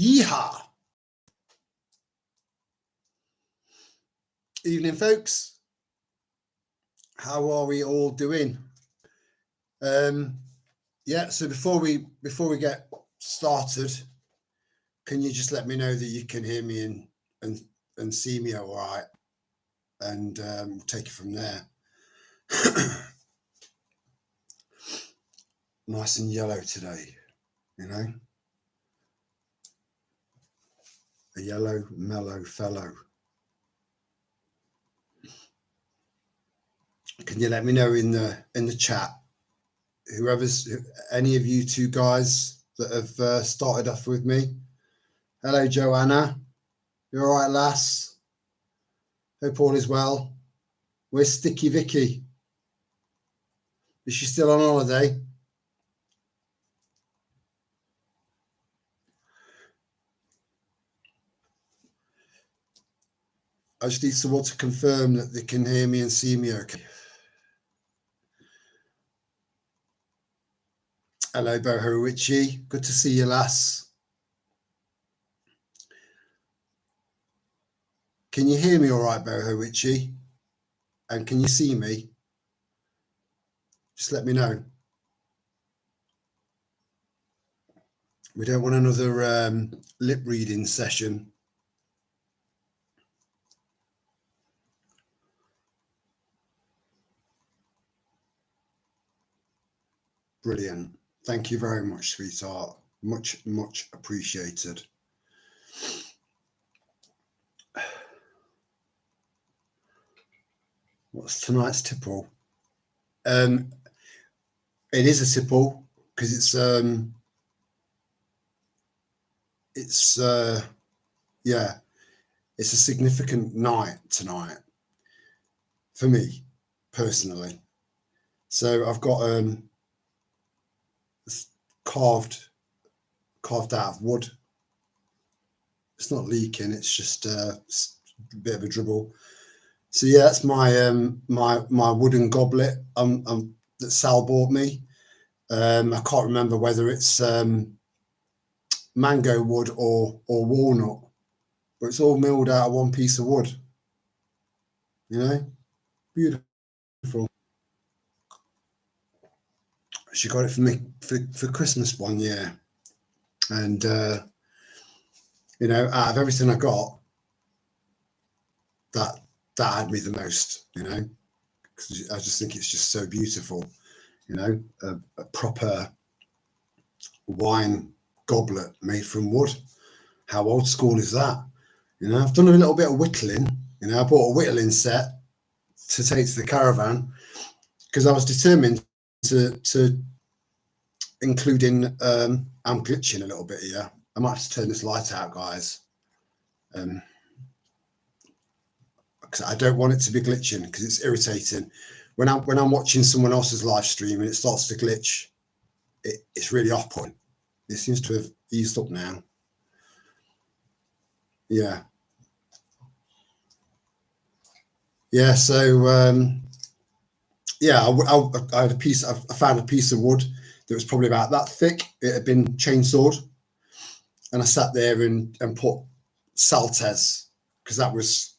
Yeehaw! Evening, folks. How are we all doing? Yeah, so before we get started, can you just let me know that you can hear me and see me all right? And we'll take it from there. Nice and yellow today, you know? A yellow, mellow fellow. Can you let me know in the chat, any of you two guys that have started off with me? Hello, Joanna. You all right, lass? Hope all is well. Where's Sticky Vicky? Is she still on holiday? I just need someone to confirm that they can hear me and see me okay. Hello, Bohorichi. Good to see you, lass. Can you hear me all right, Bohorichi? And can you see me? Just let me know. We don't want another lip reading session. Brilliant. Thank you very much, sweetheart. Much, much appreciated. What's tonight's tipple? It is a tipple because it's a significant night tonight for me personally. So I've got carved out of wood. It's not leaking, it's just a bit of a dribble. So yeah, that's my my wooden goblet that Sal bought me. I can't remember whether it's mango wood or walnut, but it's all milled out of one piece of wood. You know, beautiful. She got it for me for Christmas one year, and you know, out of everything I got, that had me the most. You know, because I just think it's just so beautiful. You know, a proper wine goblet made from wood. How old school is that? You know, I've done a little bit of whittling. You know, I bought a whittling set to take to the caravan because I was determined to including I'm glitching a little bit here. I might have to turn this light out, guys, because I don't want it to be glitching because it's irritating when I'm watching someone else's live stream and it starts to glitch. It's really off-putting. It seems to have eased up now. Yeah. So yeah, I had a piece. I found a piece of wood that was probably about that thick. It had been chainsawed, and I sat there and put saltez because that was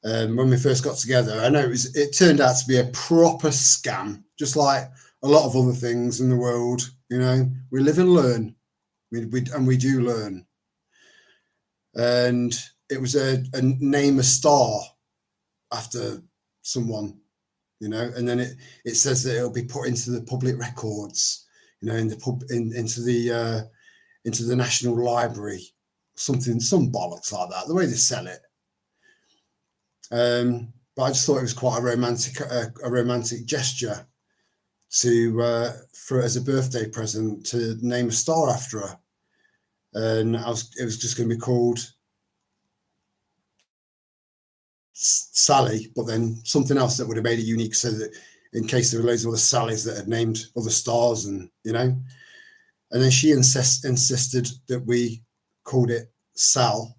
when we first got together. I know it turned out to be a proper scam, just like a lot of other things in the world. You know, we live and learn. We do learn. And it was a name a star after someone, you know, and then it says that it'll be put into the public records, you know, into the National Library, some bollocks like that, the way they sell it. But I just thought it was quite a romantic gesture for as a birthday present to name a star after her. And it was just going to be called Sally, but then something else that would have made it unique, so that in case there were loads of other Sallys that had named other stars, and you know. And then she insisted that we called it Saltez.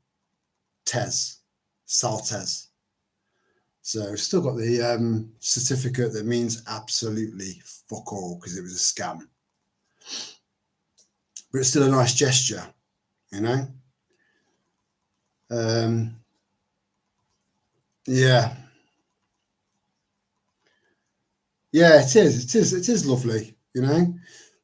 So still got the certificate that means absolutely fuck all because it was a scam. But it's still a nice gesture, you know. Yeah, yeah, it is lovely, you know.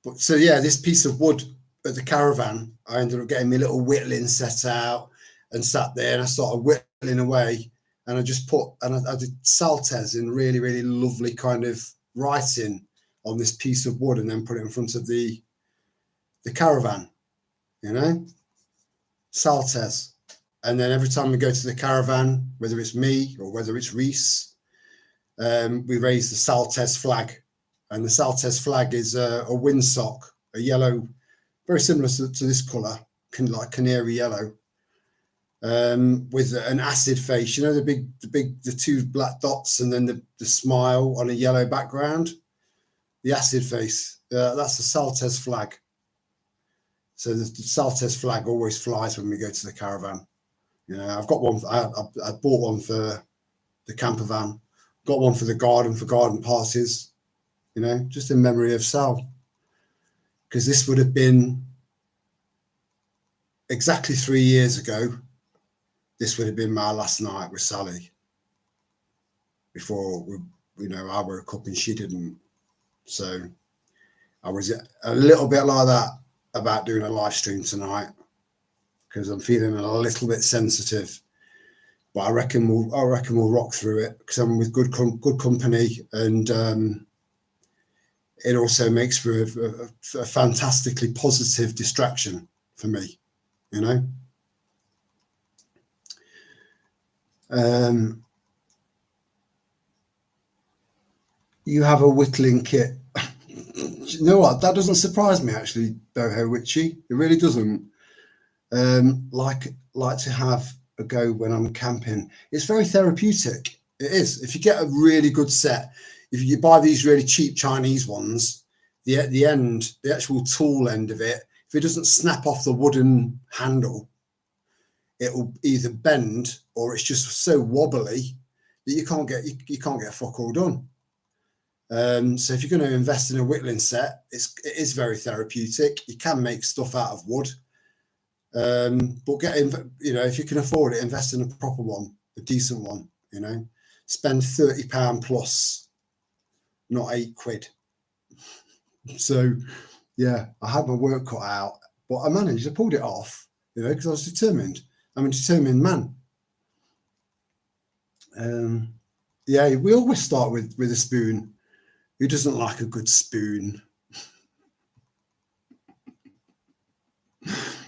But so yeah, this piece of wood at the caravan, I ended up getting my little whittling set out and sat there, and I started whittling away, and I just put and I did saltes in really really lovely kind of writing on this piece of wood, and then put it in front of the caravan, you know, saltes. And then every time we go to the caravan, whether it's me or whether it's Reese, we raise the saltes flag, and the saltes flag is a windsock, a yellow, very similar to this colour, like canary yellow, with an acid face. You know, the two black dots, and then the smile on a yellow background. The acid face. That's the saltes flag. So the saltes flag always flies when we go to the caravan. You know, I've got one. I bought one for the camper van. Got one for the garden for garden parties. You know, just in memory of Sal, because this would have been exactly 3 years ago. This would have been my last night with Sally before I woke up and she didn't. So I was a little bit like that about doing a live stream tonight, because I'm feeling a little bit sensitive. But I reckon we'll rock through it, because I'm with good company, and it also makes for a fantastically positive distraction for me, you know. You have a whittling kit. You know what? That doesn't surprise me, actually, Boho Witchy. It really doesn't. Like to have a go when I'm camping. It's very therapeutic. It is. If you get a really good set, if you buy these really cheap Chinese ones, the end, the actual tool end of it, if it doesn't snap off the wooden handle, it will either bend or it's just so wobbly that you can't get fuck all done. So if you're going to invest in a whittling set, it is very therapeutic. You can make stuff out of wood, but if you can afford it, invest in a proper one, a decent one. You know, spend £30 plus, not £8. So yeah, I had my work cut out, but I managed. I pulled it off, you know, because I was determined. I'm a determined man. Yeah, we always start with a spoon. Who doesn't like a good spoon?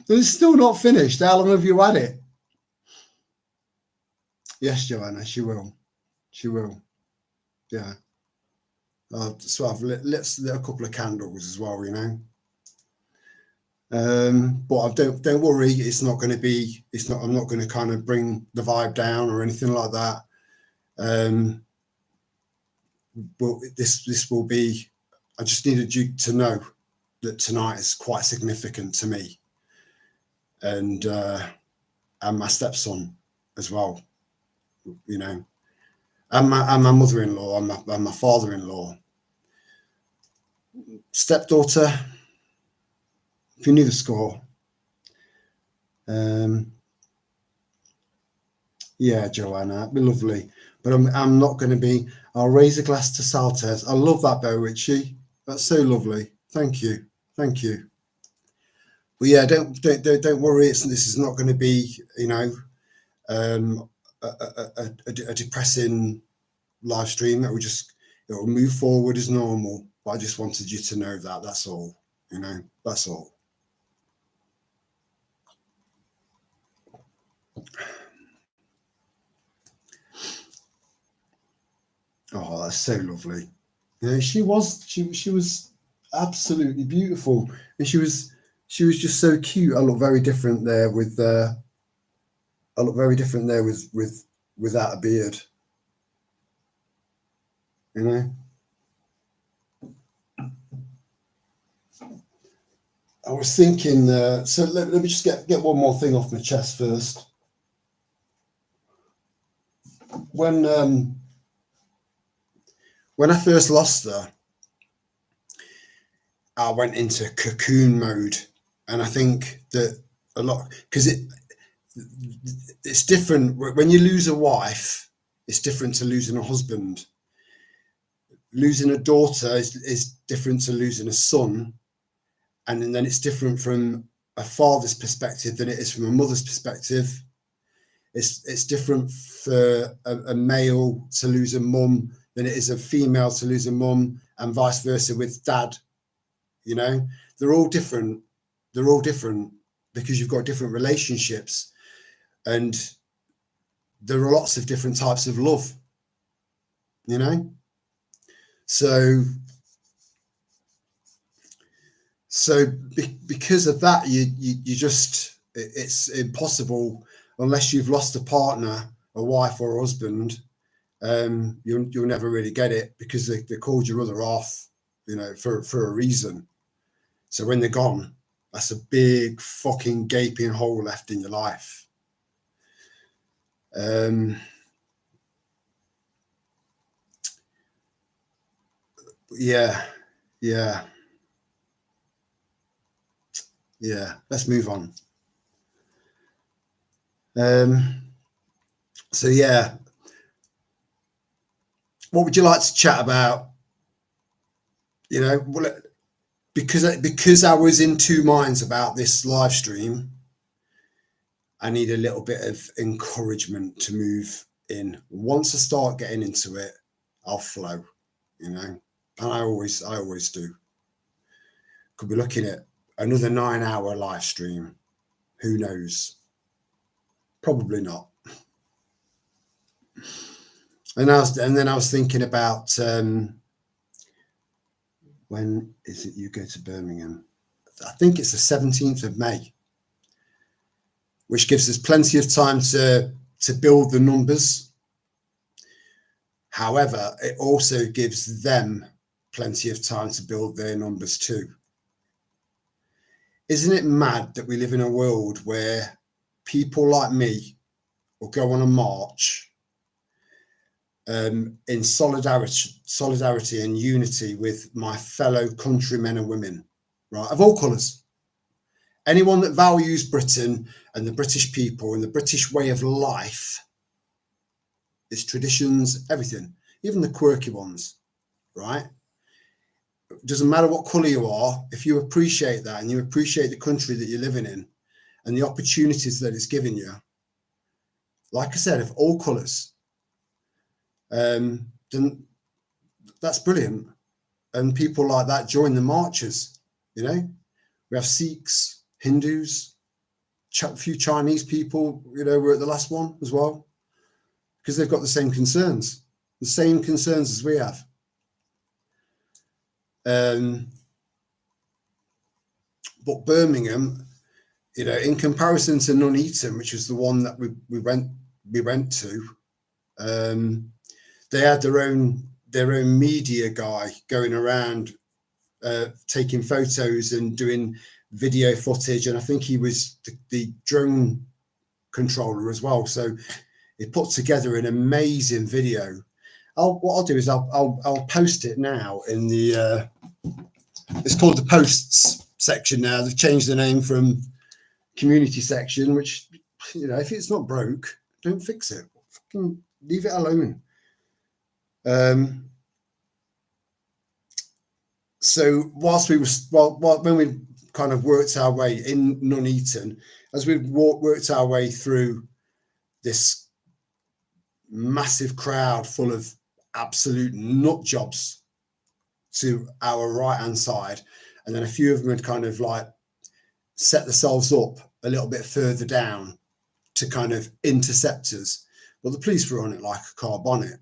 It's still not finished. How long have you had it? Yes, Joanna, she will. She will. Yeah. So I've lit a couple of candles as well, you know. But don't worry. It's not going to be. It's not. I'm not going to kind of bring the vibe down or anything like that. Well, this will be. I just needed you to know that tonight is quite significant to me, and my stepson as well, you know, and my mother-in-law and my father-in-law, stepdaughter. If you knew the score, yeah, Joanna, it'd be lovely. But I'm not going to be. I'll raise a glass to Saltes. I love that, Bo Richie. That's so lovely. Thank you. But yeah, don't worry. This is not going to be, you know, a depressing live stream. It will move forward as normal. But I just wanted you to know that. That's all. You know, that's all. Oh, that's so lovely. You know, she was absolutely beautiful, and she was just so cute. I look very different there with without a beard. You know, I was thinking. So let me just get one more thing off my chest first. When I first lost her, I went into cocoon mode, and I think that a lot, because it's different when you lose a wife. It's different to losing a husband. Losing a daughter is different to losing a son, and then it's different from a father's perspective than it is from a mother's perspective. It's different for a male to lose a mum than it is a female to lose a mum, and vice versa with dad. You know, they're all different. They're all different because you've got different relationships, and there are lots of different types of love. You know, so because of that, you just, it's impossible unless you've lost a partner, a wife or a husband. You'll never really get it, because they called your other off, you know, for a reason. So when they're gone, that's a big fucking gaping hole left in your life. Yeah. Let's move on. So yeah, what would you like to chat about? You know, well, because I was in two minds about this live stream, I need a little bit of encouragement to move in. Once I start getting into it, I'll flow, you know, and I always do. Could be looking at another 9-hour live stream. Who knows? Probably not. And then I was thinking about, when is it you go to Birmingham? I think it's the 17th of May, which gives us plenty of time to build the numbers. However, it also gives them plenty of time to build their numbers too. Isn't it mad that we live in a world where people like me will go on a march in solidarity and unity with my fellow countrymen and women, right, of all colours. Anyone that values Britain and the British people and the British way of life, its traditions, everything, even the quirky ones, right? It doesn't matter what colour you are, if you appreciate that and you appreciate the country that you're living in and the opportunities that it's giving you, like I said, of all colours, then that's brilliant. And people like that join the marches, you know. We have Sikhs, Hindus, a few Chinese people, you know, were at the last one as well, because they've got the same concerns as we have. But Birmingham, you know, in comparison to Nuneaton, which was the one that we went to, they had their own media guy going around taking photos and doing video footage, and I think he was the drone controller as well. So he put together an amazing video. What I'll do is I'll post it now in the it's called the posts section now. They've changed the name from community section, which, you know, if it's not broke, don't fix it. Fucking leave it alone. So whilst we were, when we kind of worked our way in Nuneaton, as we worked our way through this massive crowd full of absolute nut jobs to our right hand side, and then a few of them had kind of like set themselves up a little bit further down to kind of intercept us. Well, the police were on it like a car bonnet.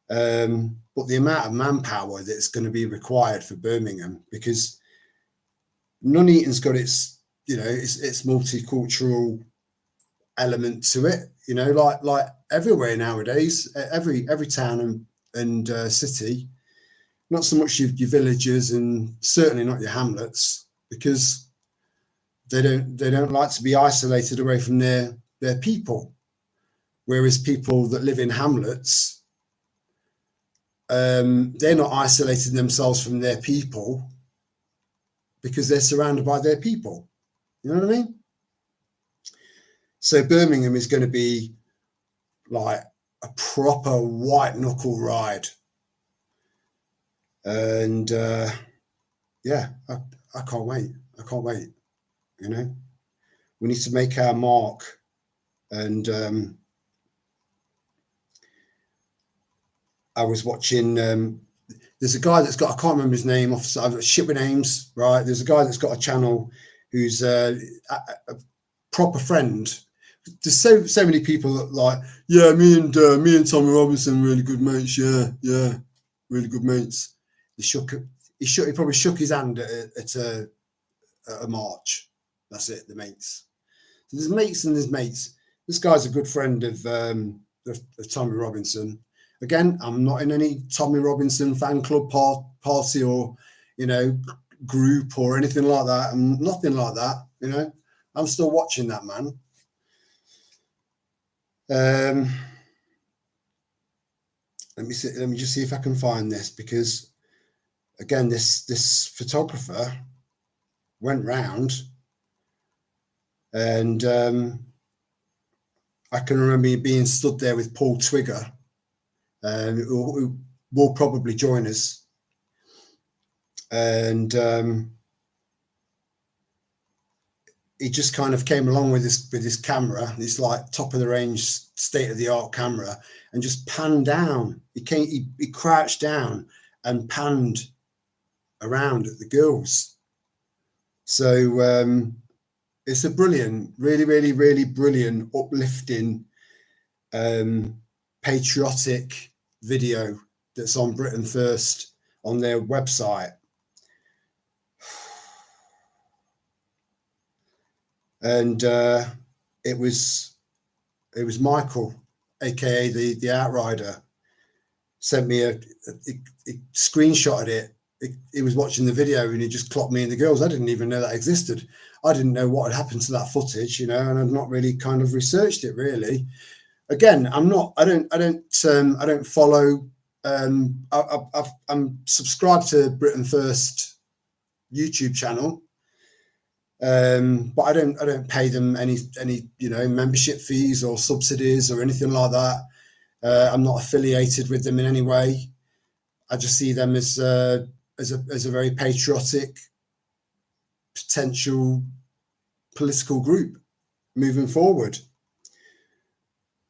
But the amount of manpower that's going to be required for Birmingham, because Nuneaton's got its, you know, its multicultural element to it, you know, like everywhere nowadays, every town and city. Not so much your villages, and certainly not your hamlets, because they don't like to be isolated away from their people. Whereas people that live in hamlets, they're not isolating themselves from their people because they're surrounded by their people. You know what I mean? So Birmingham is going to be like a proper white knuckle ride. And yeah, I can't wait. I can't wait. You know, we need to make our mark. And I was watching, there's a guy that's got, I can't remember his name off, I've got shit with names, right? There's a guy that's got a channel who's a proper friend. There's so many people that like, yeah, me and Tommy Robinson really good mates. Yeah, really good mates. He probably shook his hand at a march. That's it, the mates. So there's mates and there's mates. This guy's a good friend of Tommy Robinson. Again, I'm not in any Tommy Robinson fan club party or, you know, group or anything like that. I'm nothing like that, you know. I'm still watching that man. Let me just see if I can find this, because again, this photographer went round, and I can remember being stood there with Paul Twigger, who will probably join us, and he just kind of came along with his camera, this like top of the range, state of the art camera, and just panned down. He crouched down and panned around at the girls. So it's a brilliant, really brilliant, uplifting, patriotic video that's on Britain First on their website. And it was Michael, aka the Outrider, sent me he screenshotted it. He was watching the video and he just clocked me and the girls. I didn't even know that existed. I didn't know what had happened to that footage, you know, and I've not really kind of researched it really. Again, I don't follow. I'm subscribed to Britain First YouTube channel. But I don't pay them any you know, membership fees or subsidies or anything like that. I'm not affiliated with them in any way. I just see them as a very patriotic potential political group moving forward,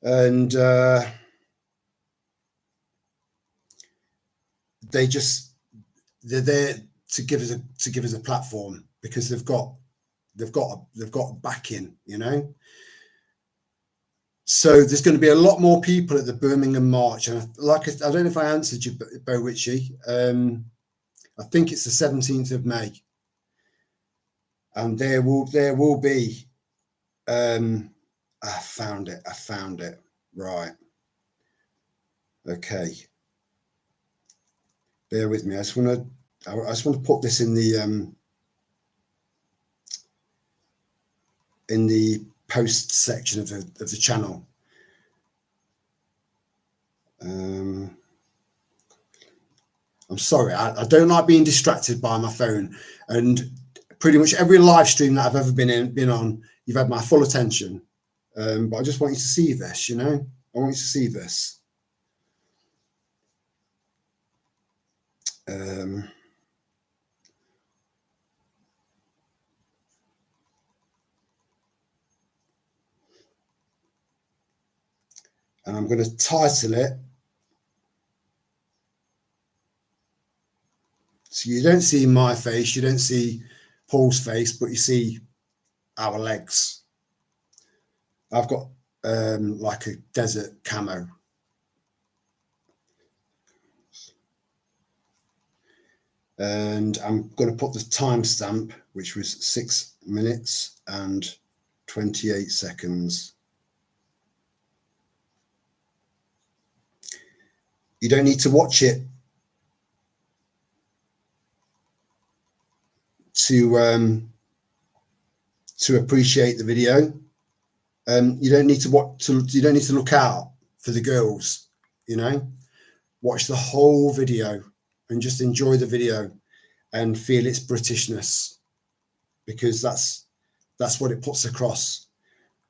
and they're there to give us a platform, because they've got backing, you know. So there's going to be a lot more people at the Birmingham March, and I don't know if I answered you, Bo Witchy. I think it's the 17th of May, and there will be. I found it. Right. Okay. Bear with me. I just want to put this in the post section of the channel. I'm sorry, I don't like being distracted by my phone, and pretty much every live stream that I've ever been on, you've had my full attention. But I just want you to see this, you know. I want you to see this. And I'm going to title it, so you don't see my face, you don't see Paul's face, but you see our legs. I've got like a desert camo. And I'm going to put the timestamp, which was 6 minutes and 28 seconds. You don't need to watch it to appreciate the video. You don't need to look out for the girls, you know. Watch the whole video and just enjoy the video and feel its Britishness, because that's what it puts across.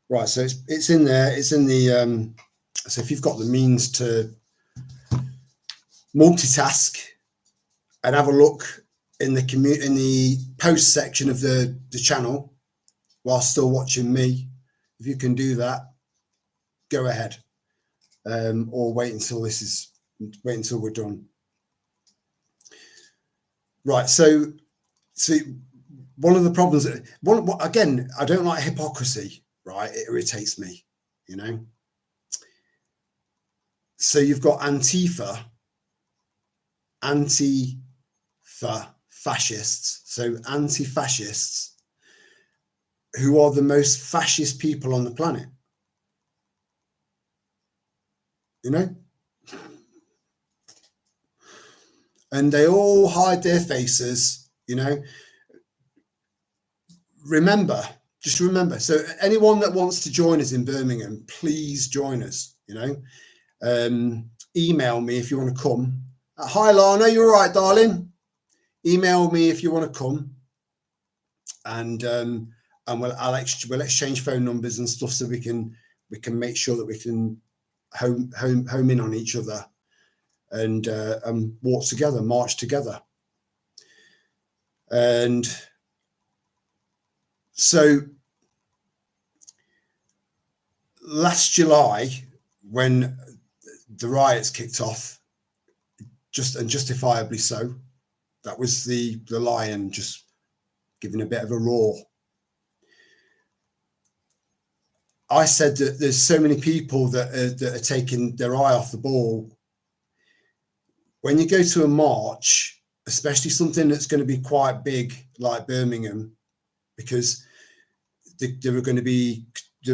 Right, so it's in there. It's in the so if you've got the means to multitask and have a look in the post section of the channel while still watching me, if you can do that, go ahead. Or wait until we're done. Right, so one of the problems, again, I don't like hypocrisy, right? It irritates me, you know. So you've got Antifa fascists, so anti-fascists, who are the most fascist people on the planet, you know, and they all hide their faces, you know. Just remember, so anyone that wants to join us in Birmingham, please join us, you know. Email me if you want to come. Hi Lana, you're all right, darling? Email me if you want to come, and we'll exchange phone numbers and stuff, so we can make sure that we can home in on each other and walk together, march together. And so last July, when the riots kicked off, and justifiably so, that was the lion just giving a bit of a roar. I said that there's so many people that are taking their eye off the ball. When you go to a march, especially something that's going to be quite big like Birmingham, because there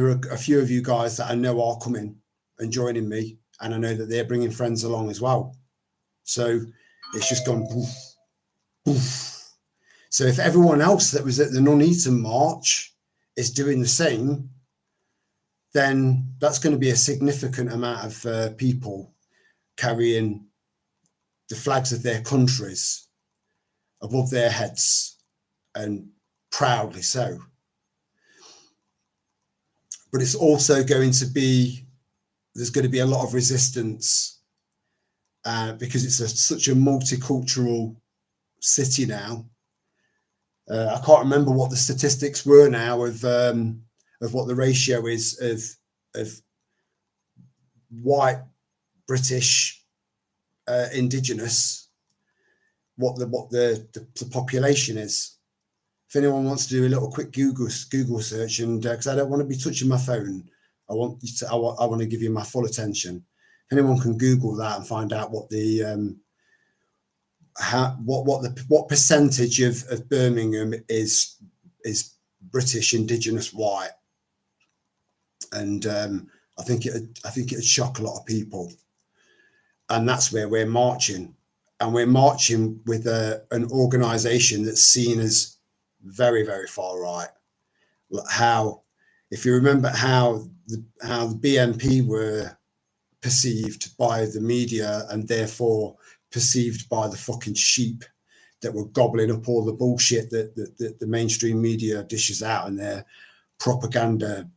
are a few of you guys that I know are coming and joining me, and I know that they're bringing friends along as well. So it's just gone poof, poof. So if everyone else that was at the Nuneaton March is doing the same, then that's going to be a significant amount of people carrying the flags of their countries above their heads, and proudly so. But it's also there's going to be a lot of resistance because it's such a multicultural city now. I can't remember what the statistics were now of what the ratio is of white, British, indigenous, what the population is. If anyone wants to do a little quick Google search, and because I don't want to be touching my phone, I want to give you my full attention. If anyone can Google that and find out what the what percentage of Birmingham is British, indigenous, white, and I think it'd shock a lot of people. And that's where we're marching, and we're marching with an organisation that's seen as very, very far right. If you remember how the BNP were perceived by the media, and therefore perceived by the fucking sheep that were gobbling up all the bullshit that the mainstream media dishes out in their propaganda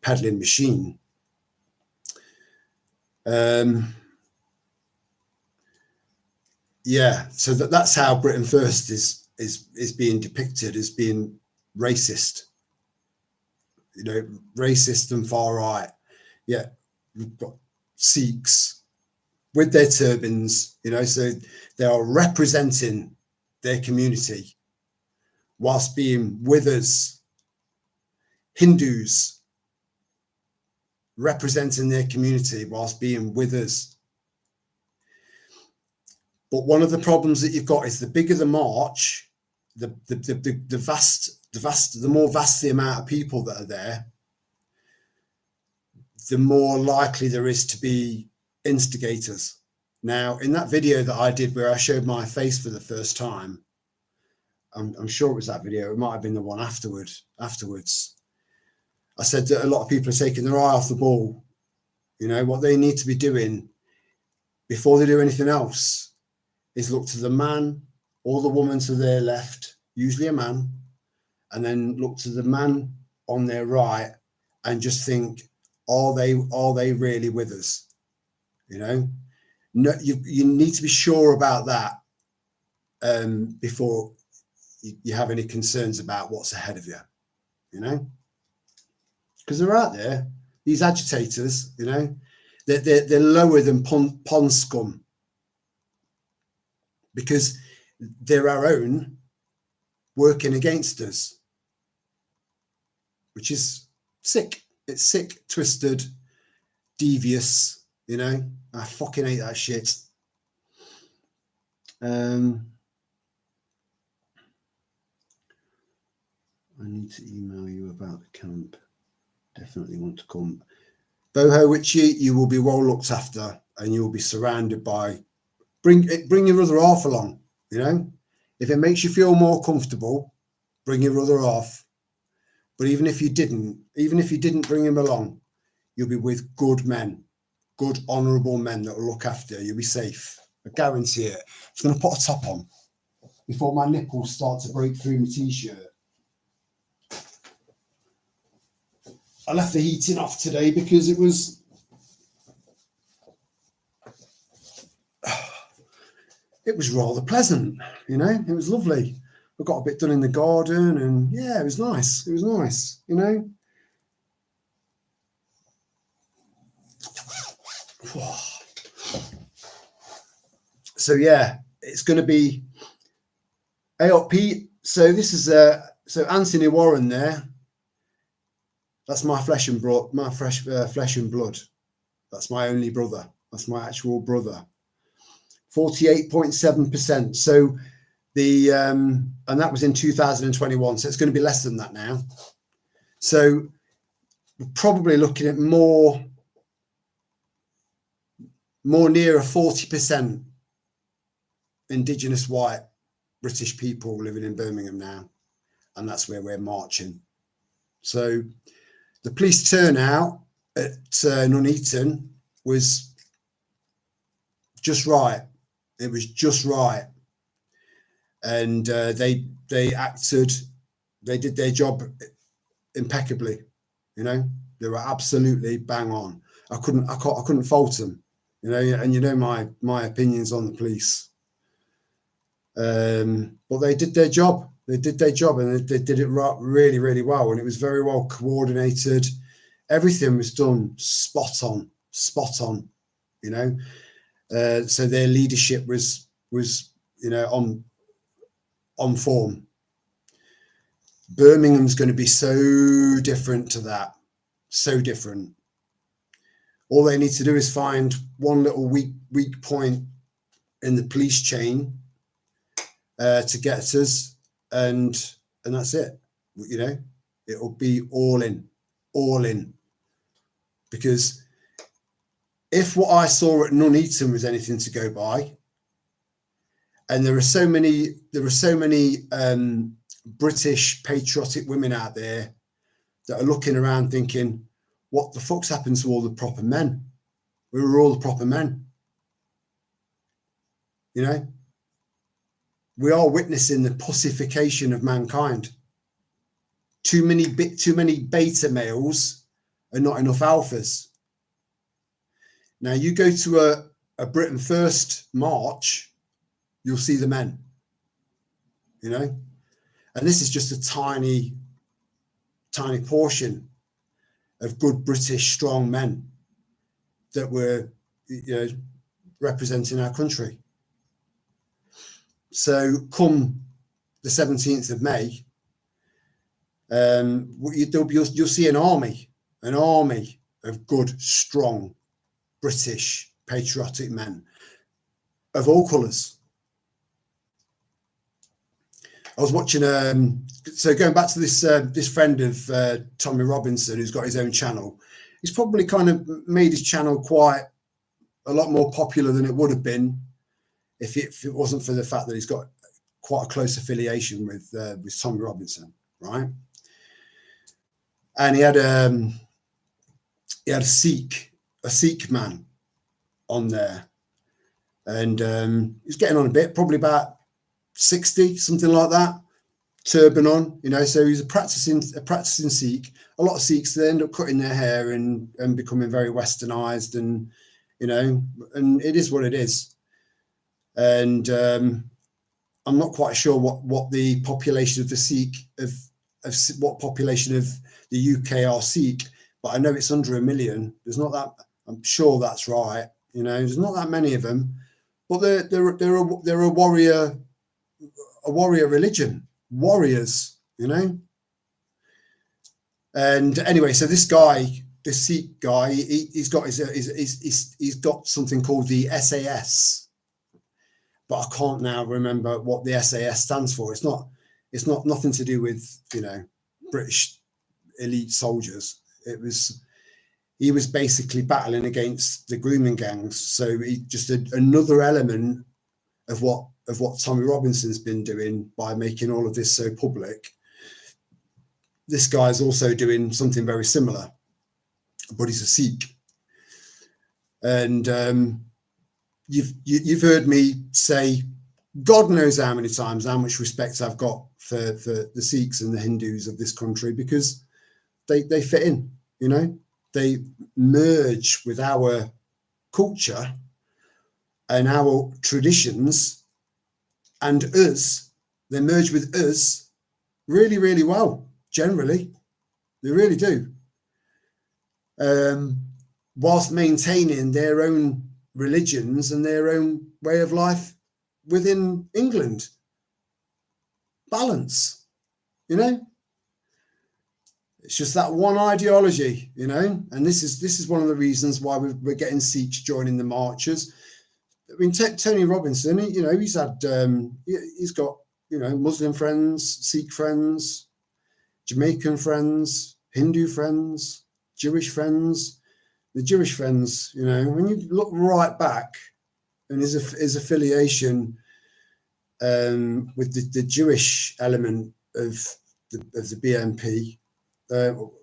peddling machine. Yeah, so that's how Britain First is being depicted as being racist, you know, racist and far right. Yeah, we've got Sikhs with their turbans, you know, so they are representing their community whilst being with us. Hindus representing their community whilst being with us. But one of the problems that you've got is the bigger the march, the more vast the amount of people that are there, the more likely there is to be instigators. Now, in that video that I did where I showed my face for the first time, I'm sure it was that video, it might have been the one afterwards. I said that a lot of people are taking their eye off the ball. You know, what they need to be doing before they do anything else is look to the man or the woman to their left, usually a man, and then look to the man on their right and just think, are they really with us? You know, no, you need to be sure about that before you have any concerns about what's ahead of you. You know, because they're out there, these agitators. You know, they're lower than pond scum, because they're our own working against us, which is sick. It's sick, twisted, devious. You know, I fucking hate that shit. I need to email you about the camp. Definitely want to come. Boho Witchy, you will be well looked after, and you will be surrounded by. Bring your other half along. You know, if it makes you feel more comfortable, bring your other half. But even if you didn't bring him along, you'll be with good men, good honourable men that will look after you. You'll be safe. I guarantee it. I'm just going to put a top on before my nipples start to break through my t-shirt. I left the heating off today because it was rather pleasant, you know. It was lovely. I got a bit done in the garden, and yeah, it was nice. It was nice, you know. So yeah, it's going to be AOP. So this is so Anthony Warren there. That's my flesh and blood. Flesh and blood. That's my only brother. That's my actual brother. 48.7%. So the and that was in 2021. So it's going to be less than that now. So we're probably looking at more near a 40% Indigenous white British people living in Birmingham now, and that's where we're marching. So the police turnout at Nuneaton was just right. It was just right, and they acted. They did their job impeccably. You know, they were absolutely bang on. I couldn't fault them. You know, and you know my opinions on the police. But they did their job. They did their job, and they did it really, really well. And it was very well coordinated. Everything was done spot on. You know, so their leadership was you know on form. Birmingham's going to be so different to that. So different. All they need to do is find one little weak point in the police chain to get at us, and that's it. You know, it'll be all in. Because if what I saw at Nuneaton was anything to go by, and there are so many British patriotic women out there that are looking around thinking, what the fuck's happened to all the proper men? We were all the proper men. You know, we are witnessing the pussification of mankind. Too many beta males and not enough alphas. Now you go to a Britain First march, you'll see the men. You know, and this is just a tiny portion of good British strong men that were, you know, representing our country. So come the 17th of May, you'll see an army of good, strong British patriotic men of all colours. I was watching, so going back to this friend of Tommy Robinson, who's got his own channel. He's probably kind of made his channel quite a lot more popular than it would have been if it wasn't for the fact that he's got quite a close affiliation with Tommy Robinson, right? And he had a Sikh man on there, and he's getting on a bit, probably about 60, something like that. turban on, you know, so he's a practicing Sikh. A lot of Sikhs, they end up cutting their hair and becoming very westernized, and you know, and it is what it is. And I'm not quite sure what the population of the Sikh of what population of the UK are Sikh, but I know it's under 1 million. There's not that. I'm sure that's right. You know, there's not that many of them, but they're a warrior religion, warriors. You know. And anyway, so this guy, this Sikh guy, he's got he's got something called the SAS, but I can't now remember what the SAS stands for. It's not nothing to do with, you know, British elite soldiers. He was basically battling against the grooming gangs. So he just another element of what Tommy Robinson's been doing by making all of this so public. This guy's also doing something very similar, but he's a Sikh. And you've heard me say, God knows how many times, how much respect I've got for the Sikhs and the Hindus of this country, because they fit in, you know, they merge with our culture and our traditions, and us, they merge with us really, really well. Generally, they really do. Whilst maintaining their own religions and their own way of life within England. Balance, you know. It's just that one ideology, you know. And this is one of the reasons why we're getting Sikhs joining the marches. I mean, Tony Robinson, you know, he's got, you know, Muslim friends, Sikh friends, Jamaican friends, Hindu friends, Jewish friends. The Jewish friends, you know, when you look right back, and his affiliation with the Jewish element of the BNP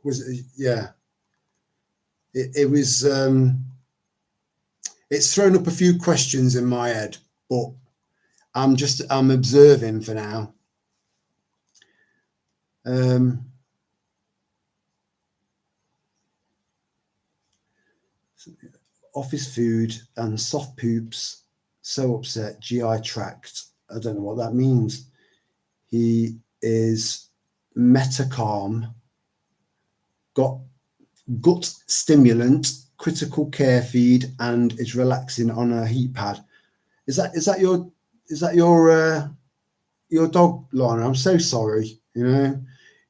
was, yeah, it was. It's thrown up a few questions in my head, but I'm observing for now. Office food and soft poops, so upset, GI tract. I don't know what that means. He is metacalm, got gut stimulant, critical care feed, and is relaxing on a heat pad. Is that your dog, Lana? I'm so sorry. You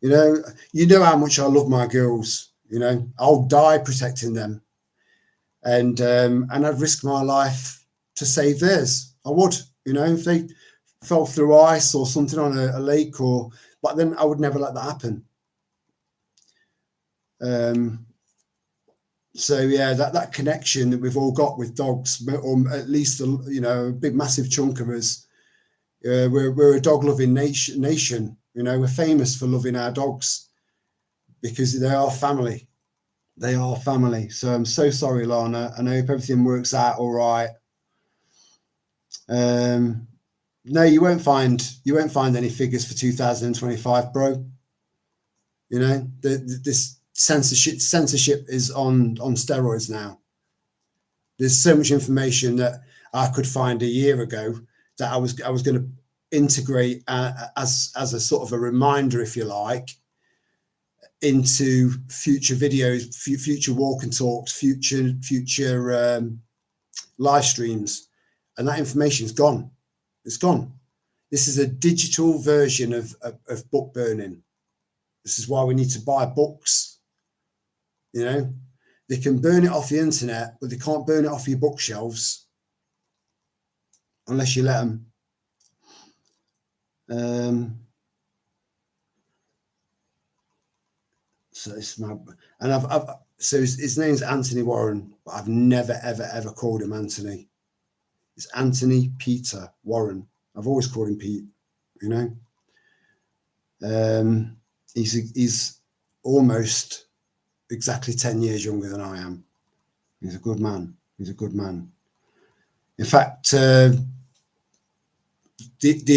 know how much I love my girls. You know, I'll die protecting them. And I'd risk my life to save theirs. I would, you know, if they fell through ice or something on a lake, but then I would never let that happen. So yeah, that connection that we've all got with dogs, or at least you know, a big massive chunk of us, we're a dog loving nation. You know, we're famous for loving our dogs because they are family. They are family. So I'm so sorry, Lana. I hope everything works out all right. No, you won't find any figures for 2025, bro. You know, this censorship is on steroids now. There's so much information that I could find a year ago that I was going to integrate as a sort of a reminder, if you like, into future videos, future walk and talks, future live streams, and that information is gone. It's gone. This is a digital version of book burning. This is why we need to buy books. You know, they can burn it off the internet, but they can't burn it off your bookshelves unless you let them. So it's my, and so his name's Anthony Warren, but I've never ever called him Anthony. It's Anthony Peter Warren. I've always called him Pete. You know, he's almost exactly 10 years younger than I am. He's a good man. He's a good man. In fact, the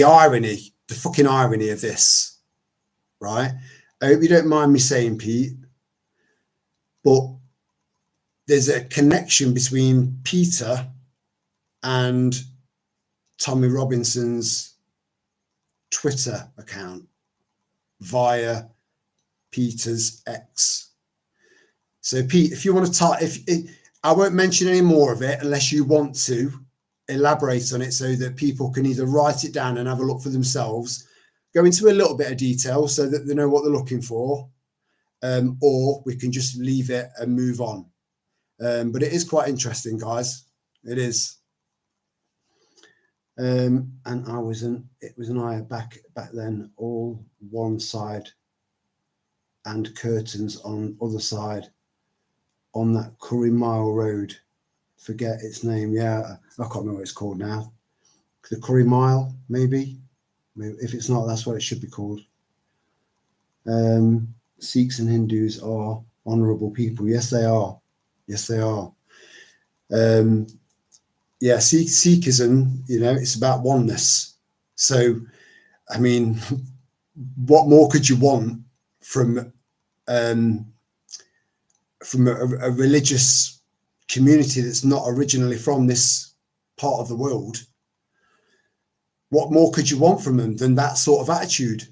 irony, the fucking irony of this right? I hope you don't mind me saying, Pete, but there's a connection between Peter and Tommy Robinson's Twitter account via Peter's X. So Pete, if you want to type, I won't mention any more of it unless you want to elaborate on it so that people can either write it down and have a look for themselves, go into a little bit of detail so that they know what they're looking for, or we can just leave it and move on. But it is quite interesting, guys. It is. And it was an eye back then, all one side and curtains on other side on that Curry Mile Road. Forget its name. Yeah, I can't remember what it's called now. The Curry Mile, maybe. If it's not, that's what it should be called. Sikhs and Hindus are honourable people. Yes, they are. Yes, they are. Yeah, Sikhism, you know, it's about oneness. So, I mean, what more could you want from a religious community that's not originally from this part of the world? What more could you want from them than that sort of attitude?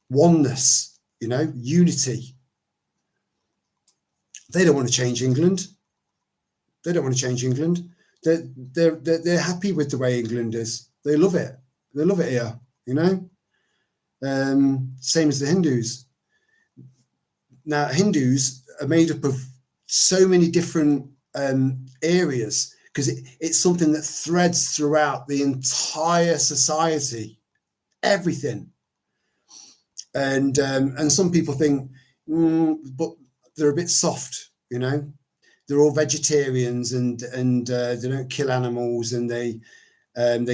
Oneness, you know, unity. They don't want to change England. They don't want to change England. They're happy with the way England is. They love it. They love it here, you know. Same as the Hindus. Now, Hindus are made up of so many different areas because it's something that threads throughout the entire society, everything. And some people think, but they're a bit soft, you know. They're all vegetarians and they don't kill animals, and they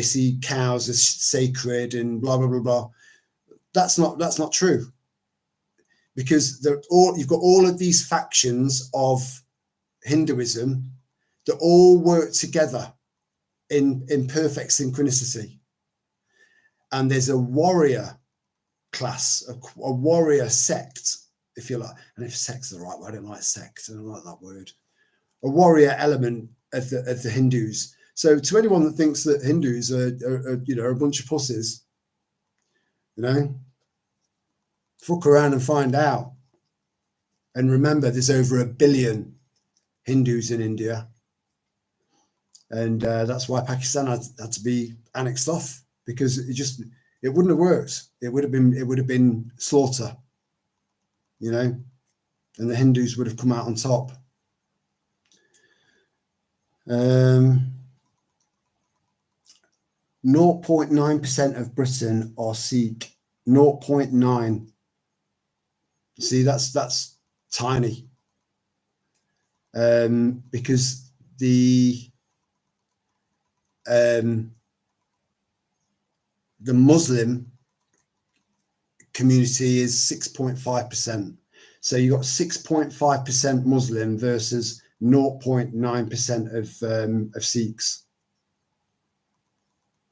see cows as sacred and blah blah blah blah. That's not true, because you've got all of these factions of Hinduism that all work together in perfect synchronicity, and there's a warrior class, a warrior sect, if you like. And if sect's the right word, I don't like sect, I don't like that word. A warrior element of the Hindus. So to anyone that thinks that Hindus are you know, a bunch of pussies, you know, fuck around and find out. And remember, there's over 1 billion Hindus in India, and that's why Pakistan had to be annexed off, because it wouldn't have worked. It would have been slaughter, you know, and the Hindus would have come out on top. 0.9% of Britain are Sikh. 0.9. See, that's tiny. Because the Muslim community is 6.5%. So you've got 6.5% Muslim versus 0.9% of Sikhs.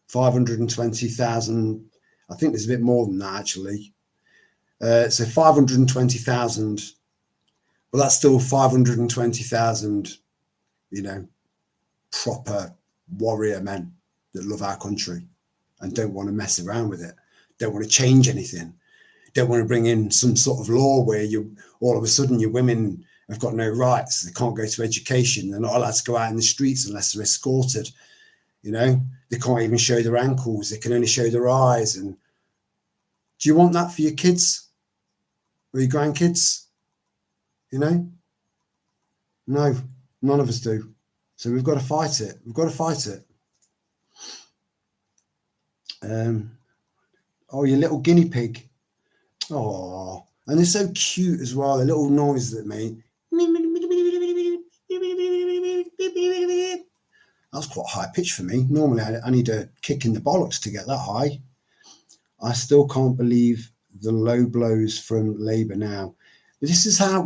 520,000. I think there's a bit more than that, actually. So 520,000. Well, that's still 520,000, you know, proper warrior men that love our country and don't want to mess around with it, don't want to change anything, don't want to bring in some sort of law where all of a sudden your women have got no rights, they can't go to education, they're not allowed to go out in the streets unless they're escorted, you know, they can't even show their ankles, they can only show their eyes. And do you want that for your kids or your grandkids? You know, no, none of us do. So we've got to fight it. We've got to fight it. Oh, your little guinea pig. Oh, and they're so cute as well. The little noise that made. That's quite high pitch for me. Normally, I need a kick in the bollocks to get that high. I still can't believe the low blows from Labour now. This is how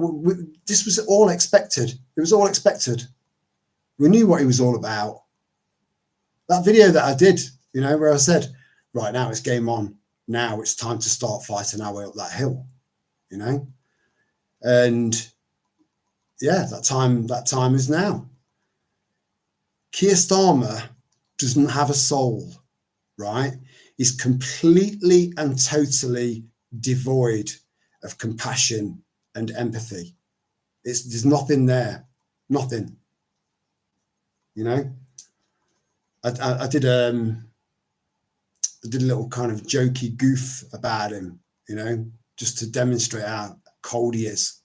this was all expected. It was all expected. We knew what he was all about. That video that I did, you know, where I said, right now it's game on. now it's time to start fighting our way up that hill, you know. And yeah, that time is now. Keir Starmer doesn't have a soul, right? He's completely and totally devoid of compassion and empathy. There's nothing there, nothing. You know, I did a little kind of jokey goof about him, you know, just to demonstrate how cold he is.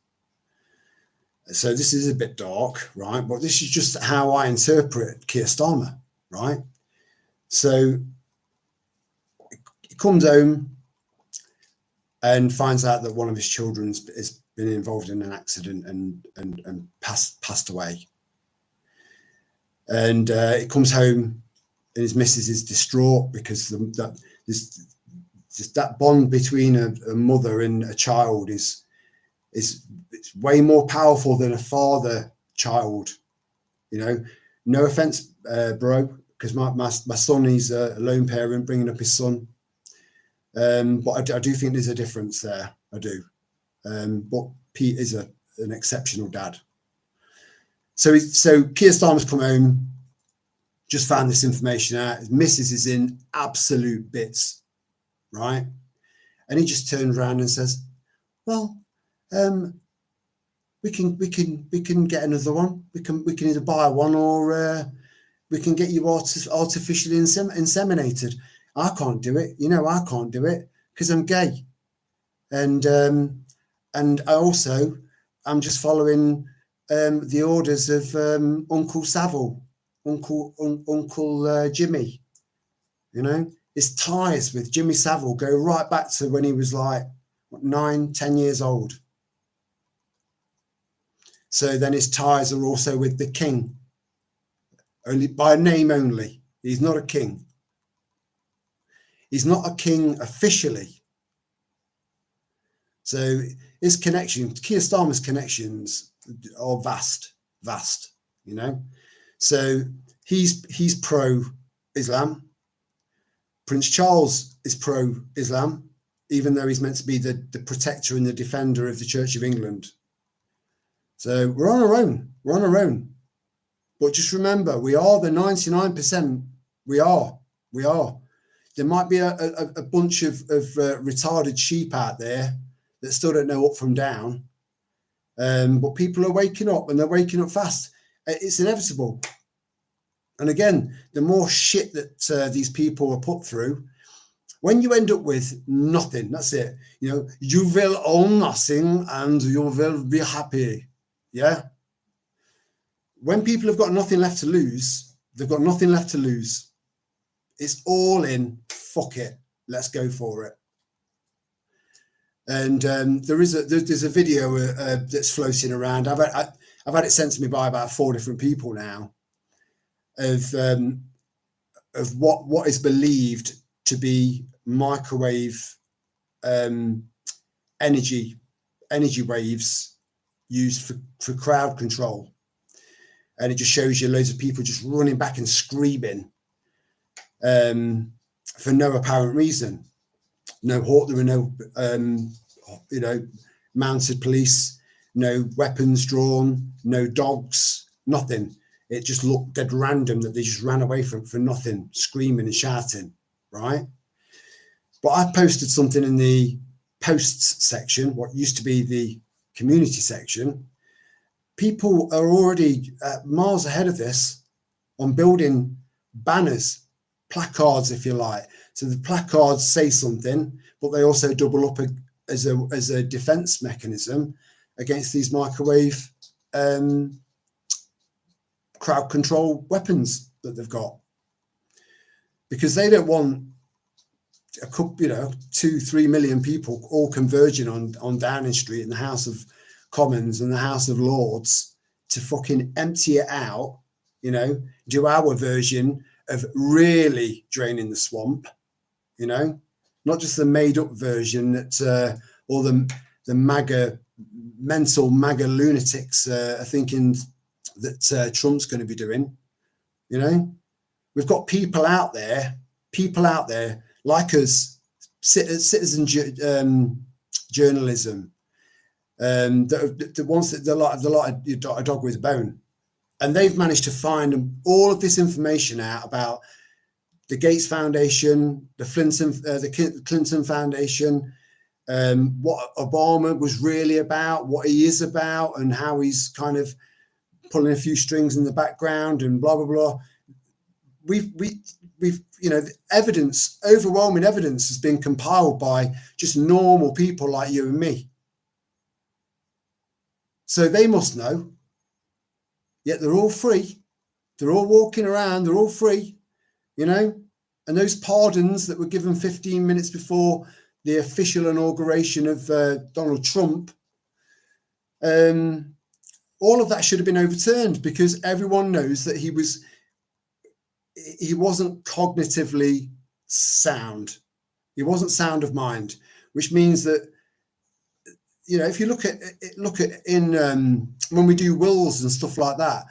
So this is a bit dark, right? But this is just how I interpret Keir Starmer, right? So he comes home and finds out that one of his children has been involved in an accident and passed away. And he comes home and his missus is distraught because that bond between a mother and a child is it's way more powerful than a father-child. You know, no offense, bro, because my son, he's a lone parent bringing up his son. But I do think there's a difference there. I do. But Pete is an exceptional dad. So Keir Starmer's come home, just found this information out. His missus is in absolute bits, right? And he just turns around and says, "Well, we can get another one. We can either buy one or we can get you artificially inseminated. I can't do it. You know, I can't do it because I'm gay, and I also I'm just following the orders of Uncle Savile, Uncle Jimmy. You know, his ties with Jimmy Savile go right back to when he was like 9-10 years old. So then his ties are also with the king, only by name only. He's not a king. He's not a king officially. So his connections, Keir Starmer's connections are vast, you know. So he's pro-Islam. Prince Charles is pro-Islam, even though he's meant to be the protector and the defender of the Church of England. So we're on our own. We're on our own. But just remember, we are the 99%. We are. There might be a bunch of retarded sheep out there that still don't know up from down. But people are waking up, and they're waking up fast. It's inevitable. And again, the more shit that these people are put through, when you end up with nothing, that's it. You know, you will own nothing and you will be happy. Yeah. When people have got nothing left to lose, they've got nothing left to lose. It's all in. Fuck it. Let's go for it. And there's a video that's floating around. I've had it sent to me by about 4 different people now of what is believed to be microwave energy waves used for crowd control. And it just shows you loads of people just running back and screaming for no apparent reason. There were no, mounted police, no weapons drawn, no dogs, nothing. It just looked dead random that they just ran away for nothing, screaming and shouting, right? But I posted something in the posts section, what used to be the community section. People are already miles ahead of this on building banners, placards, if you like. So the placards say something, but they also double up as a defense mechanism against these microwave crowd control weapons that they've got, because they don't want a couple, 2-3 million people all converging on Downing Street in the House of Commons and the House of Lords to fucking empty it out, do our version of really draining the swamp, not just the made up version that all the mental MAGA lunatics are thinking that Trump's going to be doing. We've got people out there like us, citizen journalism that wants the light a dog with a bone, and they've managed to find all of this information out about the Gates Foundation, the Clinton Foundation, what Obama was really about, what he is about, and how he's kind of pulling a few strings in the background and blah blah blah. We've evidence, overwhelming evidence, has been compiled by just normal people like you and me. So they must know. Yet they're all free. They're all walking around. They're all free, And those pardons that were given 15 minutes before the official inauguration of Donald Trump, all of that should have been overturned, because everyone knows that he wasn't cognitively sound. He wasn't sound of mind, which means that, if you look at when we do wills and stuff like that,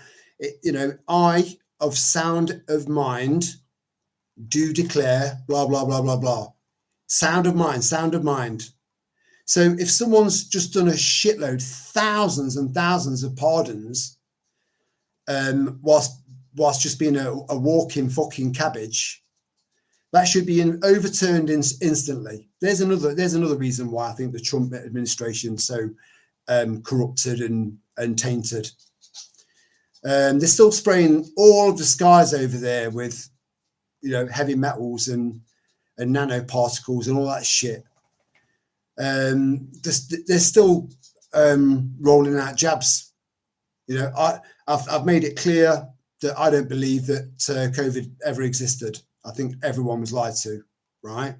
I of sound of mind do declare blah, blah, blah, blah, blah. Sound of mind. So if someone's just done a shitload, thousands and thousands of pardons, whilst just being a walking fucking cabbage, that should be overturned instantly. There's another reason why I think the Trump administration is so corrupted and tainted. They're still spraying all of the skies over there with, heavy metals and nanoparticles and all that shit. They're still rolling out jabs. I've made it clear that I don't believe that COVID ever existed. I think everyone was lied to, right?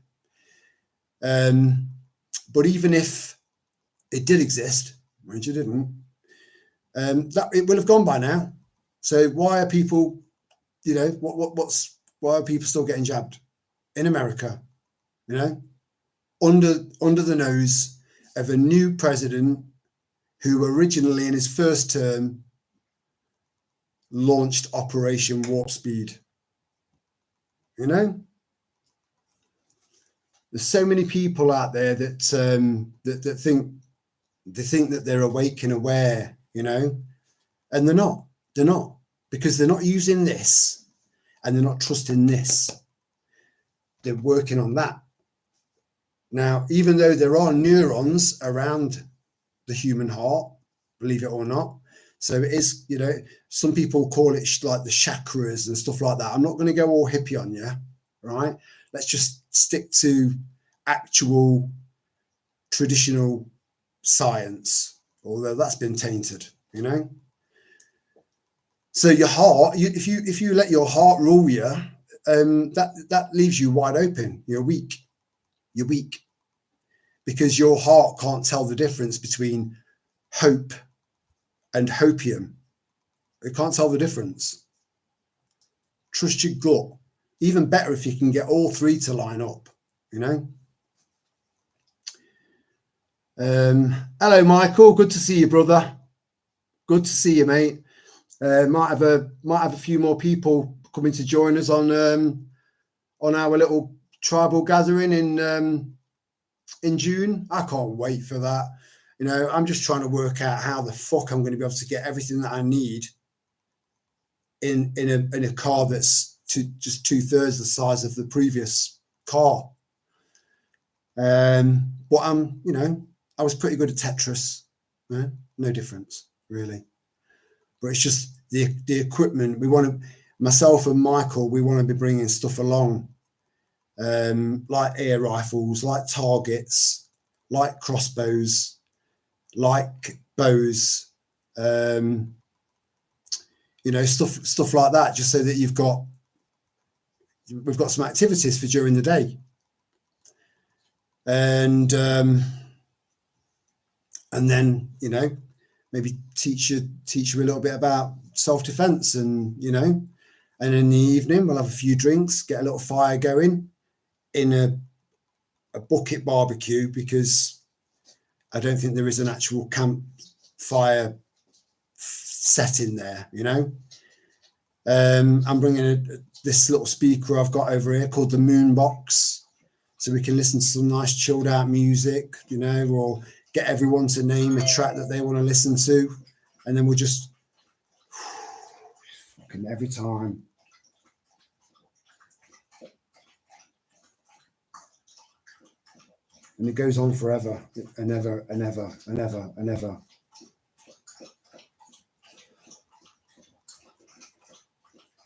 But even if it did exist, which it didn't, that it will have gone by now. So why are people, why are people still getting jabbed in America? Under the nose of a new president who originally in his first term launched Operation Warp Speed. There's so many people out there that think that they're awake and aware, and they're not. They're not, because they're not using this and they're not trusting this. They're working on that. Now, even though there are neurons around the human heart, believe it or not, so it is, some people call it like the chakras and stuff like that. I'm not going to go all hippie on you, right? Let's just stick to actual traditional science, although that's been tainted, So your heart, if you let your heart rule you, that leaves you wide open. You're weak. Because your heart can't tell the difference between hope and hopium. It can't tell the difference. Trust your gut. Even better if you can get all three to line up, Hello, Michael. Good to see you, brother. Good to see you, mate. Might have a few more people coming to join us on our little tribal gathering in June. I can't wait for that. I'm just trying to work out how the fuck I'm going to be able to get everything that I need in a car that's just 2/3 the size of the previous car. But I was pretty good at Tetris. No difference really. But it's just the equipment. Myself and Michael, we want to be bringing stuff along, like air rifles, like targets, like crossbows, like bows, stuff like that, just so that we've got some activities for during the day. And then, maybe teach you a little bit about self-defense, and in the evening we'll have a few drinks, get a little fire going in a bucket barbecue, because I don't think there is an actual campfire set in there, I'm bringing this little speaker I've got over here called the Moon Box. so we can listen to some nice chilled out music, you know, or get everyone to name a track that they want to listen to, and then we'll just fucking every time. And it goes on forever and ever and ever and ever and ever.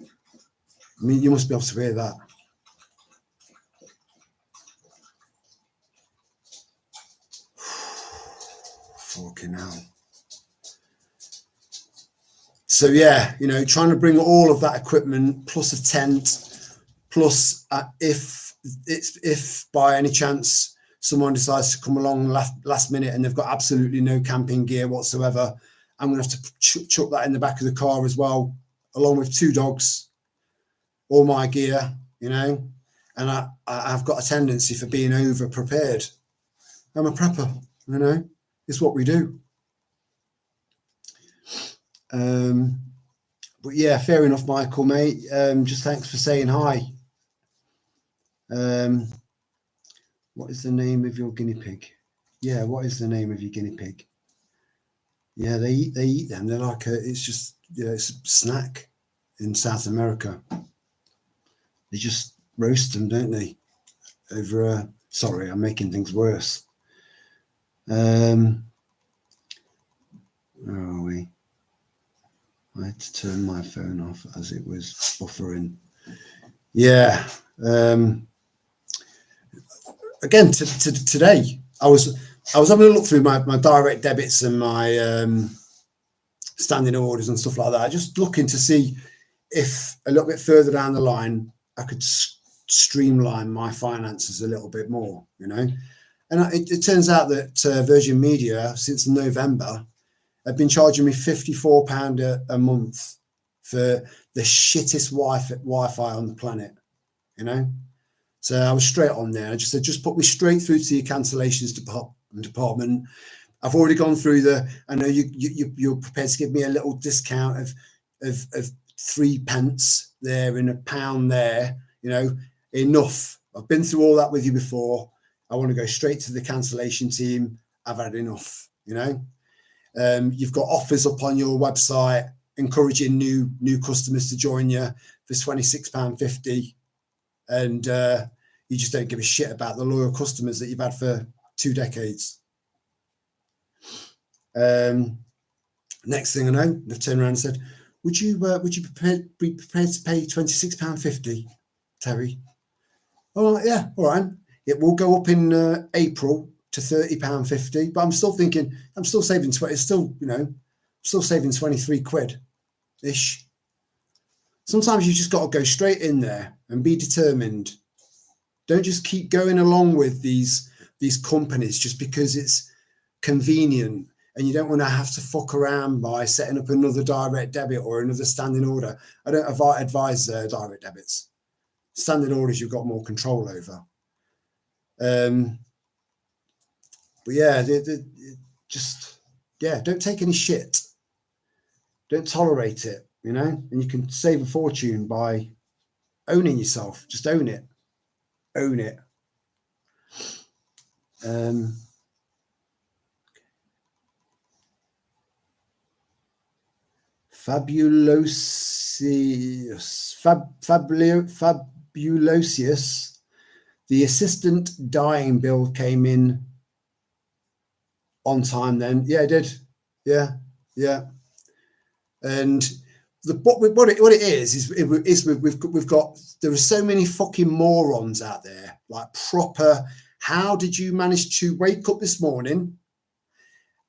I mean, you must be able to hear that. Fucking hell. So yeah, you know, trying to bring all of that equipment plus a tent, plus if by any chance someone decides to come along last minute and they've got absolutely no camping gear whatsoever, I'm gonna have to chuck that in the back of the car as well, along with 2 dogs, all my gear, you know. And I've got a tendency for being over prepared. I'm a prepper, you know. It's what we do. But yeah, fair enough, Michael, mate. Just thanks for saying hi. What is the name of your guinea pig? Yeah, what is the name of your guinea pig? Yeah, they eat them. They're like it's just, you know, it's a snack in South America. They just roast them, don't they? Over sorry, I'm making things worse. Where are we? I had to turn my phone off as it was buffering. Yeah. Again, today I was having a look through my direct debits and my standing orders and stuff like that, just looking to see if a little bit further down the line I could streamline my finances a little bit more, you know. And it turns out that Virgin Media, since November, have been charging me £54 a month for the shittest Wi-Fi on the planet, you know. So I was straight on there. I just said, just put me straight through to your cancellations department. I've already gone through I know you're prepared to give me a little discount of 3 pence there and £1 there, you know. Enough. I've been through all that with you before. I want to go straight to the cancellation team. I've had enough, you know. You've got offers up on your website encouraging new customers to join you for £26.50, and you just don't give a shit about the loyal customers that you've had for 2 decades. Next thing I know, they've turned around and said, "Would you be prepared to pay £26.50, Terry?" Oh yeah, all right. It will go up in April to £30.50, but I'm still thinking I'm still saving 20. It's still, you know, still saving 23 quid ish. Sometimes you just got to go straight in there and be determined. Don't just keep going along with these companies just because it's convenient and you don't want to have to fuck around by setting up another direct debit or another standing order. I don't advise direct debits. Standing orders you've got more control over. But yeah, just don't take any shit. Don't tolerate it, you know. And you can save a fortune by owning yourself. Just own it. Own it. Fabulosius. The assistant dying bill came in on time then. Yeah, it did. Yeah. And what it is we've got, there are so many fucking morons out there, like proper, how did you manage to wake up this morning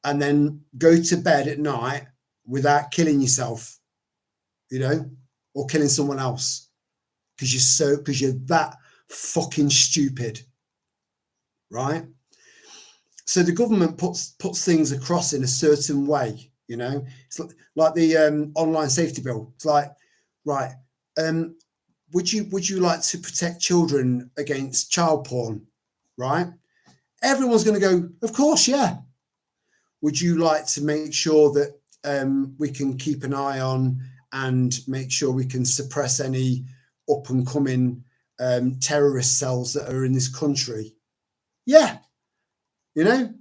and then go to bed at night without killing yourself, you know, or killing someone else? Because you're that fucking stupid, right? So the government puts things across in a certain way, you know. It's like the online safety bill. It's like, right, would you like to protect children against child porn, right? Everyone's going to go, of course, yeah. Would you like to make sure that we can keep an eye on and make sure we can suppress any up and coming terrorist cells that are in this country. Yeah, you know,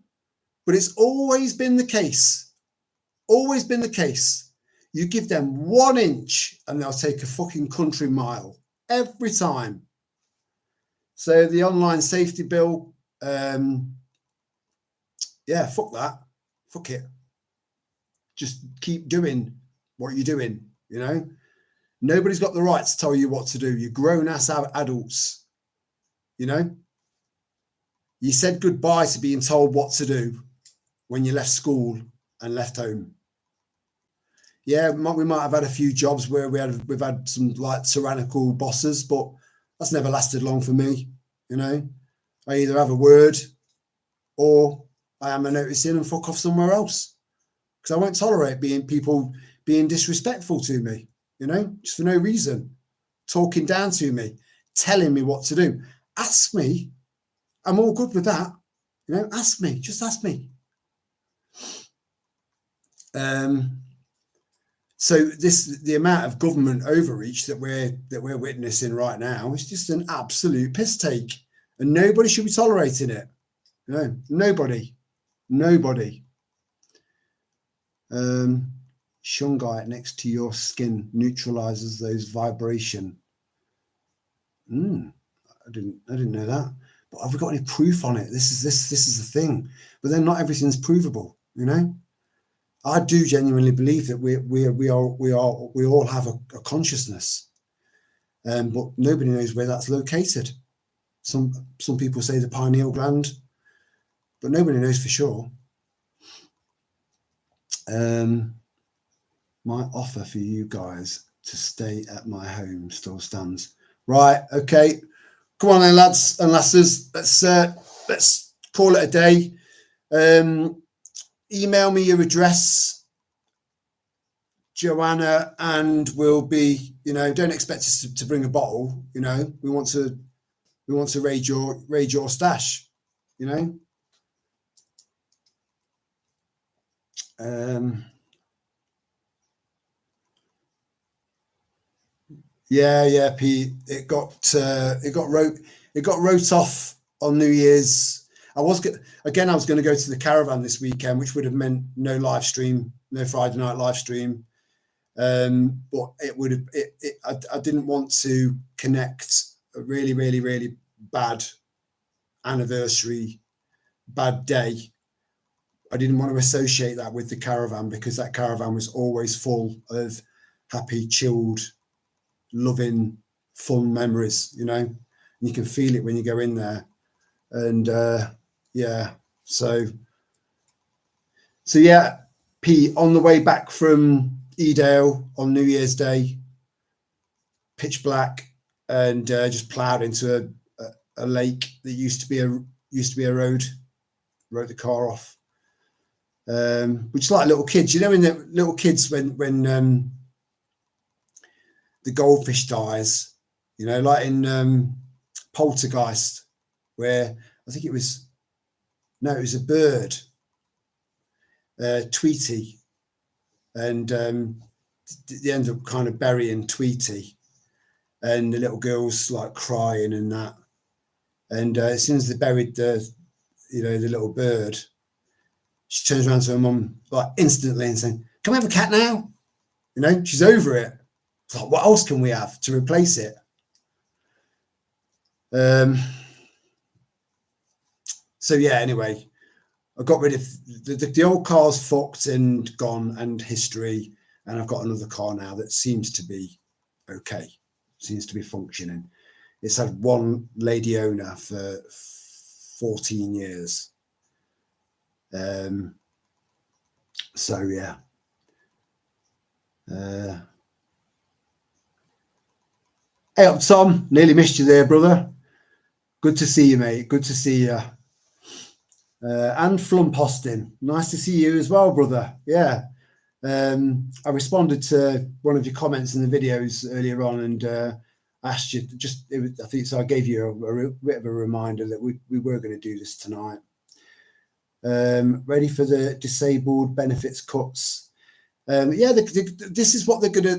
but it's always been the case. Always been the case. You give them 1 inch and they'll take a fucking country mile every time. So the online safety bill, yeah, fuck that. Fuck it. Just keep doing what you're doing, you know. Nobody's got the right to tell you what to do. You're grown-ass adults, you know. You said goodbye to being told what to do when you left school and left home. Yeah, we might have had a few jobs where we've had some like tyrannical bosses, but that's never lasted long for me, you know. I either have a word or I am a notice in and fuck off somewhere else, because I won't tolerate people being disrespectful to me, you know, just for no reason, talking down to me, telling me what to do. Ask me. I'm all good with that. You know, ask me. Just ask me. So the amount of government overreach that we're witnessing right now is just an absolute piss take, and nobody should be tolerating it. You know, nobody. Shungite next to your skin neutralizes those vibration. I didn't know that. But have we got any proof on it? This is the thing. But then not everything's provable, you know. I do genuinely believe that we all have a consciousness, but nobody knows where that's located. Some people say the pineal gland, but nobody knows for sure. My offer for you guys to stay at my home still stands. Right, okay. Come on then, lads and lasses. Let's call it a day. Email me your address, Joanna, and we'll be, you know, don't expect us to bring a bottle, you know. We want to raid your stash, you know. Yeah, Pete. It got wrote off on New Year's. I was going to go to the caravan this weekend, which would have meant no live stream, no Friday night live stream. But it would have. I didn't want to connect a really, really, really bad anniversary, bad day. I didn't want to associate that with the caravan, because that caravan was always full of happy, chilled, loving, fun memories, you know. And you can feel it when you go in there. And yeah, so yeah, Pete, on the way back from Edale on New Year's Day, pitch black, and just ploughed into a lake that used to be a road. Wrote the car off, which is like little kids, you know, when the little kids when the goldfish dies, you know, like in Poltergeist, where I think it was a bird, Tweety, and they end up kind of burying Tweety, and the little girl's like crying and that, and as soon as they buried the little bird, she turns around to her mum like instantly and saying, "Can we have a cat now?" You know, she's over it. It's like, what else can we have to replace it? So yeah, anyway, I got rid of the old car's fucked and gone and history, and I've got another car now that seems to be okay, seems to be functioning. It's had one lady owner for 14 years. So yeah. Hey up, Tom. Nearly missed you there, brother. Good to see you, mate. Good to see you. And Flump Austin, nice to see you as well, brother. Yeah. I responded to one of your comments in the videos earlier on, and asked you I think so. I gave you a bit of a reminder that we were going to do this tonight. Ready for the disabled benefits cuts? Yeah, this is what they're gonna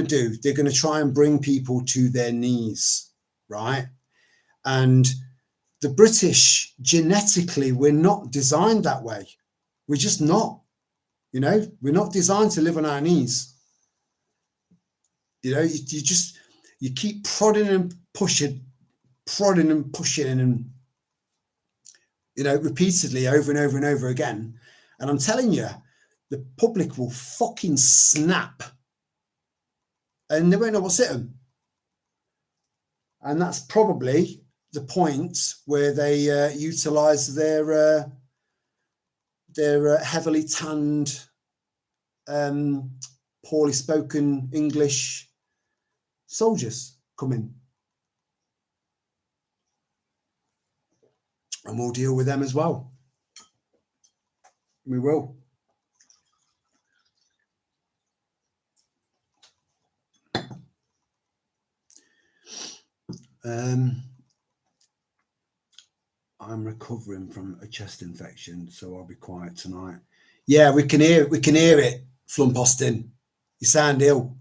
do. They're gonna try and bring people to their knees, right? And the British, genetically, we're not designed that way. We're just not, you know, we're not designed to live on our knees. You know, you keep prodding and pushing, and, you know, repeatedly over and over and over again. And I'm telling you, the public will fucking snap and they won't know what's hit them. And that's probably the point where they utilize their heavily tanned, poorly spoken English soldiers come in. And we'll deal with them as well. We will. I'm recovering from a chest infection, so I'll be quiet tonight. Yeah, we can hear it, Flump Austin. You sound ill.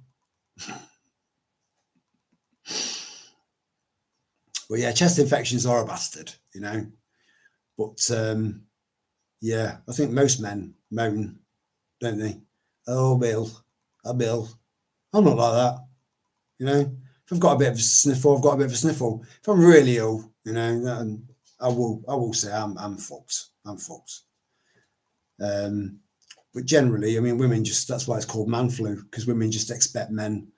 Well, yeah, chest infections are a bastard, you know. But yeah, I think most men moan, don't they? Oh, Bill. I'm not like that, you know. If I've got a bit of a sniffle, I've got a bit of a sniffle. If I'm really ill, you know, I will say I'm fucked. I'm fucked. But generally, I mean, women just, that's why it's called man flu, because women just expect men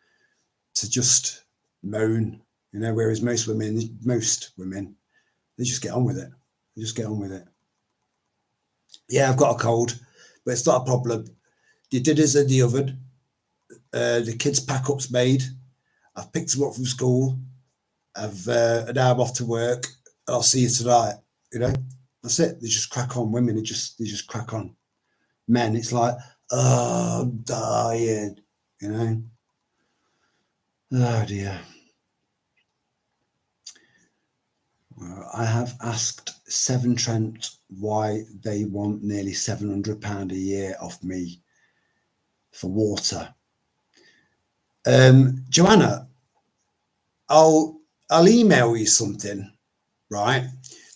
to just moan, you know, whereas most women, they just get on with it. They just get on with it. Yeah, I've got a cold, but it's not a problem. The dinners are the oven. The kids' pack-up's made. I've picked them up from school. Now I'm off to work. I'll see you tonight. You know, that's it. They just crack on. Women, they just crack on. Men, it's like, oh, I'm dying. You know. Oh dear. I have asked Severn Trent why they want nearly £700 a year off me for water. Joanna, I'll email you something, right?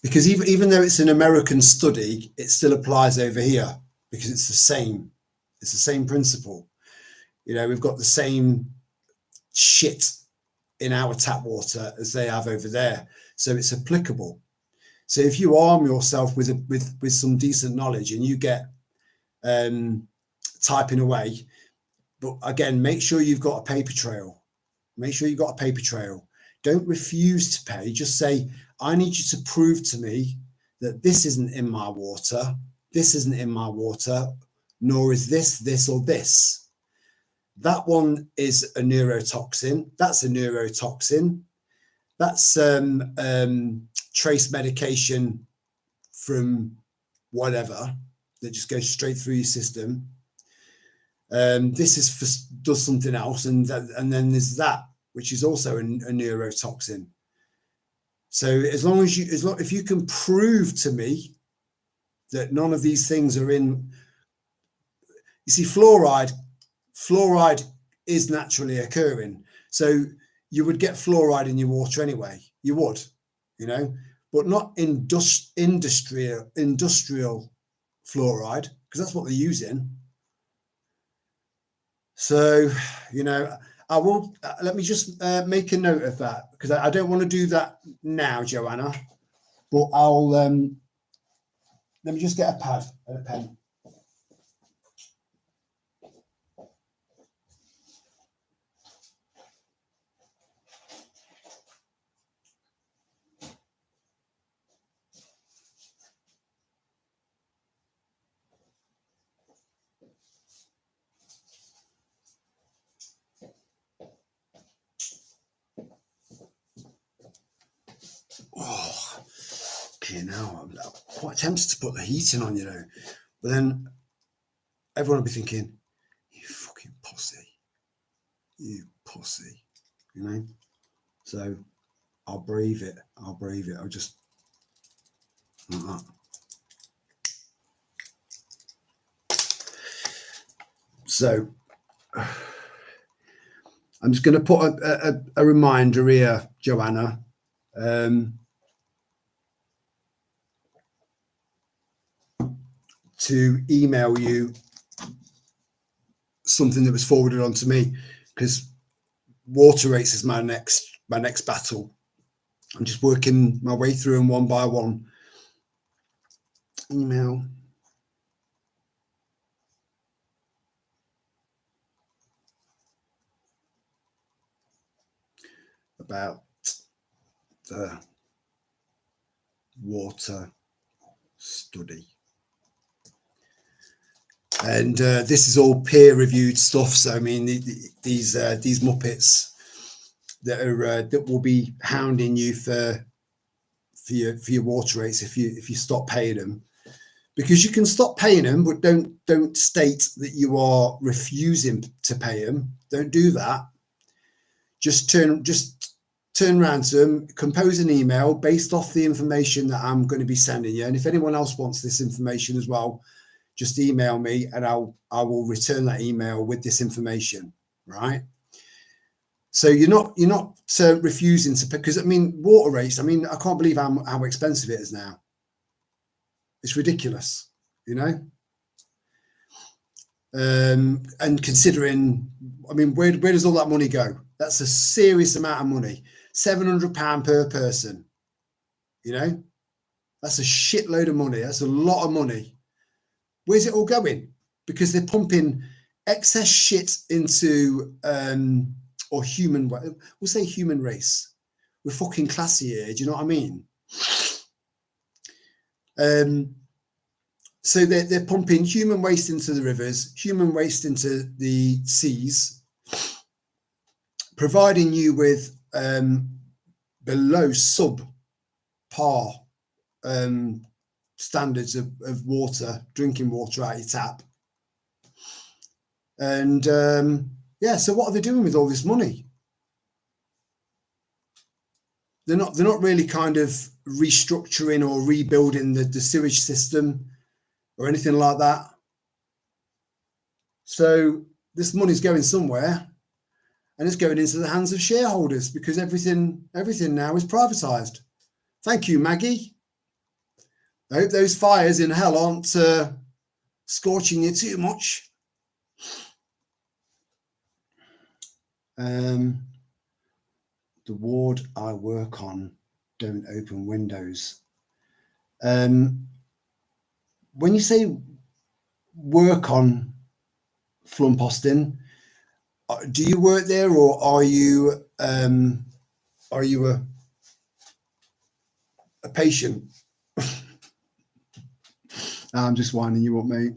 Because even though it's an American study, it still applies over here because it's the same principle. You know, we've got the same shit in our tap water as they have over there, so it's applicable. So if you arm yourself with some decent knowledge and you get typing away, but again, make sure you've got a paper trail. Make sure you've got a paper trail. Don't refuse to pay. Just say, I need you to prove to me that this isn't in my water. This isn't in my water, nor is this, or this. That one is a neurotoxin. That's a neurotoxin. That's trace medication from whatever that just goes straight through your system. This is does something else, and then there's that, which is also a neurotoxin. So if you can prove to me that none of these things are in, you see, fluoride is naturally occurring. So you would get fluoride in your water anyway. You would, you know, but not industrial fluoride, because that's what they're using. So, you know, I will, let me just make a note of that, because I don't want to do that now, Joanna, but I'll, let me just get a pad and a pen. Oh, okay, now I'm quite tempted to put the heating on, you know, but then everyone will be thinking, you fucking pussy, you know. So I'll brave it. I'll just like that. So I'm just going to put a reminder here, Joanna, to email you something that was forwarded on to me, because water rates is my next battle. I'm just working my way through them one by one. Email. About the water study. And this is all peer-reviewed stuff. So I mean, these muppets that will be hounding you for your water rates if you stop paying them, because you can stop paying them, but don't state that you are refusing to pay them. Don't do that. Just turn around to them, compose an email based off the information that I'm going to be sending you. And if anyone else wants this information as well, just email me and I will return that email with this information, right? So you're not refusing to, because I mean, water rates, I mean, I can't believe how expensive it is now. It's ridiculous, you know? And considering, I mean, where does all that money go? That's a serious amount of money. £700 per person, you know? That's a shitload of money. That's a lot of money. Where's it all going? Because they're pumping excess shit into, or human, we'll say human race. We're fucking classy here. Do you know what I mean? So they're pumping human waste into the rivers, human waste into the seas, providing you with below sub-par standards of water, drinking water out your tap. And yeah, so what are they doing with all this money? They're not really kind of restructuring or rebuilding the sewage system or anything like that. So this money's going somewhere, and it's going into the hands of shareholders, because everything now is privatized. Thank you, Maggie. I hope those fires in hell aren't scorching you too much. The ward I work on don't open windows. When you say work on Flumposting, do you work there, or are you a patient? I'm just winding you up, mate.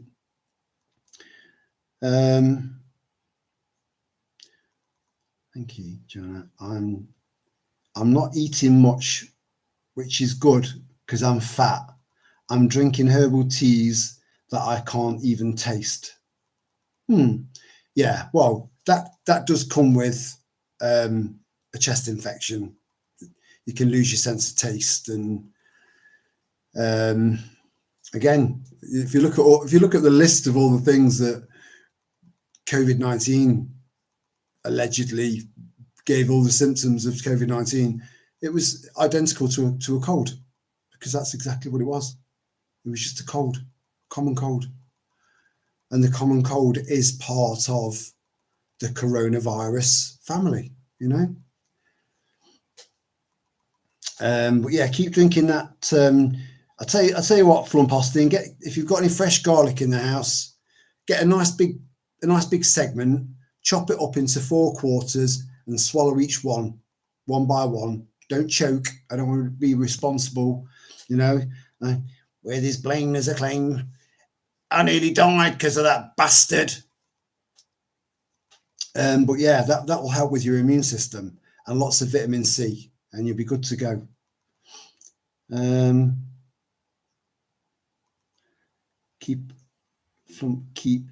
Thank you, Joanna. I'm not eating much, which is good because I'm fat. I'm drinking herbal teas that I can't even taste. Yeah, well, that does come with a chest infection. You can lose your sense of taste, and again, if you look at the list of all the things that COVID-19 allegedly gave all the symptoms of COVID-19, it was identical to a cold, because that's exactly what it was. It was just a cold, common cold. And the common cold is part of the coronavirus family, you know. But yeah, keep drinking that. I'll tell you what, Flumposting, if you've got any fresh garlic in the house, get a nice big segment, chop it up into 4 quarters and swallow each one by one. Don't choke. I don't want to be responsible, you know. With his bling as a cling, I nearly died because of that bastard. But yeah, that will help with your immune system, and lots of vitamin C, and you'll be good to go. Keep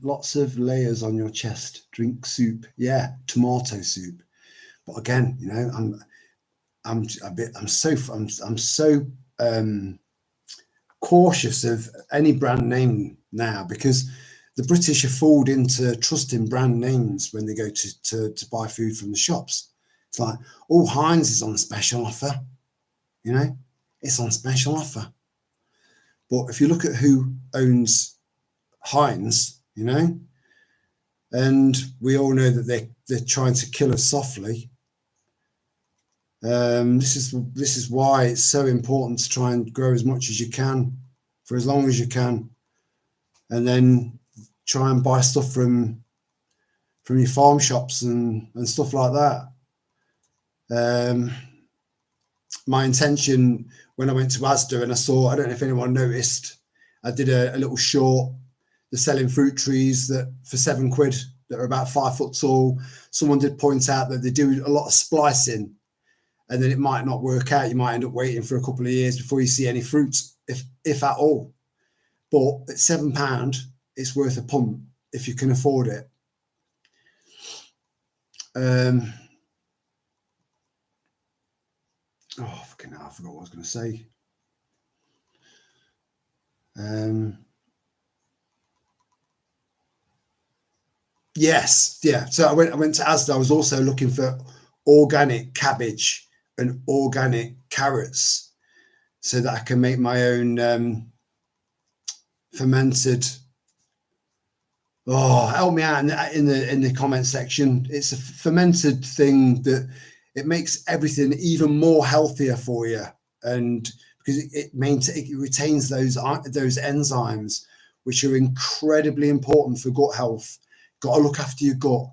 lots of layers on your chest. Drink soup. Yeah, tomato soup. But again, you know, I'm so cautious of any brand name now, because the British are fooled into trusting brand names when they go to buy food from the shops. It's like, oh, Heinz is on special offer. You know, it's on special offer. But if you look at who owns Heinz, you know, and we all know that they're trying to kill us softly. This is why it's so important to try and grow as much as you can for as long as you can, and then try and buy stuff from your farm shops and stuff like that. My intention when I went to Asda and I don't know if anyone noticed, I did a little short. They're selling fruit trees that for £7 that are about 5 foot tall. Someone did point out that they do a lot of splicing, and then it might not work out. You might end up waiting for a couple of years before you see any fruit, if at all. But at £7, it's worth a pump if you can afford it. Oh, fucking hell, I forgot what I was going to say. Yes, yeah. So I went to Asda. I was also looking for organic cabbage and organic carrots so that I can make my own fermented. Oh, help me out in the comment section. It's a fermented thing that it makes everything even more healthier for you, and because it retains those enzymes, which are incredibly important for gut health. Got to look after your gut,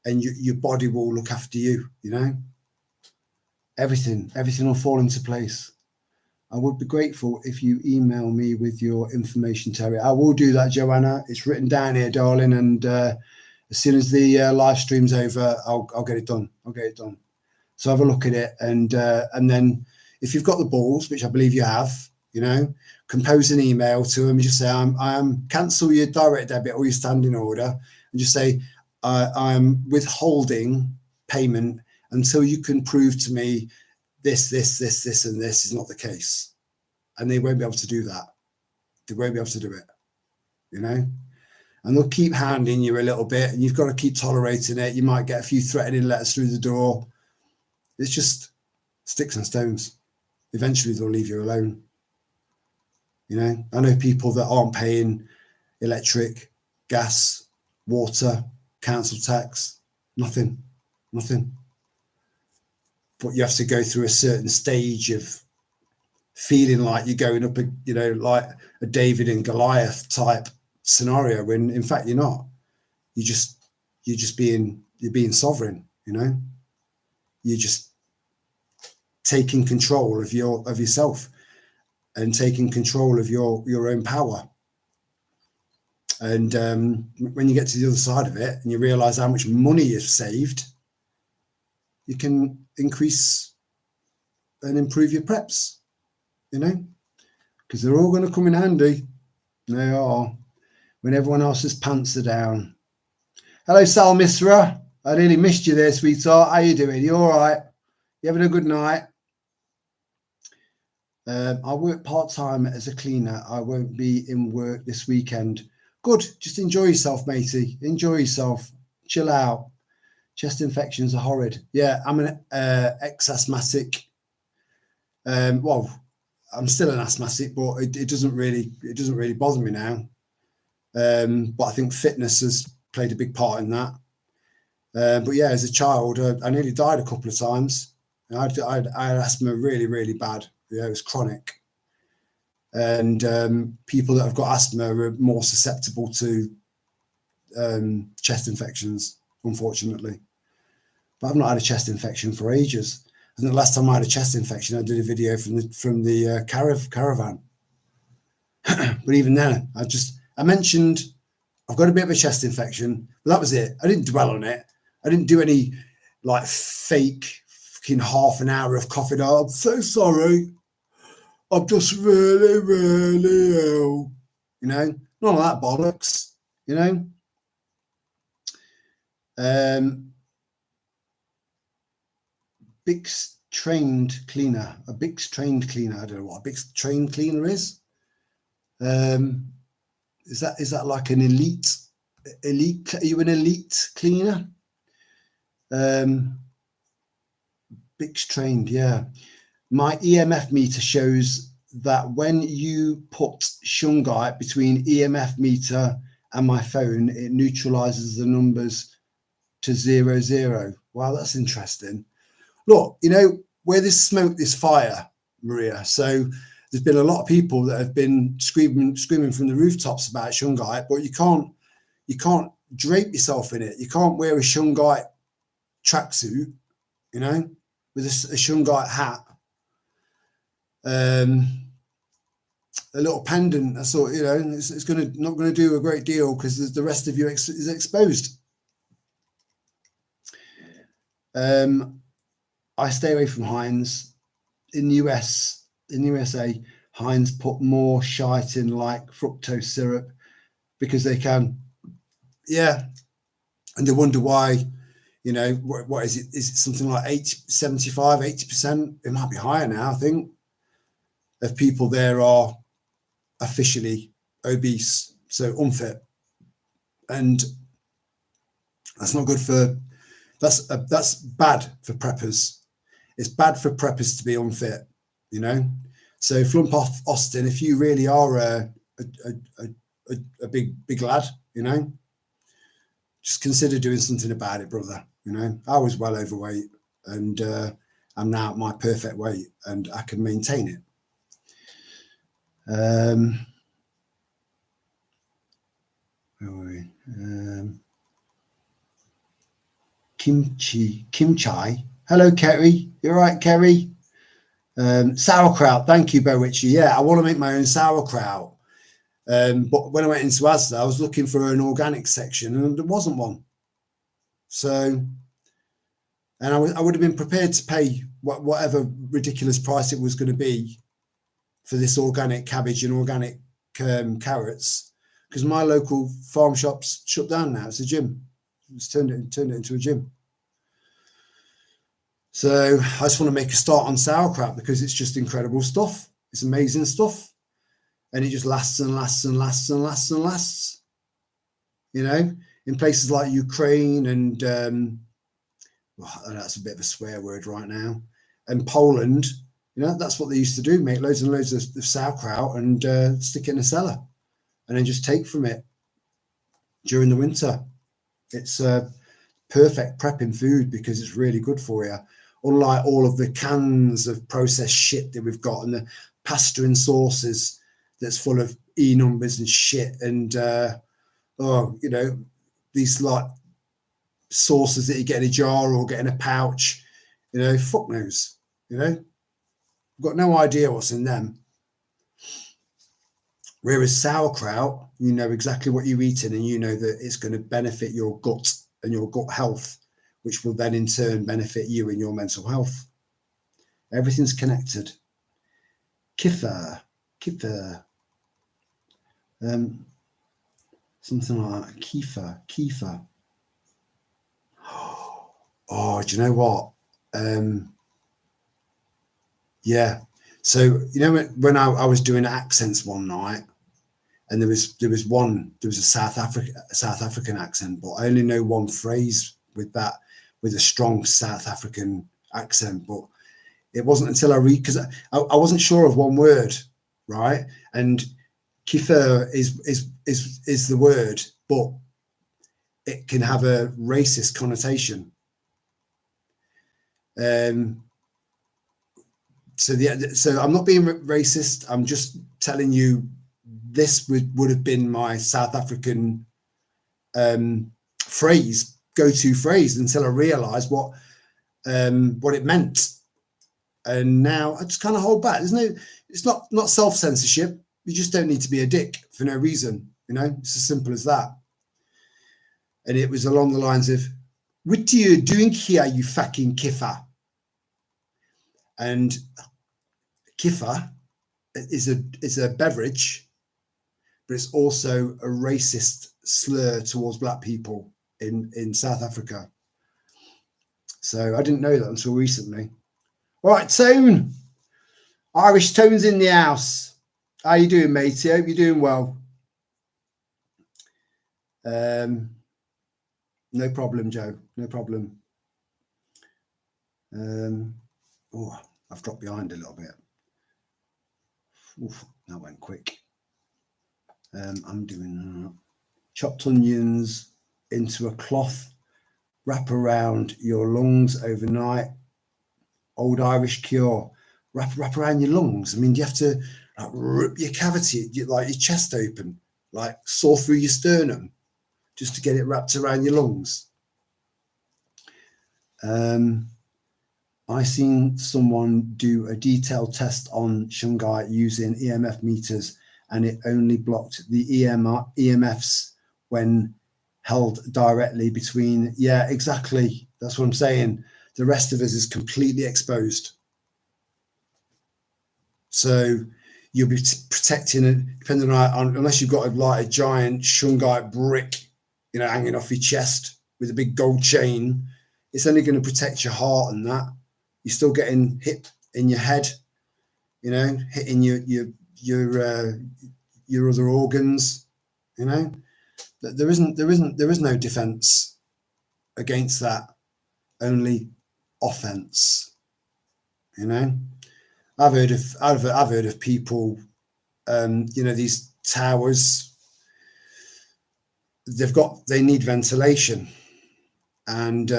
and your body will look after you. You know, everything will fall into place. I would be grateful if you email me with your information, Terry. I will do that, Joanna. It's written down here, darling. And as soon as the live stream's over, I'll get it done. So have a look at it, and then if you've got the balls, which I believe you have, you know, compose an email to them. Just say I am cancel your direct debit or your standing order, and just say I'm withholding payment until you can prove to me this, and this is not the case. And they won't be able to do that. They won't be able to do it, you know? And they'll keep hounding you a little bit, and you've got to keep tolerating it. You might get a few threatening letters through the door. It's just sticks and stones. Eventually they'll leave you alone. You know, I know people that aren't paying electric, gas, water, council tax, nothing. But you have to go through a certain stage of feeling like you're going up, like a David and Goliath type scenario, when in fact you're not. You're being sovereign. You know, you're just taking control of yourself and taking control of your own power. And when you get to the other side of it and you realize how much money you've saved, you can increase and improve your preps, you know, because they're all going to come in handy. They are, when everyone else's pants are down. Hello, Sal Misra. I really missed you there, sweetheart. How you doing? You all right? You having a good night? I work part-time as a cleaner. I won't be in work this weekend. Good. Just enjoy yourself, matey. Enjoy yourself. Chill out. Chest infections are horrid. Yeah, I'm an ex-asthmatic. Well, I'm still an asthmatic, but it doesn't really bother me now. But I think fitness has played a big part in that. But yeah, as a child, I nearly died a couple of times. I had asthma really, really bad. Yeah, it was chronic. And people that have got asthma are more susceptible to chest infections, unfortunately. But I've not had a chest infection for ages. And the last time I had a chest infection, I did a video from the caravan. But even then, I mentioned I've got a bit of a chest infection, but that was it. I didn't dwell on it. I didn't do any like fake fucking half an hour of coughing. Oh, I'm so sorry. I'm just really, really ill. You know, none of that bollocks, you know. Bix trained cleaner. A Bix trained cleaner. I don't know what a Bix trained cleaner is. Is that like an elite? Are you an elite cleaner? Bix Bix trained, yeah. My EMF meter shows that when you put shungite between EMF meter and my phone, it neutralizes the numbers to 00. Wow, that's interesting. Look, you know, where there's smoke, there's fire, Maria. So there's been a lot of people that have been screaming from the rooftops about shungite, but you can't drape yourself in it. You can't wear a shungite tracksuit, you know, with a shungite hat. A little pendant. I thought, you know, it's not going to do a great deal because the rest of you is exposed. I stay away from Heinz. In the USA, Heinz put more shite in, like fructose syrup, because they can. Yeah, and they wonder why. You know, what is it? Is it something like 80%? It might be higher now, I think, of people there are officially obese, so unfit, and that's not good for. That's bad for preppers. It's bad for preppers to be unfit, you know. So Flump off Austin, if you really are a big lad, you know, just consider doing something about it, brother. You know, I was well overweight, and I'm now at my perfect weight, and I can maintain it. Where were we? Kimchi. Hello, Kerry. You're right, Kerry. Sauerkraut. Thank you, Bo Witchy. Yeah, I want to make my own sauerkraut. But when I went into Asda, I was looking for an organic section, and there wasn't one. So, and I would have been prepared to pay whatever ridiculous price it was going to be for this organic cabbage and organic carrots, because my local farm shop's shut down now. It's a gym. It's turned it into a gym. So I just want to make a start on sauerkraut because it's just incredible stuff. It's amazing stuff, and it just lasts and lasts and lasts and lasts and lasts. You know, in places like Ukraine and well, that's a bit of a swear word right now, and Poland. You know, that's what they used to do: make loads and loads of sauerkraut and stick it in a cellar, and then just take from it during the winter. It's perfect prepping food because it's really good for you. Unlike all of the cans of processed shit that we've got and the pasta and sauces that's full of E numbers and shit and you know, these like sauces that you get in a jar or get in a pouch, you know, fuck knows, you know, I've got no idea what's in them. Whereas sauerkraut, you know exactly what you're eating and you know that it's going to benefit your gut and your gut health, which will then in turn benefit you and your mental health. Everything's connected. Kefir. Something like that. Kefir. Oh, do you know what? Yeah. So, you know, when I was doing accents one night, and there was a South African accent, but I only know one phrase with a strong South African accent. But it wasn't until I read, because I wasn't sure of one word, right? And kefir is the word, but it can have a racist connotation. So I'm not being racist. I'm just telling you this would have been my South African go-to phrase until I realised what it meant. And now I just kind of hold back. It's not self-censorship. You just don't need to be a dick for no reason. You know, it's as simple as that. And it was along the lines of, "What are you doing here, you fucking kiffer?" And kiffer is a beverage, but it's also a racist slur towards black people in South Africa. So I didn't know that until recently. All right, Tone. Irish Tone's in the house. How you doing, matey? I hope you're doing well. No problem, Joe. No problem. Oh, I've dropped behind a little bit. Oof, that went quick. I'm doing chopped onions into a cloth, wrap around your lungs overnight. Old Irish cure. Wrap around your lungs. I mean, you have to rip your cavity, like your chest open, like saw through your sternum, just to get it wrapped around your lungs. I seen someone do a detailed test on shungite using EMF meters, and it only blocked the EMFs when held directly between. Yeah, exactly. That's what I'm saying. The rest of us is completely exposed. So you'll be protecting it, depending on unless you've got a giant shungite brick, hanging off your chest with a big gold chain. It's only going to protect your heart and that. You're still getting hit in your head, hitting your other organs. There is no defense against that. Only offense. I've heard of people, these towers. They need ventilation, and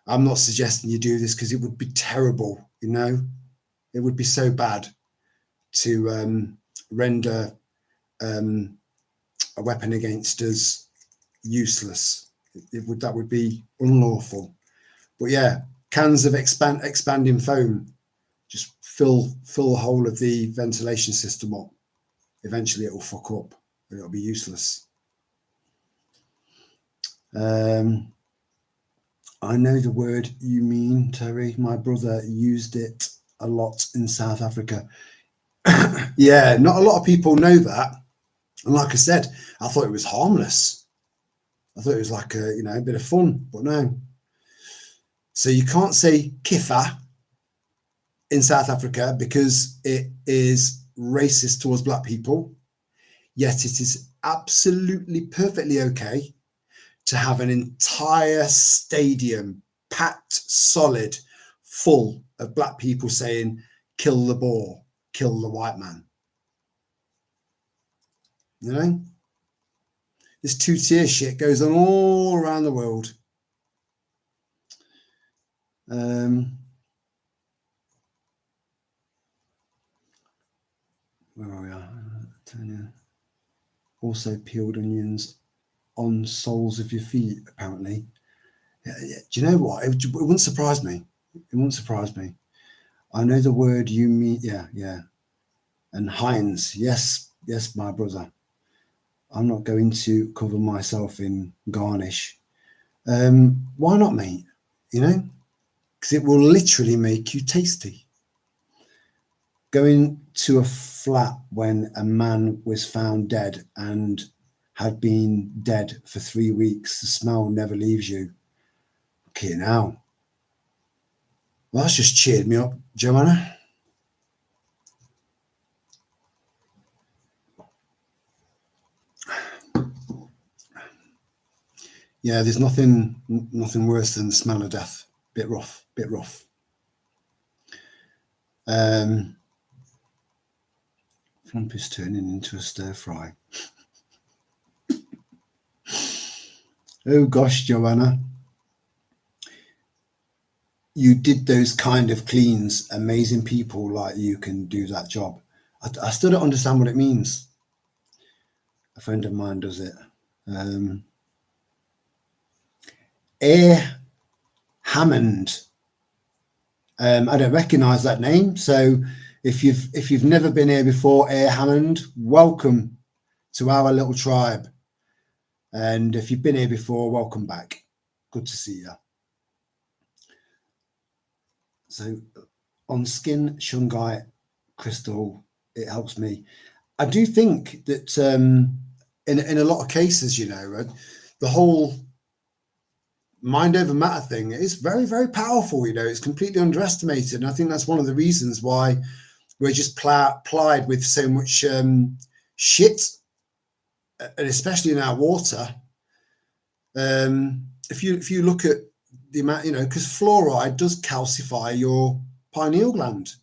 I'm not suggesting you do this because it would be terrible. It would be so bad to render a weapon against us useless. That would be unlawful. But yeah, cans of expanding foam. Just fill the whole of the ventilation system up. Eventually it will fuck up. It'll be useless. I know the word you mean, Terry. My brother used it a lot in South Africa. Yeah, not a lot of people know that. And like I said, I thought it was harmless. I thought it was like a bit of fun, but no. So you can't say kiffa in South Africa because it is racist towards black people, yet it is absolutely perfectly okay to have an entire stadium packed solid full of black people saying, kill the Boer, kill the white man. This two-tier shit goes on all around the world. Where are we? Also peeled onions on soles of your feet, apparently. Yeah, do you know what? It wouldn't surprise me. It wouldn't surprise me. I know the word you mean. Yeah. And Heinz, yes, my brother. I'm not going to cover myself in garnish. Why not, mate? Because it will literally make you tasty. Going to a flat when a man was found dead and had been dead for 3 weeks, the smell never leaves you. Okay, now. Well, that's just cheered me up, Joanna. Yeah, there's nothing worse than the smell of death. Bit rough. Flump is turning into a stir fry. Oh gosh, Joanna. You did those kind of cleans. Amazing people like you can do that job. I still don't understand what it means. A friend of mine does it. Air Hammond. I don't recognise that name. So if you've never been here before, Air Hammond, welcome to our little tribe. And if you've been here before, welcome back. Good to see you. So on skin shungite crystal, it helps me. I do think that in a lot of cases, the whole mind over matter thing is very, very powerful. It's completely underestimated. And I think that's one of the reasons why we're just plied with so much shit, and especially in our water. If you look at the amount, you know, because fluoride does calcify your pineal gland,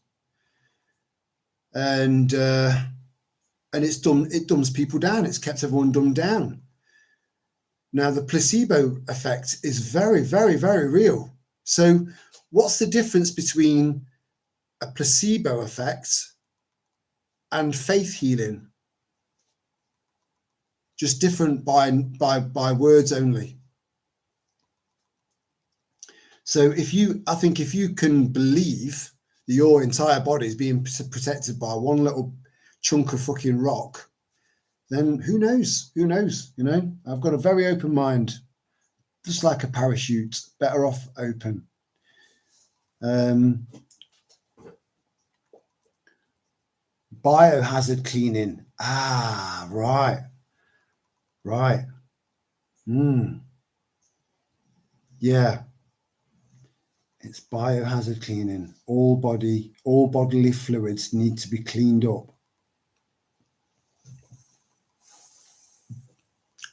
and it dumbs people down. It's kept everyone dumbed down. Now the placebo effect is very, very, very real. So what's the difference between a placebo effect and faith healing? Just different by words only. So I think if you can believe that your entire body is being protected by one little chunk of fucking rock, then who knows? Who knows? You know, I've got a very open mind, just like a parachute, better off open. Biohazard cleaning. Ah, right. Yeah. It's biohazard cleaning. All bodily fluids need to be cleaned up.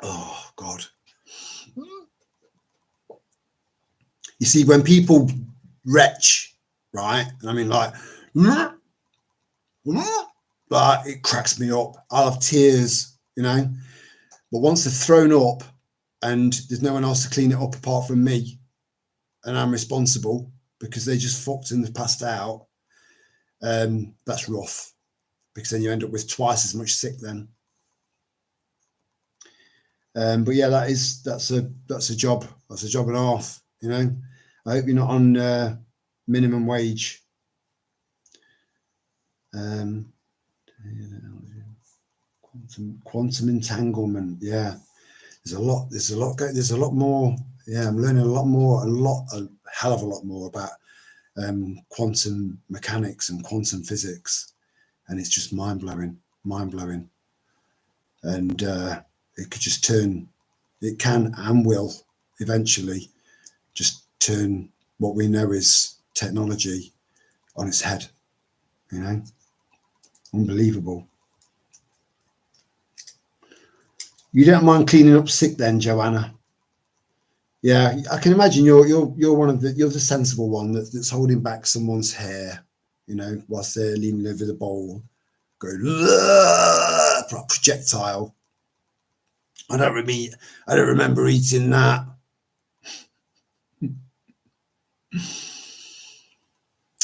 Oh, God. You see, when people retch, right? I mean, like, it cracks me up. I'll have tears, you know. But once they're thrown up and there's no one else to clean it up apart from me, and I'm responsible because they just fucked and they've passed out, that's rough, because then you end up with twice as much sick then. But yeah, that's a job. That's a job and a half, you know. I hope you're not on minimum wage. Quantum entanglement. Yeah, there's a lot more. Yeah, I'm learning a hell of a lot more about quantum mechanics and quantum physics, and it's just mind blowing. And it could just it can and will eventually just turn what we know is technology on its head, you know. Unbelievable. You don't mind cleaning up sick then, Joanna? Yeah, I can imagine you're the sensible one that's holding back someone's hair, you know, whilst they're leaning over the bowl, going for a projectile. I don't remember eating that.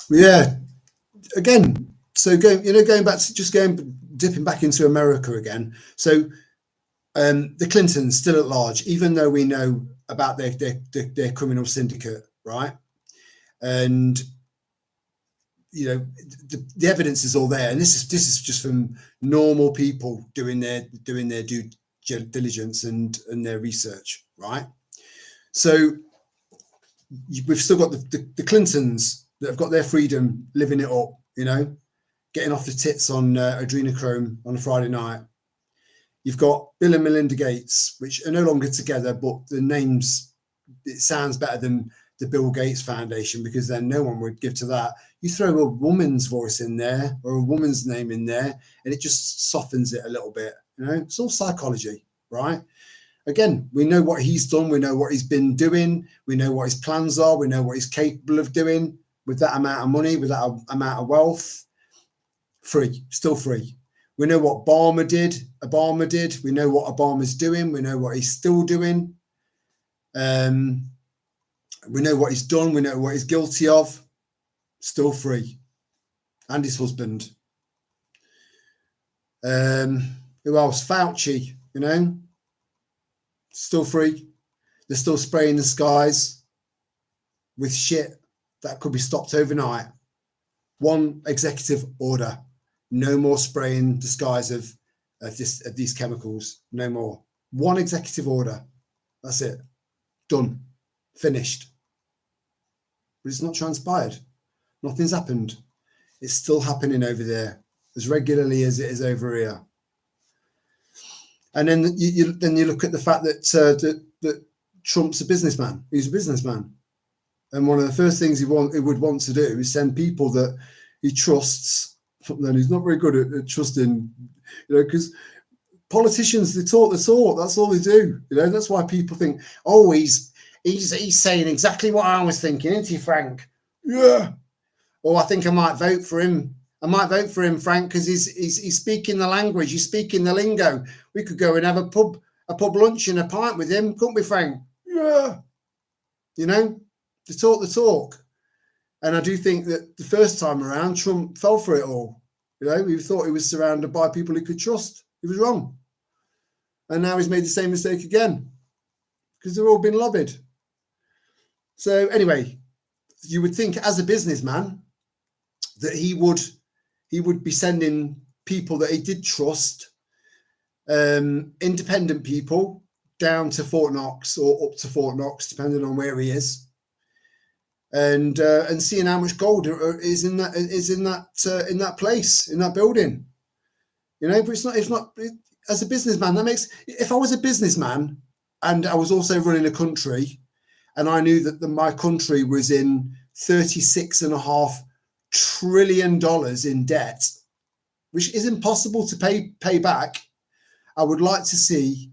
Yeah, again, so dipping back into America again. So the Clintons still at large, even though we know about their criminal syndicate, right? And you know, the evidence is all there, and this is just from normal people doing their due diligence and their research, right? So we've still got the Clintons that have got their freedom, living it up, you know, getting off the tits on adrenochrome on a Friday night. You've got Bill and Melinda Gates, which are no longer together, but the names, it sounds better than the Bill Gates Foundation, because then no one would give to that. You throw a woman's voice in there or a woman's name in there, and it just softens it a little bit. You know, it's all psychology, right? Again, we know what he's done. We know what he's been doing. We know what his plans are. We know what he's capable of doing with that amount of money, with that amount of wealth. Still free. We know what Obama did. We know what Obama's doing. We know what he's still doing. We know what he's done. We know what he's guilty of. Still free. And his husband. Who else? Fauci, you know. Still free. They're still spraying the skies with shit that could be stopped overnight. One executive order. No more spraying the skies of these chemicals. No more. One executive order. That's it. Done. Finished. But it's not transpired. Nothing's happened. It's still happening over there as regularly as it is over here. And then you look at the fact that Trump's a businessman. He's a businessman. And one of the first things he would want to do is send people that he trusts. Then he's not very good at trusting, you know, because politicians, they talk the talk. That's all they do. You know, that's why people think, oh, he's He's saying exactly what I was thinking, isn't he, Frank? Yeah. Or I think I might vote for him. I might vote for him, Frank, because he's speaking the language, he's speaking the lingo. We could go and have a pub lunch and a pint with him, couldn't we, Frank? Yeah. You know, to talk the talk. And I do think that the first time around, Trump fell for it all. You know, he thought he was surrounded by people he could trust. He was wrong. And now he's made the same mistake again because they've all been lobbied. So anyway, you would think as a businessman that he would be sending people that he did trust, independent people, down to Fort Knox or up to Fort Knox, depending on where he is, and seeing how much gold is in that place, in that building. You know, but it's not as a businessman, that makes, if I was a businessman and I was also running a country and I knew that my country was in $36.5 trillion in debt, which is impossible to pay back, I would like to see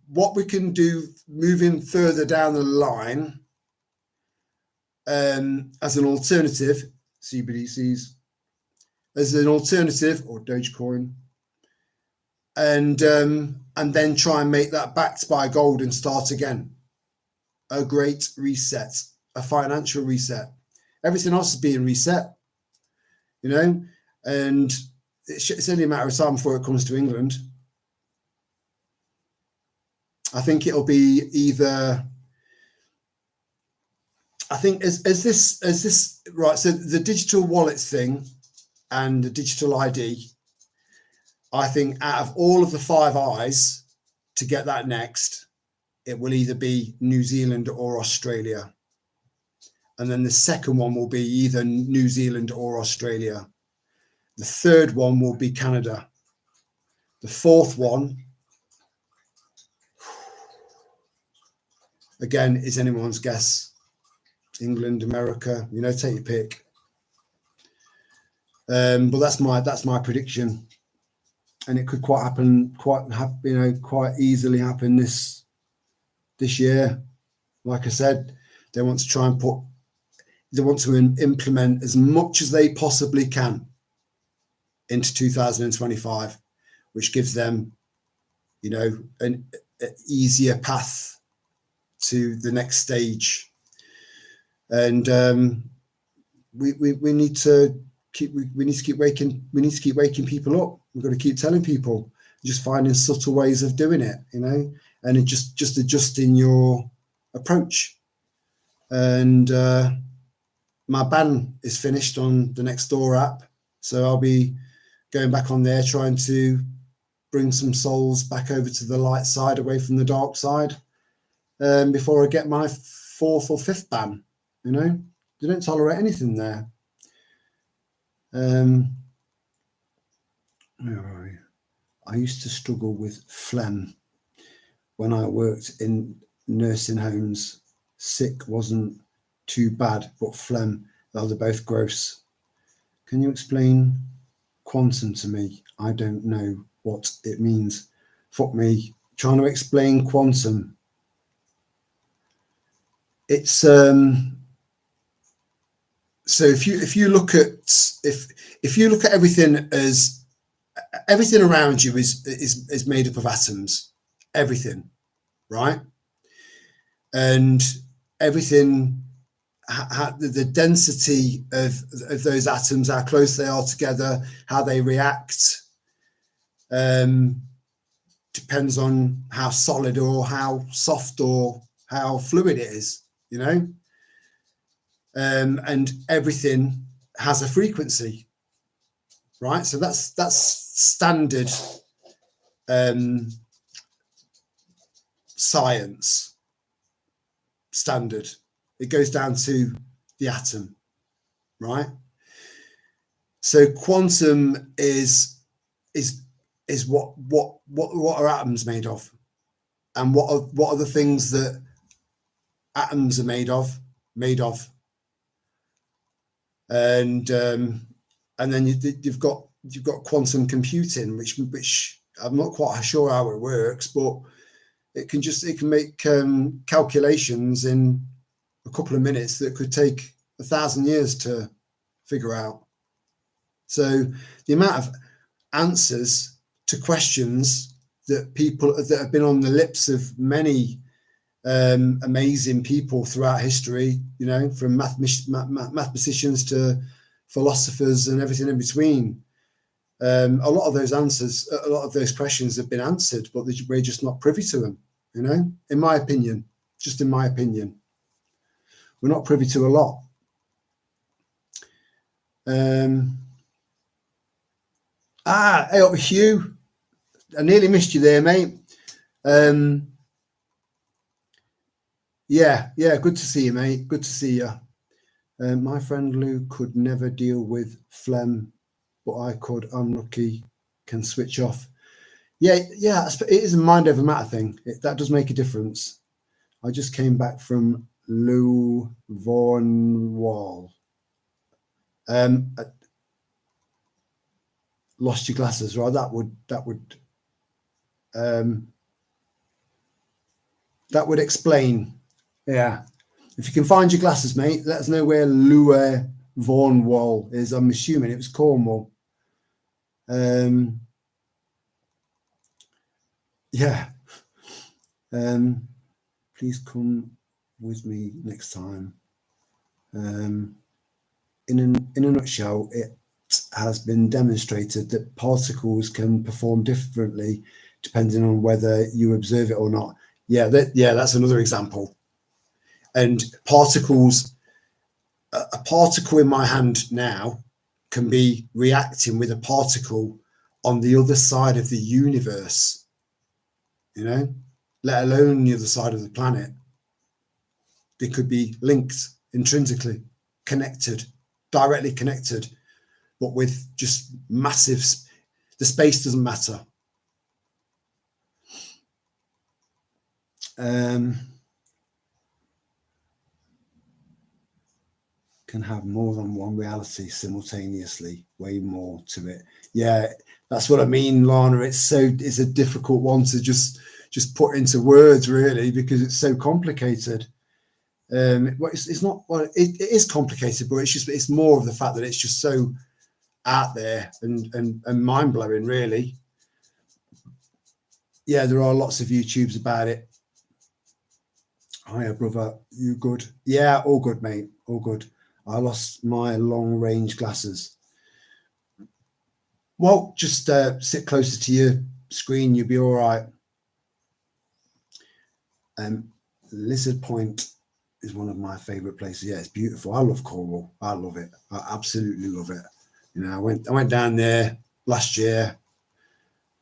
what we can do moving further down the line as an alternative, CBDCs, as an alternative, or Dogecoin, and then try and make that backed by gold and start again. A great reset, a financial reset. Everything else is being reset, you know, and it's only a matter of time before it comes to England. I think it'll be either, I think as this, right, so the digital wallets thing and the digital ID, I think out of all of the Five Eyes to get that next, it will either be New Zealand or Australia. And then the second one will be either New Zealand or Australia. The third one will be Canada. The fourth one, again, is anyone's guess. England, America, you know, take your pick. But that's my prediction, and it could quite easily happen this year. Like I said, they want to try and implement as much as they possibly can into 2025, which gives them, you know, an easier path to the next stage. And we need to keep waking people up. We've got to keep telling people, just finding subtle ways of doing it, you know, and just adjusting your approach. And my ban is finished on the Nextdoor app, so I'll be going back on there, trying to bring some souls back over to the light side, away from the dark side, before I get my fourth or fifth ban. You know, they don't tolerate anything there. Where are you? I used to struggle with phlegm when I worked in nursing homes. Sick wasn't too bad, but phlegm, those are both gross. Can you explain quantum to me? I don't know what it means. Fuck me, trying to explain quantum. It's so if you look at everything as everything around you is made up of atoms, everything, right? And everything, the density of those atoms, how close they are together, how they react, depends on how solid or how soft or how fluid it is, you know. And everything has a frequency, right? So that's standard science. Standard. It goes down to the atom, right? So quantum is what are atoms made of, and what are the things that atoms are made of. And then you've got quantum computing, which I'm not quite sure how it works, but it can make calculations in a couple of minutes that could take 1,000 years to figure out. So the amount of answers to questions that have been on the lips of many amazing people throughout history, from mathematicians to philosophers and everything in between. A lot of those answers, a lot of those questions have been answered, but we're just not privy to them, in my opinion, we're not privy to a lot. Hey up, Hugh. I nearly missed you there, mate. Yeah, good to see you, mate. Good to see you. My friend Lou could never deal with phlegm, but I could. I'm lucky, can switch off. Yeah, it is a mind over matter thing. That does make a difference. I just came back from Lou Vaughan Wall. Lost your glasses, right? That would explain. Yeah. If you can find your glasses, mate, let us know where Lou Vaughan Wall is. I'm assuming it was Cornwall. Yeah. Please come with me next time. In a nutshell, it has been demonstrated that particles can perform differently depending on whether you observe it or not. Yeah, that's another example. And particles, a particle in my hand now can be reacting with a particle on the other side of the universe, let alone the other side of the planet. They could be linked intrinsically, connected, directly connected, but with just massive, the space doesn't matter. Can have more than one reality simultaneously, way more to it. Yeah, that's what I mean, Lana. It's a difficult one to just put into words, really, because it's so complicated. It's not, well, it is complicated, but it's more of the fact that it's just so out there and mind-blowing, really. Yeah, there are lots of YouTubes about it. Hiya, brother. You good? Yeah, all good, mate. All good. I lost my long-range glasses. Well, just sit closer to your screen. You'll be all right. Lizard Point is one of my favourite places. Yeah, it's beautiful. I love Cornwall. I love it. I absolutely love it. I went down there last year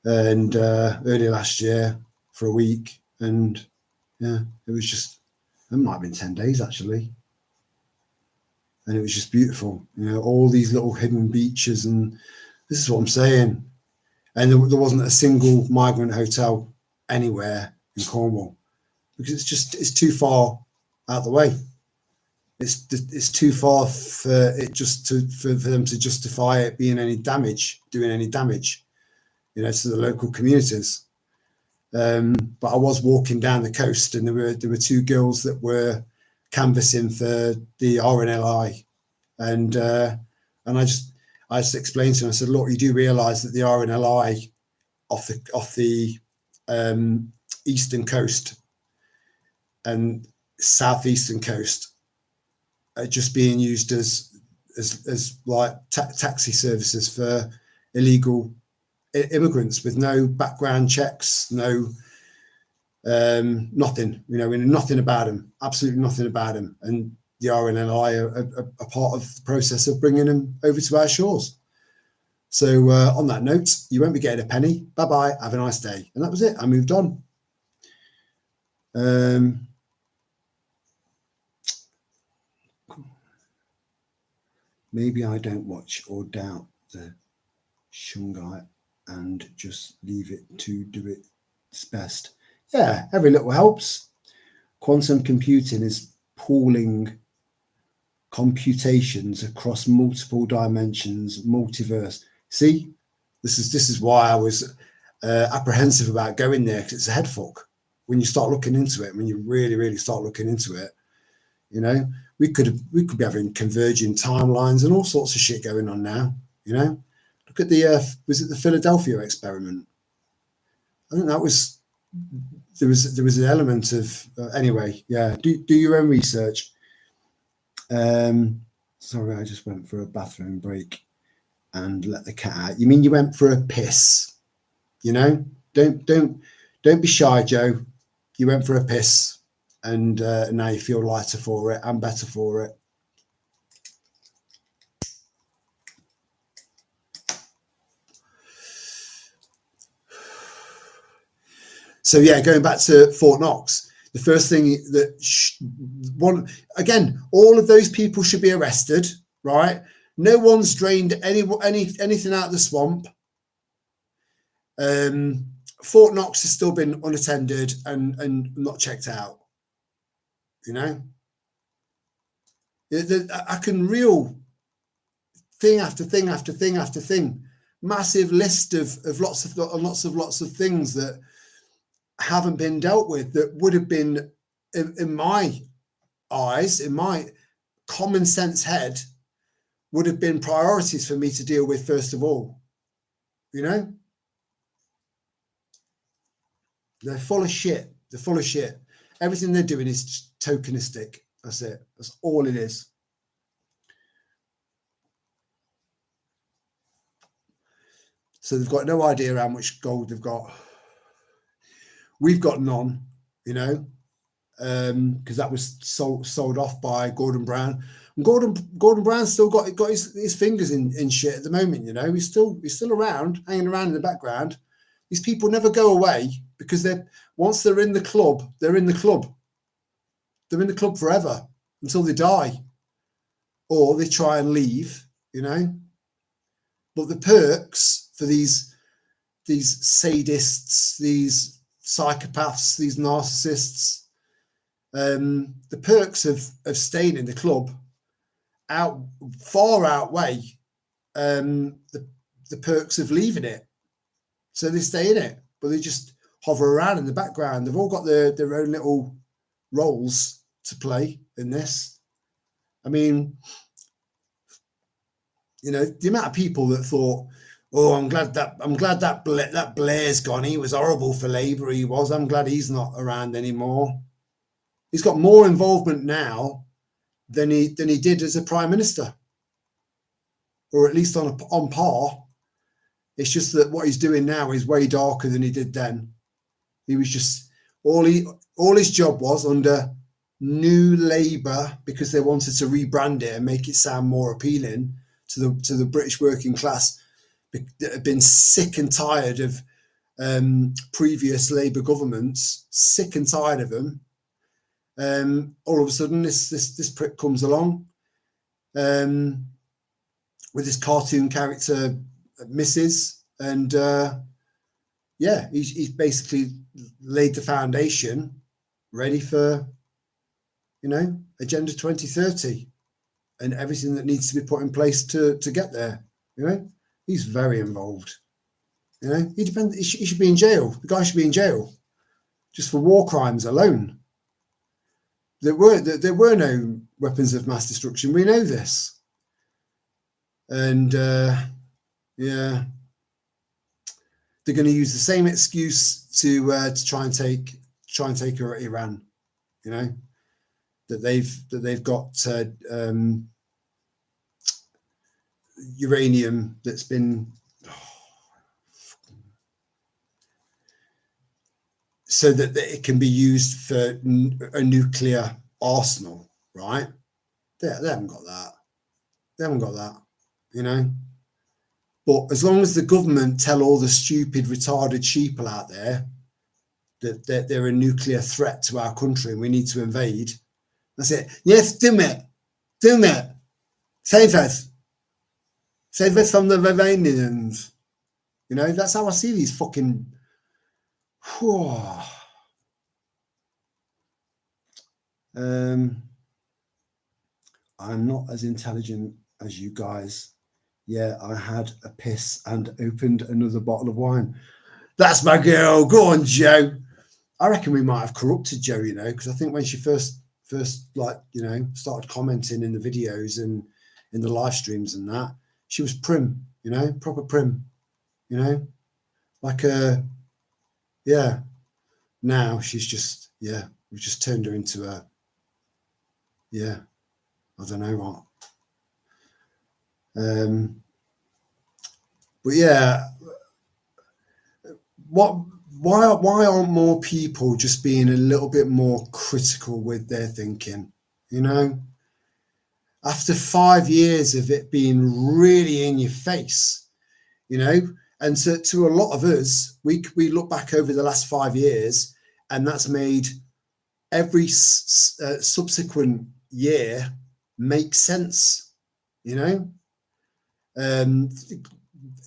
and early last year for a week, and yeah, it might have been 10 days actually, and it was just beautiful. All these little hidden beaches, and this is what I'm saying. And there wasn't a single migrant hotel anywhere in Cornwall because it's too far out the way. It's too far for it for them to justify it doing any damage to the local communities. But I was walking down the coast, and there were two girls that were canvassing for the RNLI, and I just explained to them. I said, "Look, you do realise that the RNLI off the eastern coast and southeastern coast are just being used as like taxi services for illegal immigrants with no background checks, no nothing, nothing about them, absolutely nothing about them. And the RNLI are part of the process of bringing them over to our shores. So on that note, you won't be getting a penny. Bye-bye. Have a nice day. And that was it. I moved on. Maybe I don't watch or doubt the Shungite and just leave it to do its best. Yeah, every little helps. Quantum computing is pooling computations across multiple dimensions, multiverse. See, this is why I was apprehensive about going there, because it's a head fuck. when you start looking into it, when you really, really start looking into it, you know, we could be having converging timelines and all sorts of shit going on now. You know, look at the was it the Philadelphia experiment? I think that was there was an element of anyway. Yeah, do your own research. Sorry, I just went for a bathroom break and let the cat out. You mean you went for a piss? You know, don't be shy, Joe. You went for a piss, and now you feel lighter for it and better for it. So yeah, going back to Fort Knox, the first thing that again, all of those people should be arrested, right? No one's drained anything out of the swamp. Fort Knox has still been unattended and not checked out. You know, I can reel thing after thing after thing after thing, massive list of lots of things that haven't been dealt with that would have been, in my eyes, in my common sense head, would have been priorities for me to deal with first of all. You know, they're full of shit. They're full of shit. Everything they're doing is just tokenistic. That's it. That's all it is. So they've got no idea how much gold they've got. We've got none, you know, because that was sold off by Gordon Brown. And Gordon Brown's still got his fingers in shit at the moment, you know. He's still around, hanging around in the background. These people never go away because once they're in the club, they're in the club. They're in the club forever until they die, or they try and leave, you know. But the perks for these sadists, these psychopaths, these narcissists, the perks of staying in the club far outweigh the perks of leaving it. So they stay in it, but they just hover around in the background. They've all got their own little roles to play in this. I mean, you know, the amount of people that thought, oh, I'm glad that Blair's gone. He was horrible for Labour. He was. I'm glad he's not around anymore. He's got more involvement now than he did as a prime minister, or at least on par. It's just that what he's doing now is way darker than he did then. He was just all his job was under New Labour, because they wanted to rebrand it and make it sound more appealing to the British working class that had been sick and tired of previous Labour governments, sick and tired of them. All of a sudden, this prick comes along with his cartoon character Mrs. and yeah, he's basically laid the foundation ready for, you know, Agenda 2030 and everything that needs to be put in place to get there. You know, he's very involved. You know, he should be in jail. The guy should be in jail just for war crimes alone. There were no weapons of mass destruction. We know this, and yeah, they're going to use the same excuse to try and take Iran. You know, that they've got uranium that's been so that it can be used for a nuclear arsenal, right? They haven't got that. They haven't got that, you know. But as long as the government tell all the stupid, retarded sheeple out there that they're a nuclear threat to our country and we need to invade, that's it. Yes, do it. Save us from the Iranians. You know, that's how I see these fucking. I'm not as intelligent as you guys. Yeah, I had a piss and opened another bottle of wine. That's my girl. Go on, Joe. I reckon we might have corrupted Jo, you know, because I think when she first like, you know, started commenting in the videos and in the live streams and that, she was prim, you know, proper prim, you know, like yeah. Now she's just, yeah, we've just turned her into a, yeah, I don't know what. But yeah, why aren't more people just being a little bit more critical with their thinking? You know, after 5 years of it being really in your face, you know, and to a lot of us, we look back over the last 5 years, and that's made every subsequent year make sense, you know.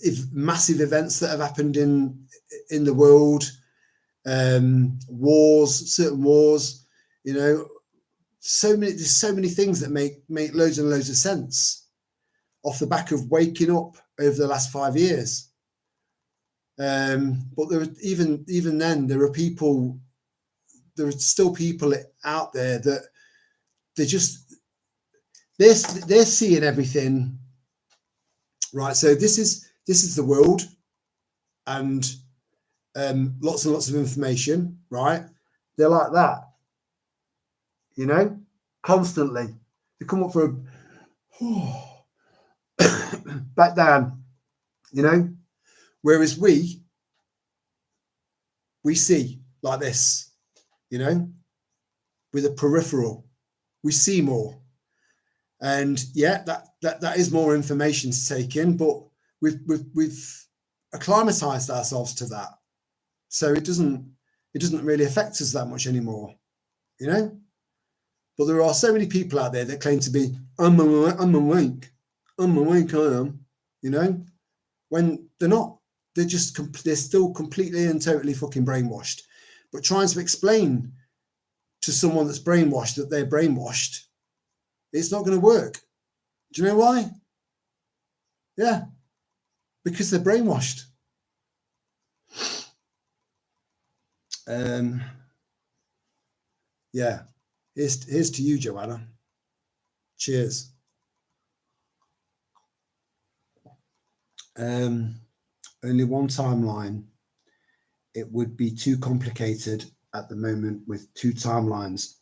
If massive events that have happened in the world, wars, certain wars, you know, there's so many things that make loads and loads of sense off the back of waking up over the last 5 years. But there, even then, there are still people out there that they're seeing everything. Right, so this is the world, and lots and lots of information. Right, they're like that, you know, constantly. They come up for back down, you know. Whereas we see like this, you know, with a peripheral, we see more, and yeah, that is more information to take in, but we've acclimatized ourselves to that, so it doesn't really affect us that much anymore, you know. But there are so many people out there that claim to be I'm awake, I am, you know, when they're not. They're still completely and totally fucking brainwashed. But trying to explain to someone that's brainwashed that they're brainwashed, it's not going to work. Do you know why? Yeah, because they're brainwashed. Yeah, here's to you, Joanna. Cheers. Only one timeline. It would be too complicated at the moment with two timelines.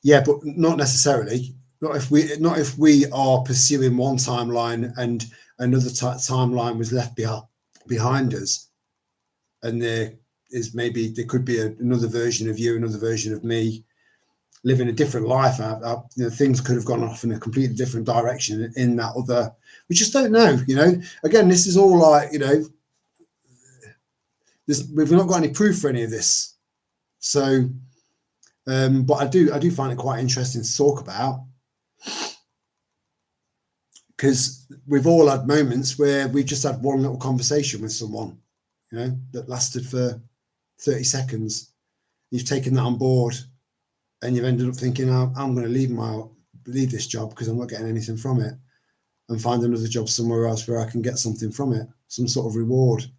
Yeah, but not necessarily. Not if we are pursuing one timeline and another timeline was left behind us, and there could be another version of you, another version of me, living a different life. You know, things could have gone off in a completely different direction in that other. We just don't know. You know, again, this is all like, you know, we've not got any proof for any of this. So, but I do find it quite interesting to talk about, because we've all had moments where we've just had one little conversation with someone, you know, that lasted for 30 seconds. You've taken that on board, and you've ended up thinking, I'm going to leave this job because I'm not getting anything from it, and find another job somewhere else where I can get something from it, some sort of reward,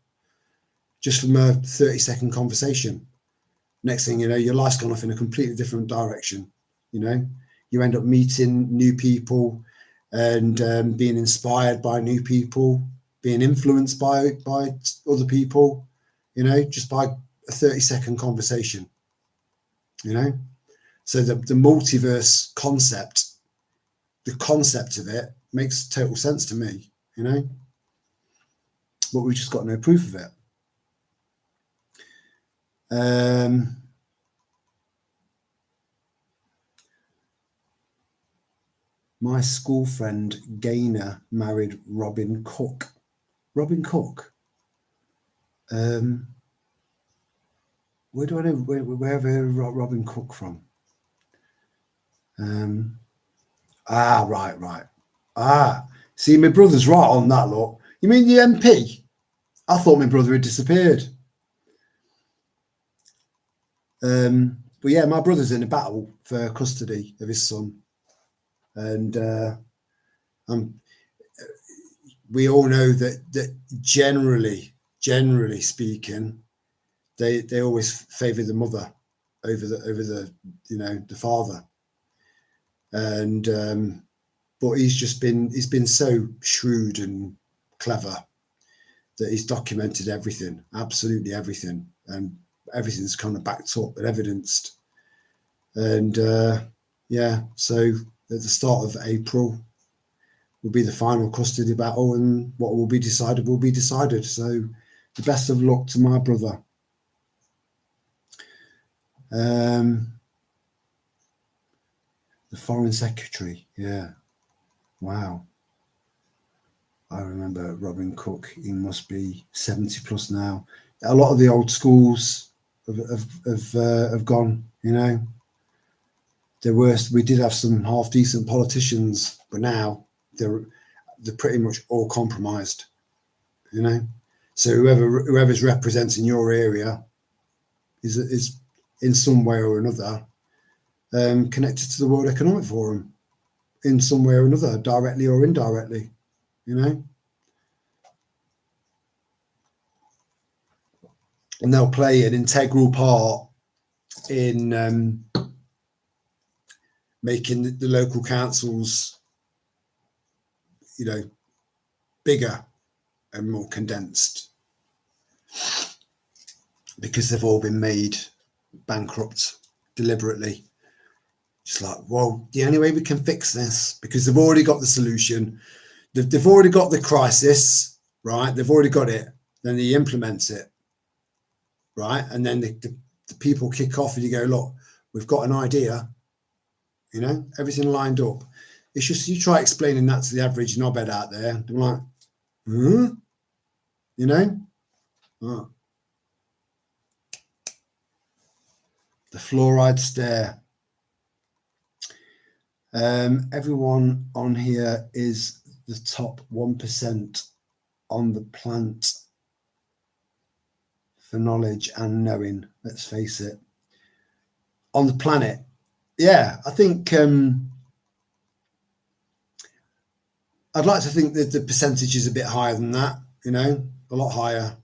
just from a 30-second conversation. Next thing you know, your life's gone off in a completely different direction. You know, you end up meeting new people and being inspired by new people, being influenced by other people, you know, just by a 30-second conversation, you know. So the multiverse concept, the concept of it makes total sense to me, you know, but we've just got no proof of it. My school friend Gaynor married Robin Cook. Robin Cook. Where do I know? Where Robin Cook from? Right. See, my brother's right on that. Look, you mean the MP? I thought my brother had disappeared. But yeah, my brother's in a battle for custody of his son, and we all know that generally speaking, they always favour the mother over the the father, and but he's been so shrewd and clever that he's documented everything, absolutely everything, and everything's kind of backed up and evidenced. And so at the start of April will be the final custody battle, and what will be decided will be decided. So the best of luck to my brother. The Foreign Secretary, yeah, wow. I remember Robin Cook. He must be 70 plus now. A lot of the old schools have gone. We did have some half decent politicians, but now they're pretty much all compromised. So whoever's representing your area is in some way or another connected to the World Economic Forum in some way or another, directly or indirectly. And they'll play an integral part in making the local councils, bigger and more condensed, because they've all been made bankrupt deliberately. It's like, well, the only way we can fix this, because they've already got the solution, they've already got the crisis, right? They've already got it. Then they implement it, right? And then the people kick off, and you go, look, we've got an idea, everything lined up. It's just you try explaining that to the average knobhead out there. They're like, Oh. The fluoride stare. Everyone on here is the top 1% on the planet for knowledge and knowing. Let's face it. On the planet, yeah, I think I'd like to think that the percentage is a bit higher than that. A lot higher.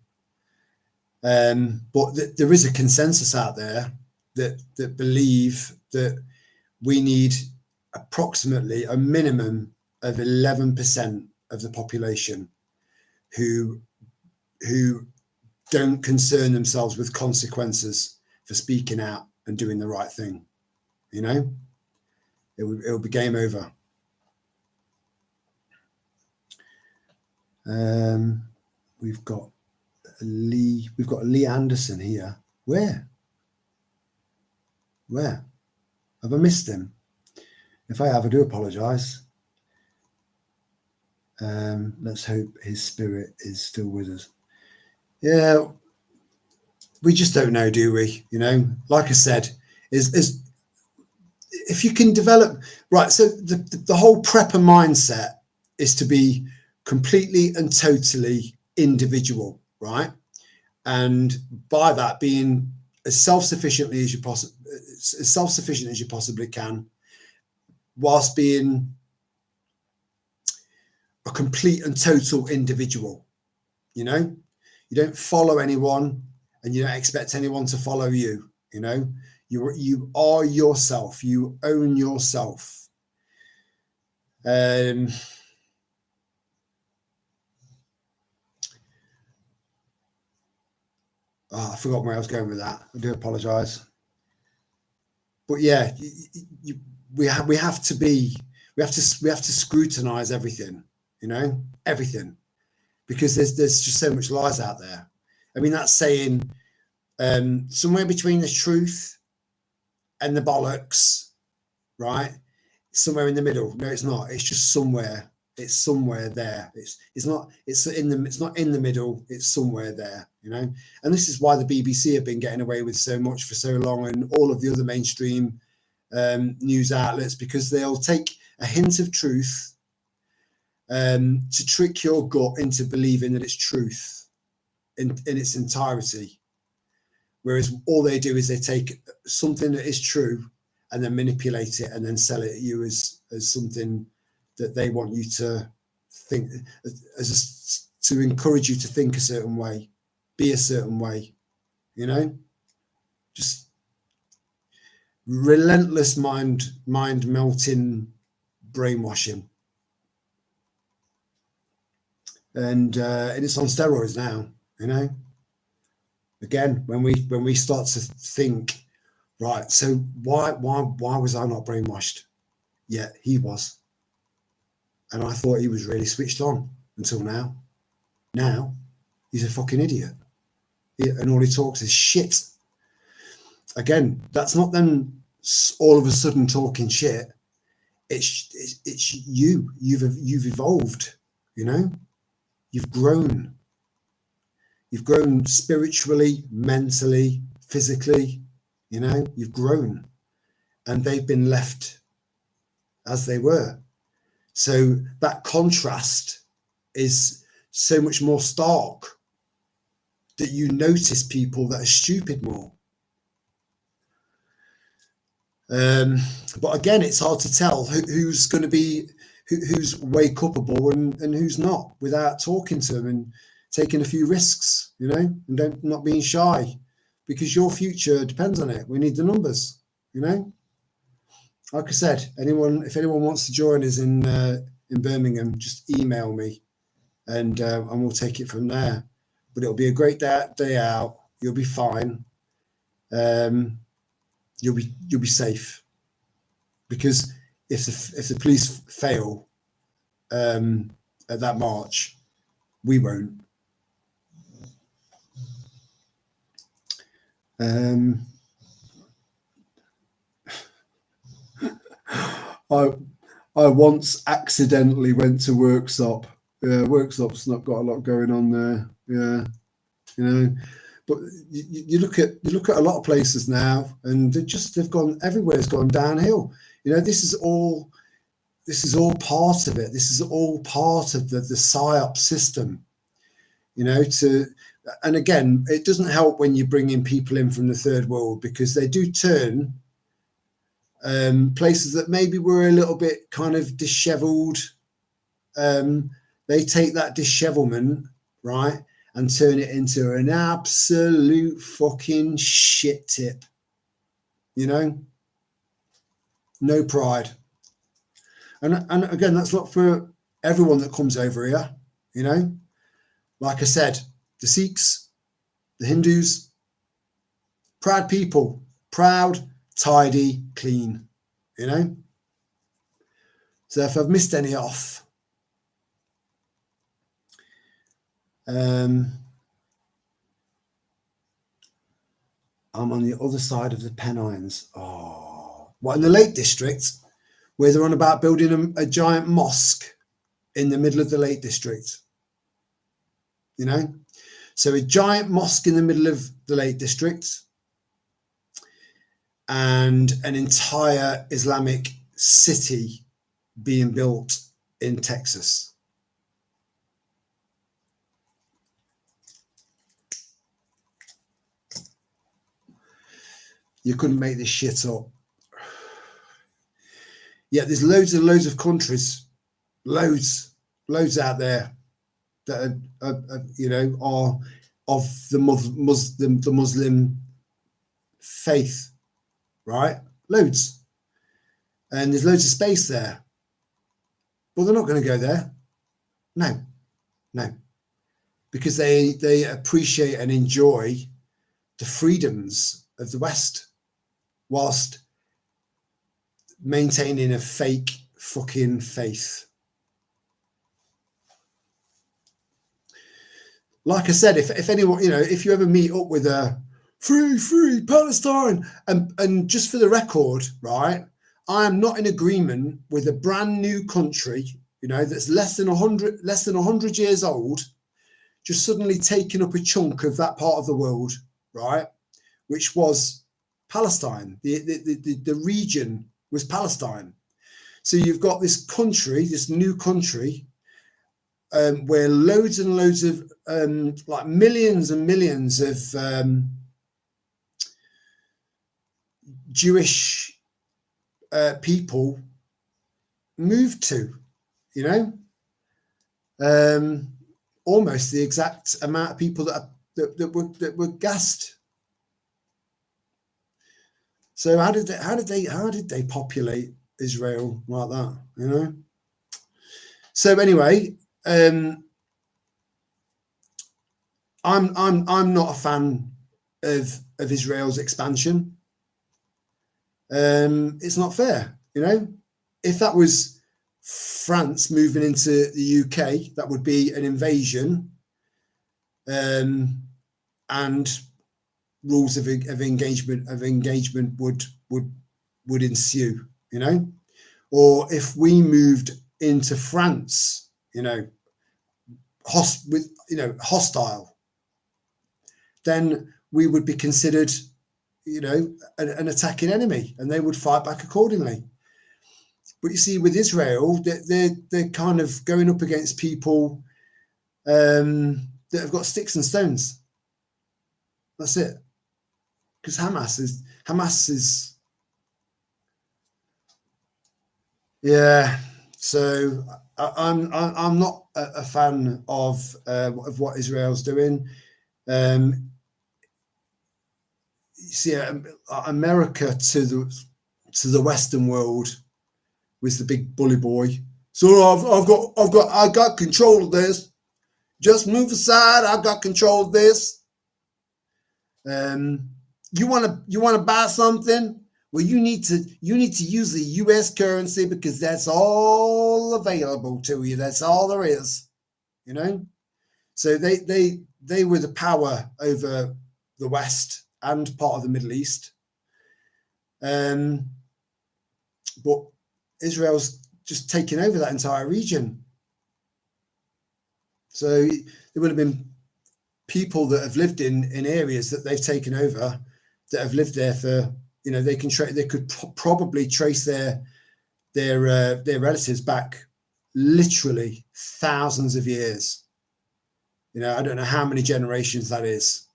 But there is a consensus out there that believe that we need approximately a minimum of 11% of the population who don't concern themselves with consequences for speaking out and doing the right thing. It'll be game over. We've got Lee Anderson here. Where have I missed him? If I have, I do apologize. Let's hope his spirit is still with us. Yeah, we just don't know, do we? Like I said, is if you can develop right. So the whole prepper mindset is to be completely and totally individual, right? And by that, being as self-sufficient as you possibly can, whilst being a complete and total individual. You don't follow anyone, and you don't expect anyone to follow you. You are yourself. You own yourself. I forgot where I was going with that. I do apologize. But yeah, we have to scrutinize everything, everything, because there's just so much lies out there. I mean, that's saying somewhere between the truth and the bollocks, right? Somewhere in the middle. No, it's not. It's just somewhere. It's somewhere there. It's not in the middle. It's somewhere there, And this is why the BBC have been getting away with so much for so long, and all of the other mainstream news outlets, because they'll take a hint of truth to trick your gut into believing that it's truth in its entirety. Whereas all they do is they take something that is true and then manipulate it and then sell it at you as something that they want you to think, to encourage you to think a certain way, be a certain way, you know, just relentless mind melting brainwashing. And it's on steroids now, you know. Again, when we start to think, right, so why was I not brainwashed? Yeah, he was. And I thought he was really switched on until now. Now he's a fucking idiot. And all he talks is shit. Again, that's not them all of a sudden talking shit. It's you. You've evolved, you know. You've grown. You've grown spiritually, mentally, physically, you know, you've grown. And they've been left as they were. So that contrast is so much more stark that you notice people that are stupid more. But again, it's hard to tell who's going to be, who's wake upable and who's not, without talking to them and taking a few risks, you know, and not being shy, because your future depends on it. We need the numbers, you know. Like I said, if anyone wants to join us in Birmingham, just email me, and we'll take it from there. But it'll be a great day out. You'll be fine. You'll be safe, because if the police fail at that march, we won't. I once accidentally went to Worksop. Worksop's not got a lot going on there. Yeah, you know. But you look at a lot of places now, and they've gone, everywhere's gone downhill. You know, this is all part of it. This is all part of the PSYOP system. You know, and again, it doesn't help when you bring in people in from the third world, because they do turn places that maybe were a little bit kind of disheveled. They take that dishevelment, right, and turn it into an absolute fucking shit tip. You know, no pride. And again, that's not for everyone that comes over here. You know, like I said, the Sikhs, the Hindus, proud people, proud, tidy, clean, you know. So if I've missed any off, I'm on the other side of the Pennines. Oh, what, in the Lake District, where they're on about building a giant mosque in the middle of the Lake District, you know. So a giant mosque in the middle of the Lake District, and an entire Islamic city being built in Texas. You couldn't make this shit up. Yeah, there's loads of countries, loads out there that are you know, are of the Muslim faith, right? Loads. And there's loads of space there. But they're not going to go there. No. Because they appreciate and enjoy the freedoms of the West, whilst maintaining a fake fucking faith. Like I said, if anyone, you know, if you ever meet up with a free Palestine, and just for the record, right, I am not in agreement with a brand new country, you know, that's less than 100 years old, just suddenly taking up a chunk of that part of the world, right, which was Palestine. The region was Palestine. So you've got this country, this new country, where loads and loads of like millions and millions of Jewish people moved to, you know, almost the exact amount of people that were gassed, So how did they populate Israel like that? You know. So anyway, I'm not a fan of Israel's expansion. It's not fair, you know. If that was France moving into the UK, that would be an invasion, and rules of engagement would ensue, you know. Or if we moved into France, you know, hostile, then we would be considered, you know, an attacking enemy, and they would fight back accordingly. But you see, with Israel, they're kind of going up against people that have got sticks and stones. That's it. Because Hamas is yeah. So I'm not a fan of what Israel's doing. You see, America to the Western world was the big bully boy. So I got control of this. Just move aside. I got control of this. You want to buy something? Well, you need to use the U.S. currency because that's all available to you. That's all there is, you know. So they were the power over the West and part of the Middle East. But Israel's just taken over that entire region. So there would have been people that have lived in areas that they've taken over that have lived there for, you know, they could probably trace their relatives back literally thousands of years. You know, I don't know how many generations that is.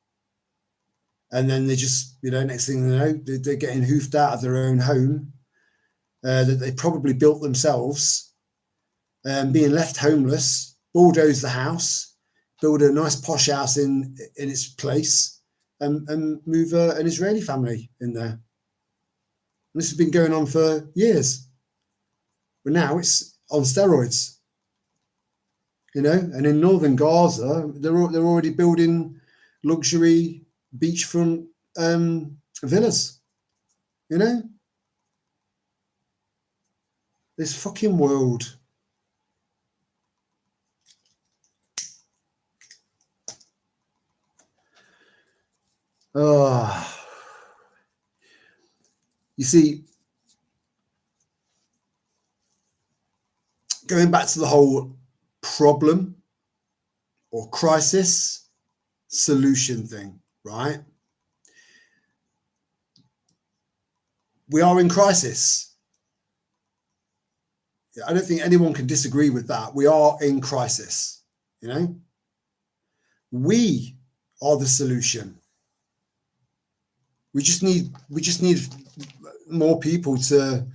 And then they just, you know, next thing they know, they're getting hoofed out of their own home that they probably built themselves, being left homeless, bulldoze the house, build a nice posh house in its place, and move an Israeli family in there. And this has been going on for years. But now it's on steroids. You know, and in northern Gaza, they're already building luxury beachfront villas. You know, this fucking world. Oh, you see, going back to the whole problem or crisis solution thing, right? We are in crisis. I don't think anyone can disagree with that. We are in crisis, you know? We are the solution. We just need more people to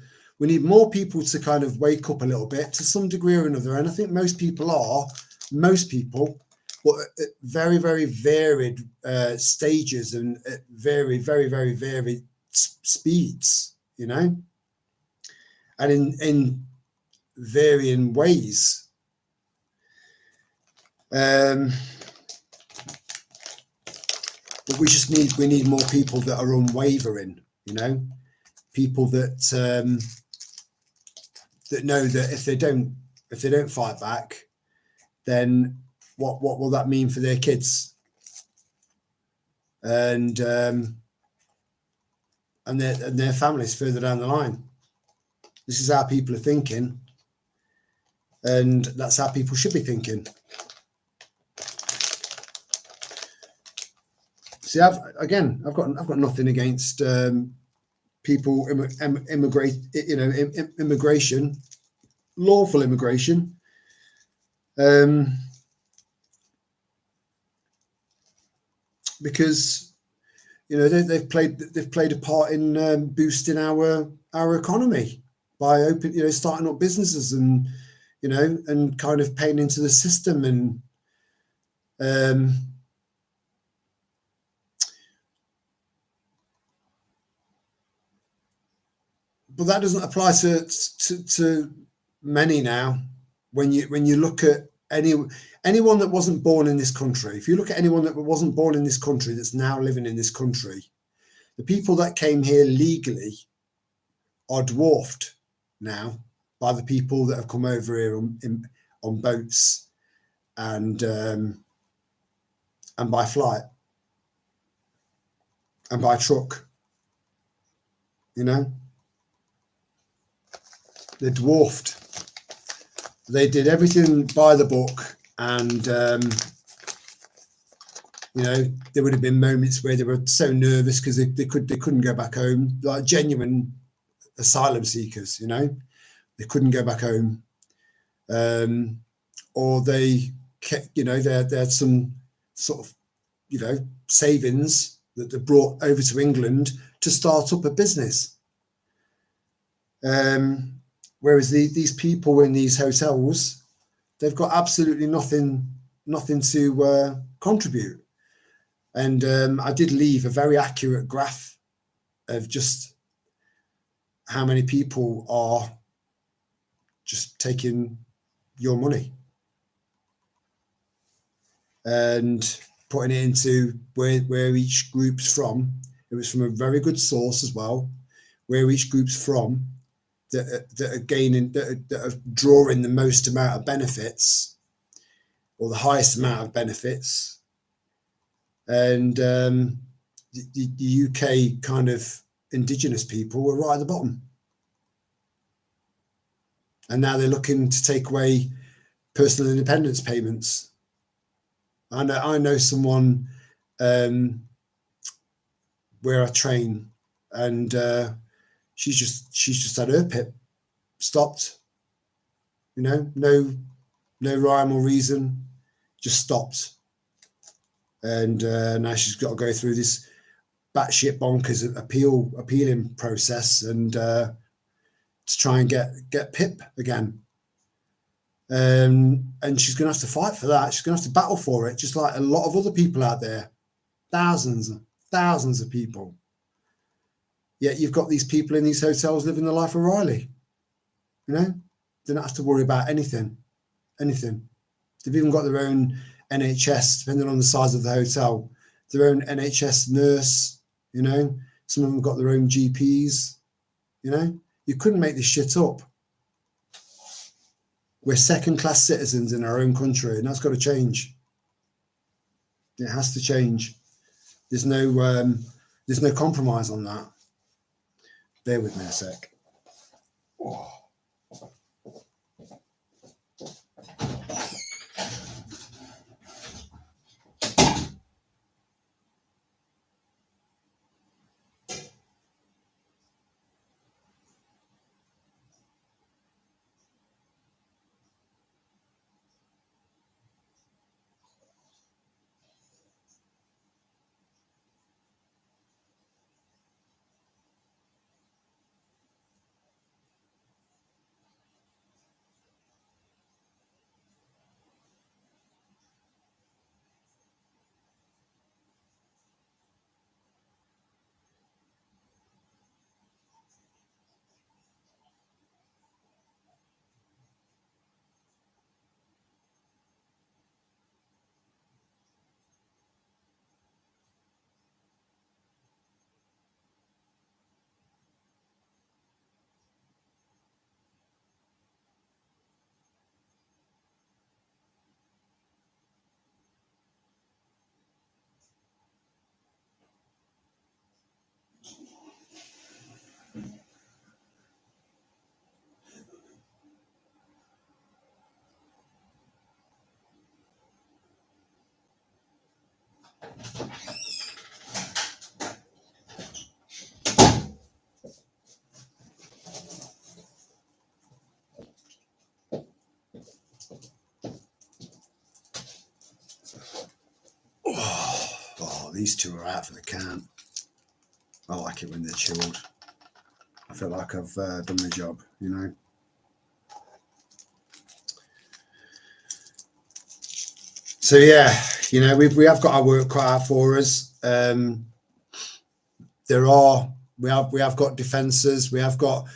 kind of wake up a little bit to some degree or another. And I think most people, but at very, very varied stages and at very, very, very varied speeds, you know, and in varying ways. But we need more people that are unwavering, you know, people that that know that if they don't fight back, then what will that mean for their kids and their families further down the line. This is how people are thinking, and that's how people should be thinking. See, I've got nothing against people immigration, lawful immigration. Because you know they've played a part in boosting our economy by starting up businesses and and kind of paying into the system and but that doesn't apply to many now. When you look at anyone that wasn't born in this country, if you look at anyone that wasn't born in this country that's now living in this country, the people that came here legally are dwarfed now by the people that have come over here on boats and by flight and by truck. You know, they're dwarfed. They did everything by the book, and you know, there would have been moments where they were so nervous because they couldn't go back home, like genuine asylum seekers. You know, they couldn't go back home, or they kept, you know, they had some sort of, you know, savings that they brought over to England to start up a business. Whereas these people in these hotels, they've got absolutely nothing to contribute. And I did leave a very accurate graph of just how many people are just taking your money and putting it into where each group's from. It was from a very good source as well, where each group's from, that are gaining, that are drawing the most amount of benefits, or the highest amount of benefits. And the UK kind of indigenous people were right at the bottom. And now they're looking to take away personal independence payments. I know someone where I train, and she's just had her PIP stopped. You know, no rhyme or reason, just stopped. And now she's got to go through this batshit bonkers appealing process, and to try and get PIP again. And she's going to have to fight for that. She's going to have to battle for it, just like a lot of other people out there. Thousands of people. Yet you've got these people in these hotels living the life of Riley. You know, they don't have to worry about anything. They've even got their own NHS, depending on the size of the hotel, their own NHS nurse. You know, some of them got their own GPs. You know, you couldn't make this shit up. We're second-class citizens in our own country, and that's got to change. It has to change. There's no compromise on that. Bear with me a sec. Oh. Oh, these two are out for the count. I like it when they're chilled. I feel like I've done the job, you know. So yeah, you know, we have got our work cut out for us. We have got defences. We have got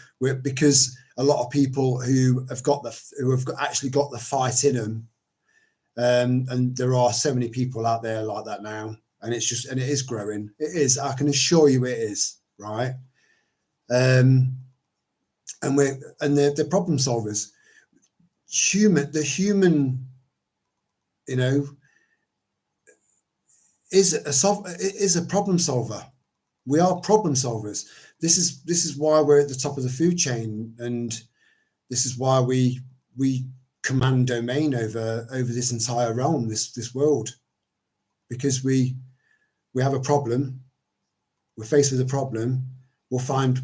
because a lot of people who have actually got the fight in them, and there are so many people out there like that now, and it is growing. It is. I can assure you, it is, right. And they're problem solvers. The human, is a problem solver. We are problem solvers. This is why we're at the top of the food chain, and this is why we command domain over this entire realm, this world, because we have a problem. We're faced with a problem. We'll find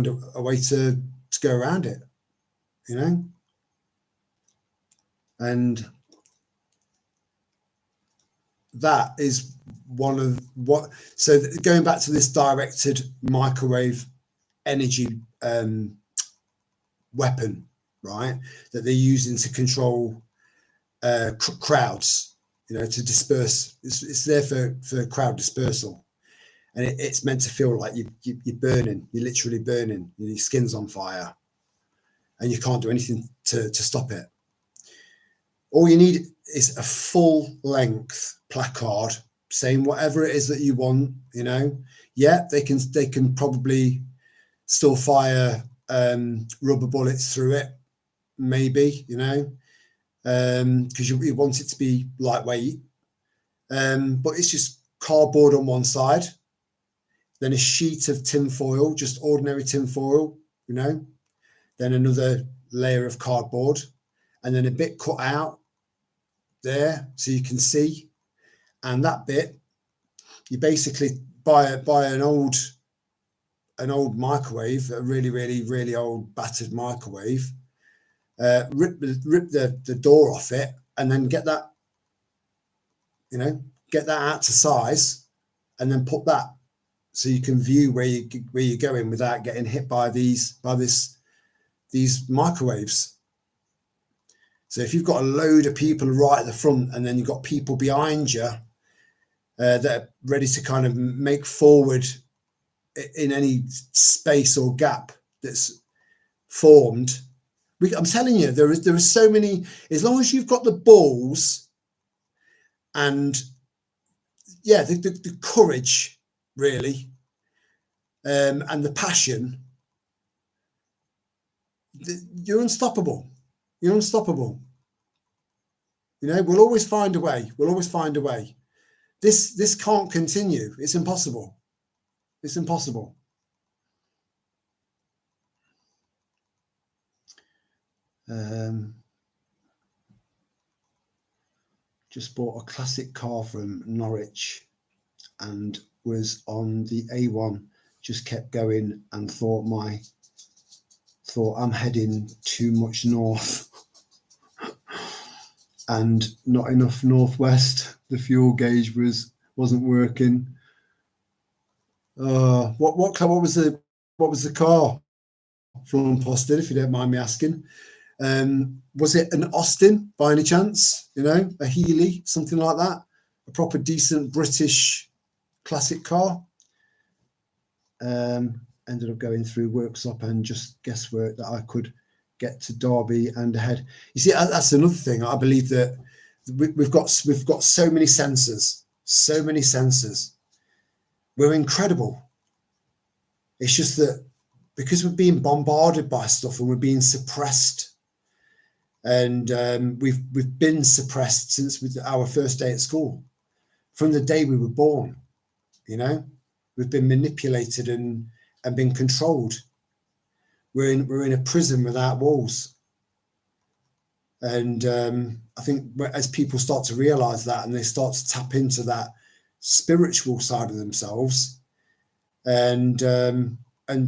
a way to go around it, and that is one of what. So going back to this directed microwave energy weapon, right, that they're using to control crowds, to disperse. It's there for crowd dispersal, and it's meant to feel like you're burning. You're literally burning. Your skin's on fire, and you can't do anything to stop it. All you need is a full-length placard saying whatever it is that you want. Yeah, they can probably still fire rubber bullets through it, maybe, because you want it to be lightweight, but it's just cardboard on one side, then a sheet of tin foil, just ordinary tin foil, then another layer of cardboard, and then a bit cut out there so you can see, and that bit you basically buy an old microwave, a really, really, really old battered microwave, rip the door off it, and then get that out to size, and then put that so you can view where you're going without getting hit by these microwaves. So if you've got a load of people right at the front, and then you've got people behind you that are ready to kind of make forward in any space or gap that's formed, I'm telling you, there is so many. As long as you've got the balls and the courage, really, and the passion, you're unstoppable. You're unstoppable. We'll always find a way. We'll always find a way. This can't continue. It's impossible. It's impossible. Just bought a classic car from Norwich and was on the A1. Just kept going and thought I'm heading too much north and not enough northwest. The fuel gauge wasn't working. What was the car from Posted, if you don't mind me asking? Was it an Austin by any chance? A Healy, something like that? A proper decent British classic car. Ended up going through workshop and just guesswork that I could get to Derby and ahead. You see, that's another thing. I believe that we've got so many sensors. We're incredible. It's just that because we're being bombarded by stuff and we're being suppressed, and we've been suppressed since our first day at school, from the day we were born. We've been manipulated and been controlled. We're in a prison without walls. And I think as people start to realize that, and they start to tap into that spiritual side of themselves, and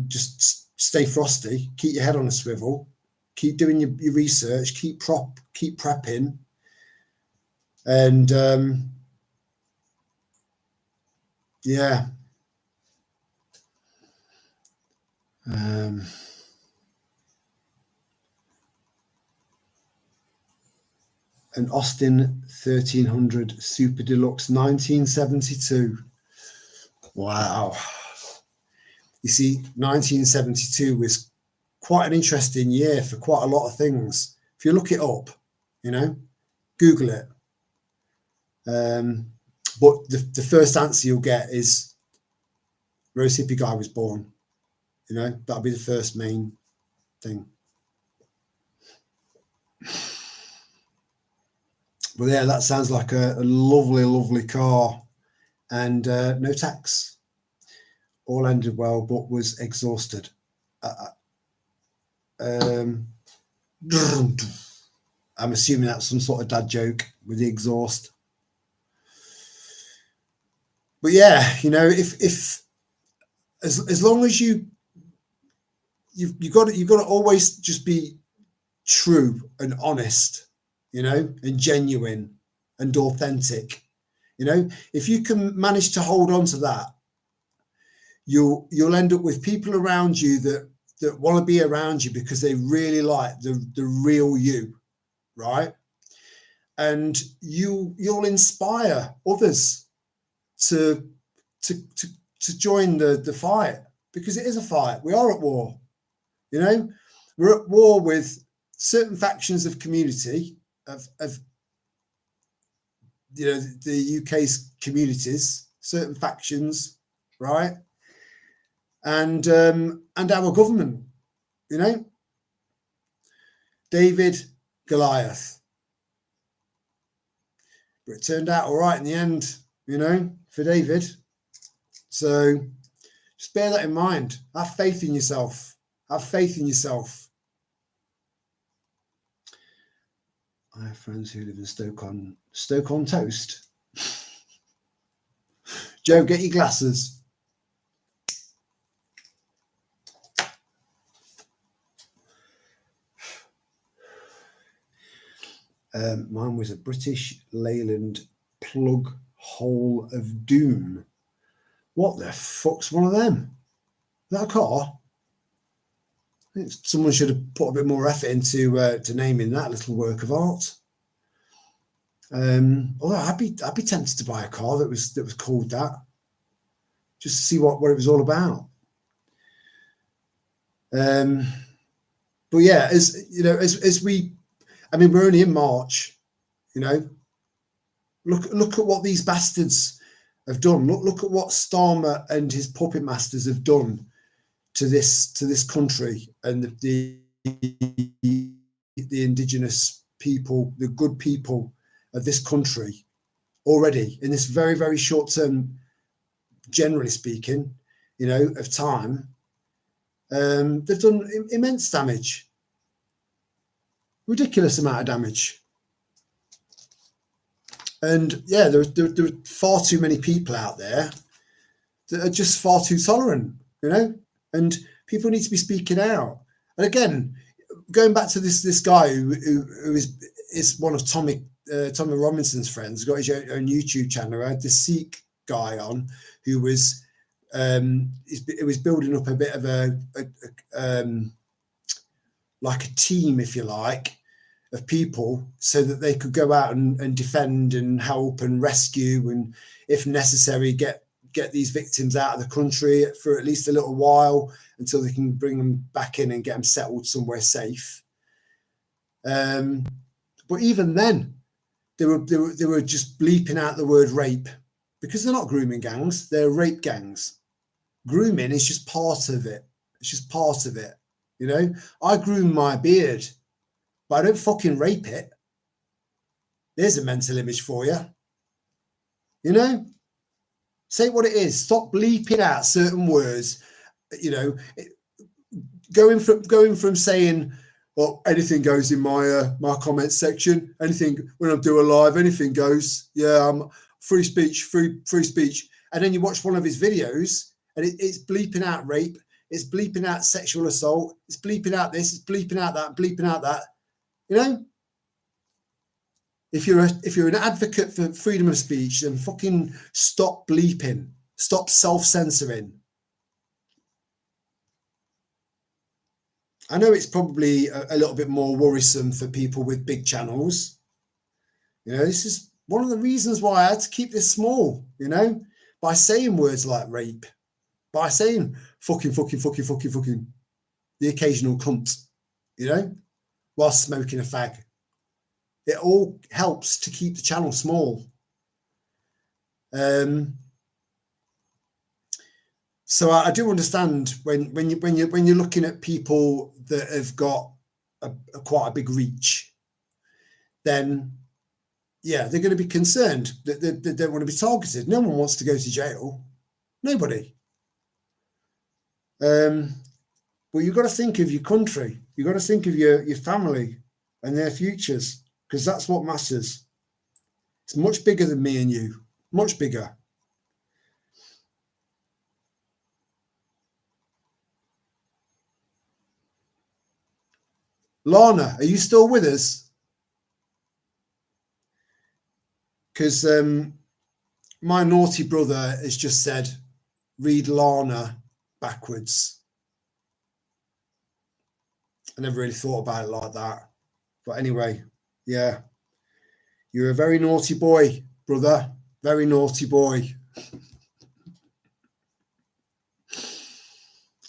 just stay frosty, keep your head on a swivel, keep doing your research, keep prepping, and an Austin 1300 Super Deluxe 1972. Wow. You see, 1972 was quite an interesting year for quite a lot of things. If you look it up, you know, Google it. But the first answer you'll get is Rose Hippie Guy was born. You know, that'll be the first main thing. But yeah, that sounds like a lovely, lovely car, and no tax. All ended well, but was exhausted. I'm assuming that's some sort of dad joke with the exhaust. But yeah, you know, if as long as you've got to always just be true and honest, you know, and genuine and authentic. You know, if you can manage to hold on to that, you'll end up with people around you that want to be around you because they really like the real you, right? And you'll inspire others to join the fight, because it is a fight. We are at war, you know. We're at war with certain factions of community of you know, the UK's communities, certain factions, right? And our government, you know, David, Goliath. But it turned out all right in the end, you know, for David. So just bear that in mind. Have faith in yourself. Have faith in yourself. I have friends who live in Stoke-on-Toast. Joe, get your glasses. Mine was a British Leyland plug hole of doom. What the fuck's one of them? Is that a car? I think someone should have put a bit more effort into to naming that little work of art. Although I'd be tempted to buy a car that was called that, just to see what it was all about. But yeah, as you know, as we, I mean, we're only in March, you know. Look at what these bastards have done. Look at what Starmer and his puppet masters have done to this country and the indigenous people, the good people of this country already in this very, very short term, generally speaking, you know, of time. They've done immense damage, ridiculous amount of damage. And yeah, there are far too many people out there that are just far too tolerant, you know, and people need to be speaking out. And again, going back to this guy who is one of Tommy Robinson's friends, got his own YouTube channel. I had this Sikh guy on who was it was building up a bit of a like a team, if you like, of people so that they could go out and defend and help and rescue and, if necessary, get these victims out of the country for at least a little while until they can bring them back in and get them settled somewhere safe. But even then, they were just bleeping out the word rape, because they're not grooming gangs, they're rape gangs. Grooming is just part of it. It's just part of it. You know, I groom my beard, but I don't fucking rape it. There's a mental image for you. You know, say what it is. Stop bleeping out certain words. You know, going from saying, well, anything goes in my my comments section. Anything when I do a live, anything goes. Yeah, I'm free speech, free speech. And then you watch one of his videos, and it's bleeping out rape. It's bleeping out sexual assault. It's bleeping out this. It's bleeping out that. Bleeping out that. You know, if you're an advocate for freedom of speech, then fucking stop bleeping. Stop self-censoring. I know it's probably a little bit more worrisome for people with big channels. You know, this is one of the reasons why I had to keep this small, you know, by saying words like rape, by saying fucking, the occasional cunt, you know, while smoking a fag. It all helps to keep the channel small. So I do understand when you're looking at people that have got quite a big reach, then yeah, they're going to be concerned that they don't want to be targeted. No one wants to go to jail. Nobody. But you've got to think of your country. You've got to think of your family and their futures, because that's what matters. It's much bigger than me and you. Much bigger. Lana, are you still with us? Because my naughty brother has just said, read Lana backwards. I never really thought about it like that. But anyway, yeah. You're a very naughty boy, brother. Very naughty boy.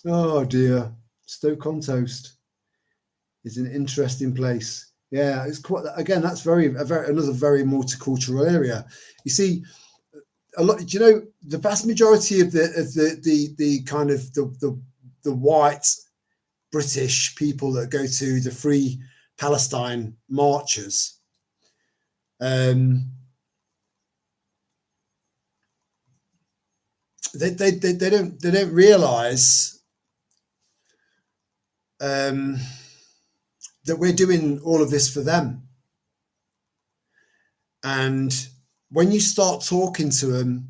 Oh dear. Stoke-on-Toast is an interesting place. Yeah, it's quite, again, that's another very multicultural area. You see, a lot, you know, the vast majority of the kind of the white British people that go to the Free Palestine marches, they don't realise that we're doing all of this for them. And when you start talking to them,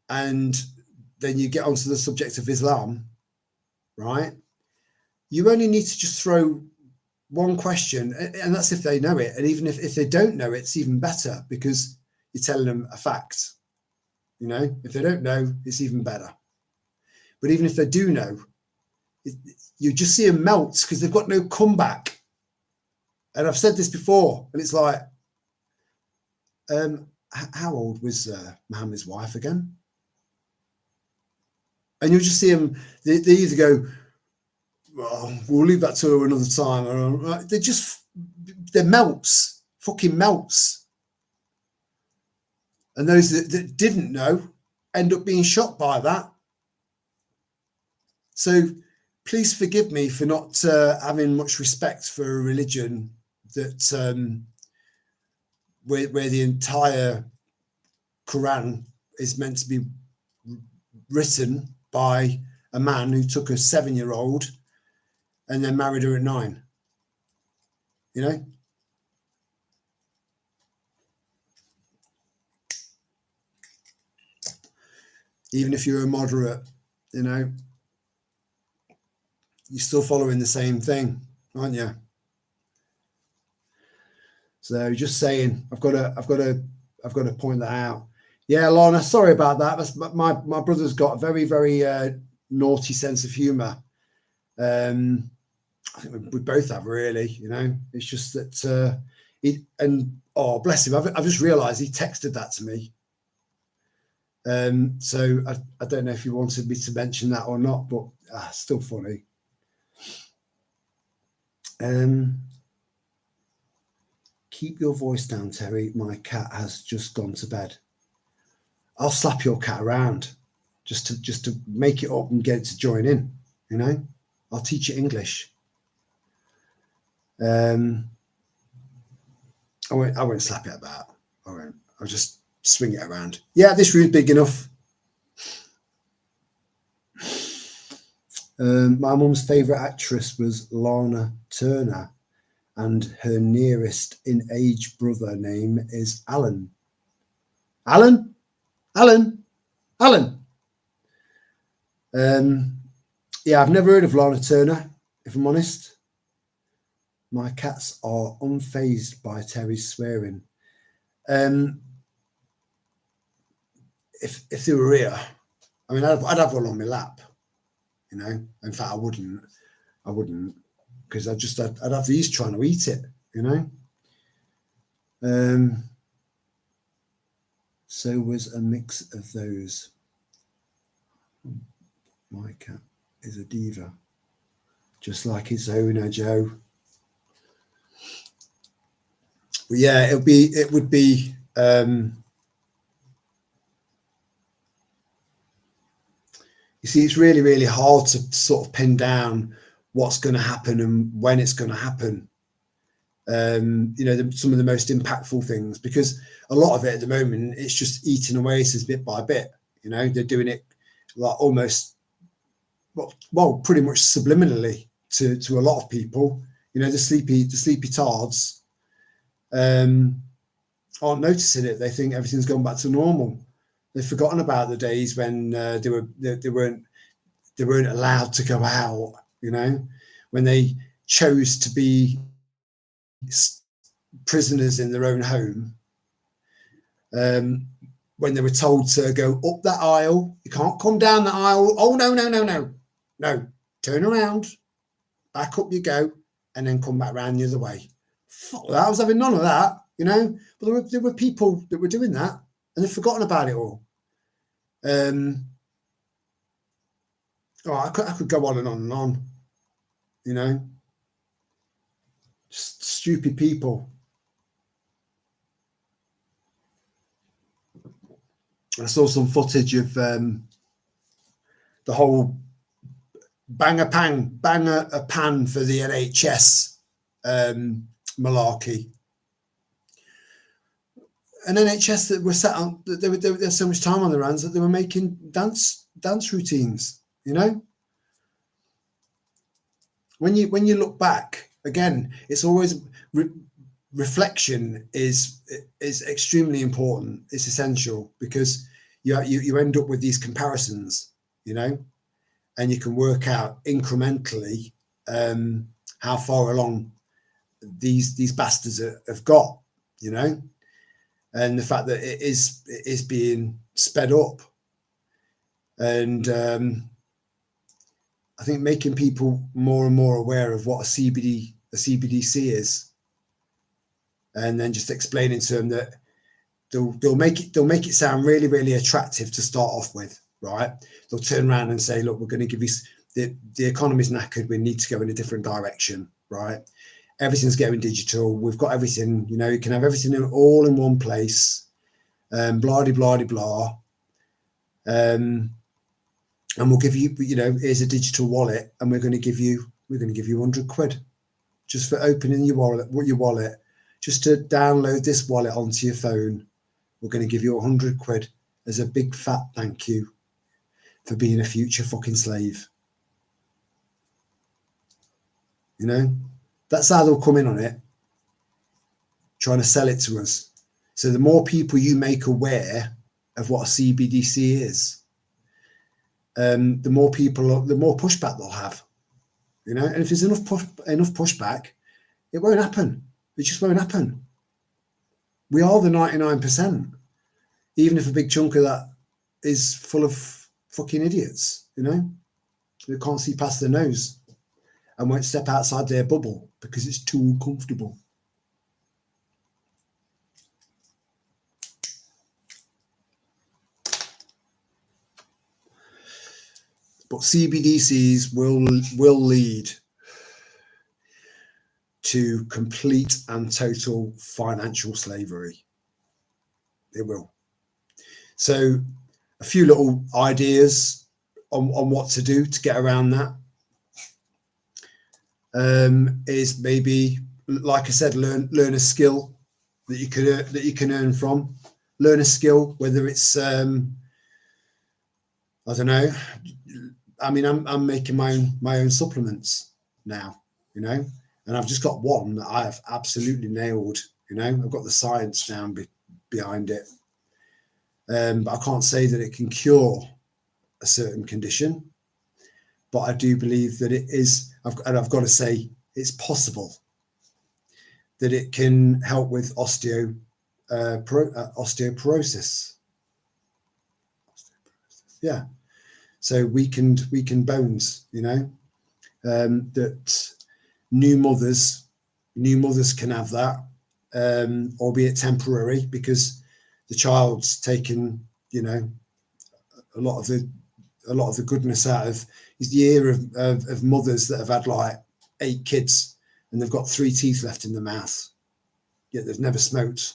and then you get onto the subject of Islam, right? You only need to just throw one question, and that's if they know it. And even if they don't know it, it's even better, because you're telling them a fact. You know, if they don't know, it's even better. But even if they do know, you just see them melt, because they've got no comeback. And I've said this before, and it's like, how old was Muhammad's wife again? And you'll just see them, they either go, well, we'll leave that to another time. Or, they're melts, fucking melts. And those that didn't know end up being shocked by that. So please forgive me for not having much respect for a religion that where the entire Quran is meant to be written by a man who took a 7-year-old and then married her at 9. You know? Even if you're a moderate, you know, you're still following the same thing, aren't you? So just saying, I've got to point that out. Yeah, Lorna, sorry about that. That's my brother's got a very, very naughty sense of humour. I think we both have, really. You know, it's just that oh, bless him. I've just realised he texted that to me. So I don't know if you wanted me to mention that or not, but still funny. Keep your voice down, Terry. My cat has just gone to bed. I'll slap your cat around just to make it up and get it to join in. You know, I'll teach it English. I won't slap it about. I won't. I'll just swing it around. Yeah, this room's big enough. My mum's favourite actress was Lana Turner, and her nearest in age brother name is Alan. Alan? Yeah, I've never heard of Lana Turner, if I'm honest. My cats are unfazed by Terry's swearing. If they were here, I mean, I'd have one on my lap, you know. In fact, I wouldn't, because I'd have these trying to eat it, you know. So was a mix of those. My cat is a diva. just like its owner, Joe. But yeah, it would be you see, it's really, really hard to sort of pin down what's going to happen and when it's going to happen. You know, some of the most impactful things, because a lot of it at the moment, it's just eating away us bit by bit. You know, they're doing it like almost, well, pretty much subliminally to a lot of people. You know, the sleepy tards aren't noticing it. They think everything's gone back to normal. They've forgotten about the days when they weren't allowed to go out. You know, when they chose to be prisoners in their own home. When they were told to go up that aisle, you can't come down that aisle. Oh no! Turn around, back up you go, and then come back round the other way. Fuck that! I was having none of that. You know, but there were people that were doing that, and they've forgotten about it all. I could go on and on and on. You know, just stupid people. I saw some footage of the whole bang a pan for the NHS malarkey. An NHS that were sat on, there was so much time on their hands that they were making dance routines. You know, when you look back again, it's always reflection is extremely important. It's essential, because you end up with these comparisons, you know, and you can work out incrementally how far along these bastards have got, you know, and the fact that it is being sped up, and I think making people more and more aware of what a CBDC is. And then just explaining to them that they'll make it sound really, really attractive to start off with, right? They'll turn around and say, look, we're going to give you the economy's knackered. We need to go in a different direction, right? Everything's going digital. We've got everything, you know, you can have everything all in one place, blah, blah, blah, blah. And we'll give you, you know, here's a digital wallet, and we're going to give you 100 quid just for opening your wallet. Just to download this wallet onto your phone, we're going to give you 100 quid as a big fat thank you for being a future fucking slave. You know, that's how they'll come in on it, trying to sell it to us. So the more people you make aware of what a CBDC is, the more pushback they'll have. You know, and if there's enough pushback, it won't happen. It just won't happen. We are the 99%, even if a big chunk of that is full of fucking idiots, you know, they can't see past their nose and won't step outside their bubble because it's too uncomfortable. But CBDCs will lead to complete and total financial slavery. It will. So a few little ideas on what to do to get around that is maybe, like I said, learn a skill that you can earn from. Learn a skill, whether it's I don't know. I mean, I'm making my own supplements now, you know. And I've just got one that I have absolutely nailed, you know. I've got the science down behind it. But I can't say that it can cure a certain condition. But I do believe that it is, and I've got to say, it's possible that it can help with osteoporosis. Yeah. So weakened bones, you know, that new mothers can have that, albeit temporary, because the child's taken, you know, a lot of the goodness out of It's the year of mothers that have had like 8 kids and they've got 3 teeth left in their mouth, yet they've never smoked.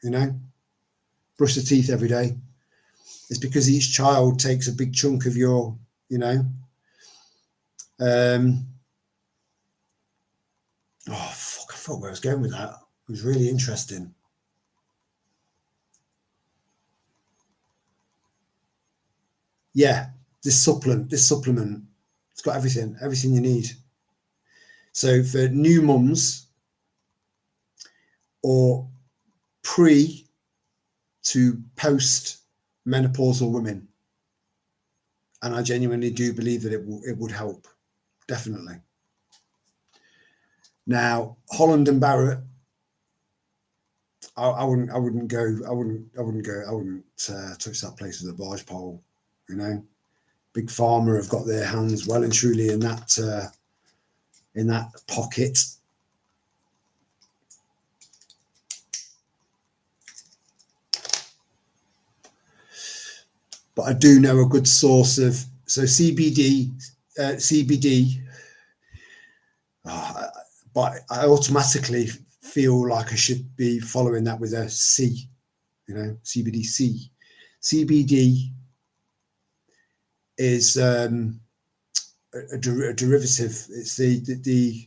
You know, brush the teeth every day. It's because each child takes a big chunk of your, you know. Oh fuck! I forgot where I was going with that. It was really interesting. Yeah, this supplement, it's got everything you need. So for new mums or pre to post menopausal women, and I genuinely do believe that it would help, definitely. Now, Holland and Barrett, I wouldn't touch that place with a barge pole. You know, Big Pharma have got their hands well and truly in that pocket. But I do know a good source of CBD. But I automatically feel like I should be following that with a C, you know, CBDC. CBD is a derivative. It's so you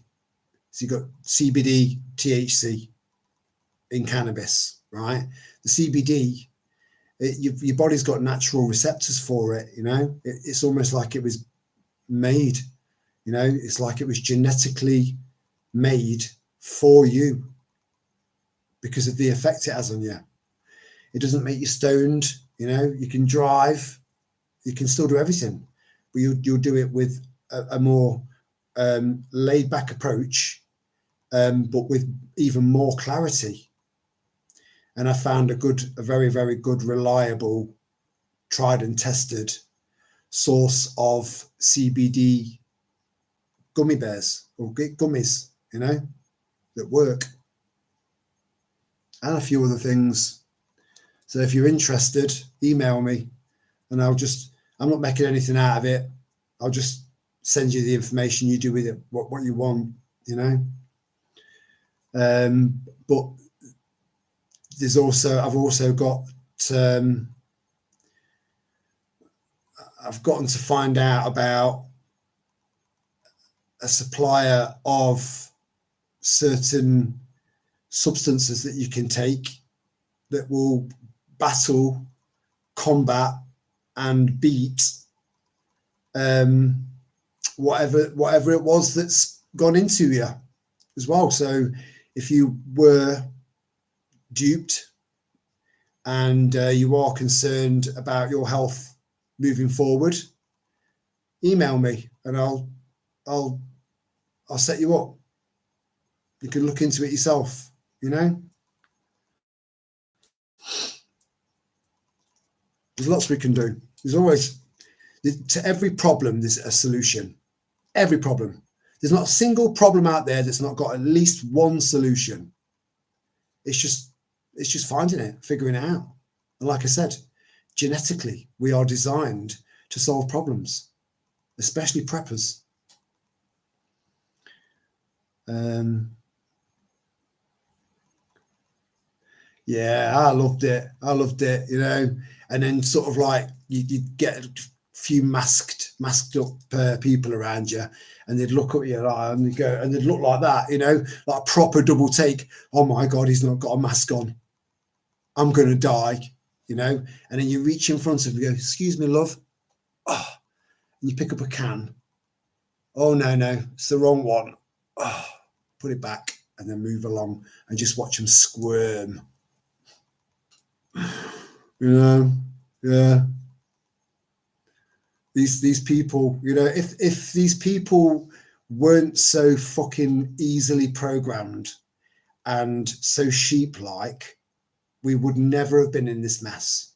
got CBD, THC in cannabis, right? The CBD, your body's got natural receptors for it, you know. It's almost like it was made, you know. It's like it was genetically made for you because of the effect it has on you. It doesn't make you stoned, you know. You can drive, you can still do everything, but you'll do it with a more laid back approach, but with even more clarity. And I found a very, very good, reliable, tried and tested source of CBD gummy bears or gummies, you know, that work, and a few other things. So if you're interested, email me and I'm not making anything out of it. I'll just send you the information. You do with it what you want, you know. But I've also got I've gotten to find out about a supplier of certain substances that you can take that will battle, combat, and beat whatever it was that's gone into you as well. So if you were duped and you are concerned about your health moving forward, email me and I'll set you up. You can look into it yourself, you know. There's lots we can do. There's always, to every problem, there's a solution. Every problem. There's not a single problem out there that's not got at least one solution. It's just finding it, figuring it out. And like I said, genetically, we are designed to solve problems, especially preppers. Yeah, I loved it, you know. And then sort of like you get a few masked up people around you, and they'd look at you and they go, and they'd look like that, you know, like a proper double take. Oh my God, he's not got a mask on. I'm going to die, you know. And then you reach in front of them and go, excuse me, love. Oh, and you pick up a can. Oh, no, it's the wrong one. Oh, put it back and then move along and just watch them squirm. You know, yeah. These people, you know, if these people weren't so fucking easily programmed and so sheep-like, we would never have been in this mess.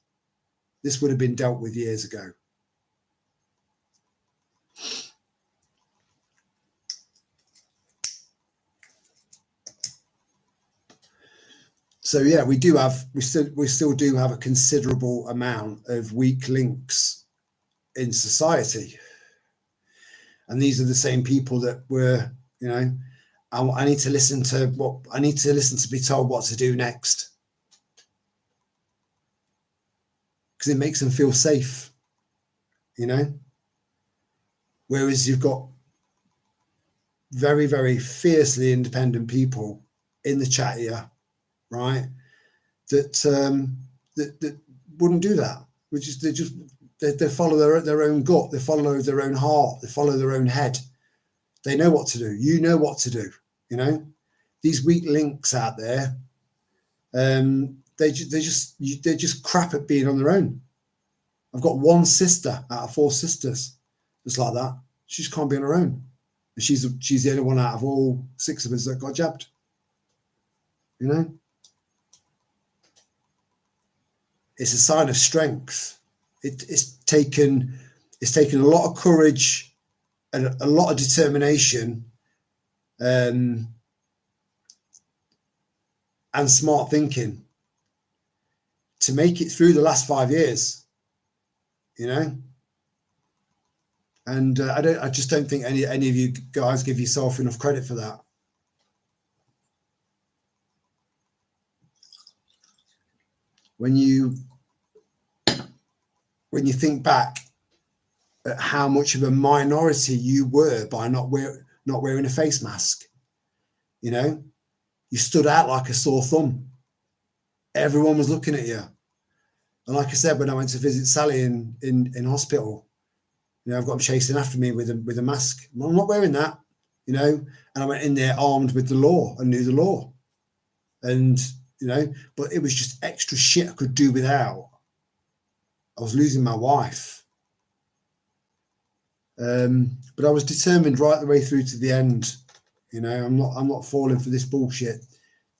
This would have been dealt with years ago. So yeah, we still do have a considerable amount of weak links in society. And these are the same people that were, you know, I need to listen to be told what to do next, because it makes them feel safe, you know. Whereas you've got very, very fiercely independent people in the chat here, right? That that wouldn't do that. They follow their own gut, they follow their own heart, they follow their own head. They know what to do. You know what to do. You know, these weak links out there, they're just crap at being on their own. I've got one sister out of 4 sisters that's like that. She just can't be on her own. And she's the only one out of all 6 of us that got jabbed. You know, it's a sign of strength. It's taken a lot of courage and a lot of determination, and smart thinking to make it through the last 5 years, you know. And I just don't think any of you guys give yourself enough credit for that. When you think back at how much of a minority you were by not wearing a face mask, you know, you stood out like a sore thumb. Everyone was looking at you. And like I said, when I went to visit Sally in hospital, you know, I've got them chasing after me with a mask. I'm not wearing that, you know. And I went in there armed with the law and knew the law. And, you know, but it was just extra shit I could do without. I was losing my wife. But I was determined right the way through to the end. You know, I'm not falling for this bullshit.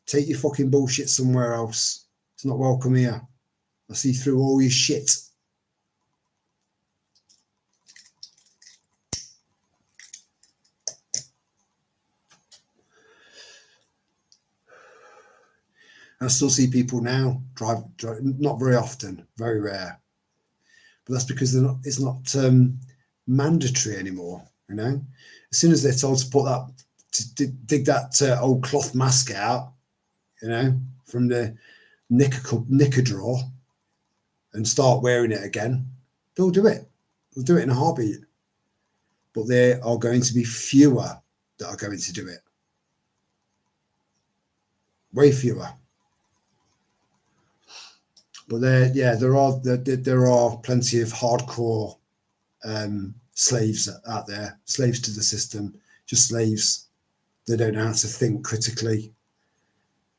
Take your fucking bullshit somewhere else. It's not welcome here. I see through all your shit. And I still see people now drive, not very often, very rare. But that's because it's not mandatory anymore, you know. As soon as they're told to dig that old cloth mask out, you know, from the knicker drawer and start wearing it again, they'll do it. They'll do it in a heartbeat. But there are going to be fewer that are going to do it. Way fewer. But there are plenty of hardcore slaves out there, slaves to the system, just slaves. They don't know how to think critically.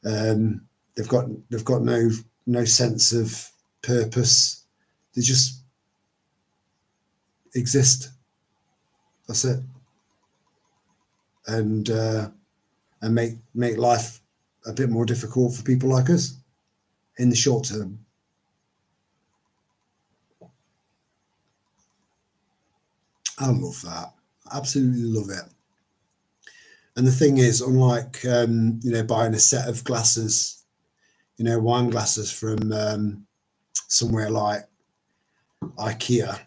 They've got no sense of purpose. They just exist. That's it. And make life a bit more difficult for people like us in the short term. I love that. Absolutely love it. And the thing is, unlike you know, buying a set of glasses, you know, wine glasses from somewhere like IKEA,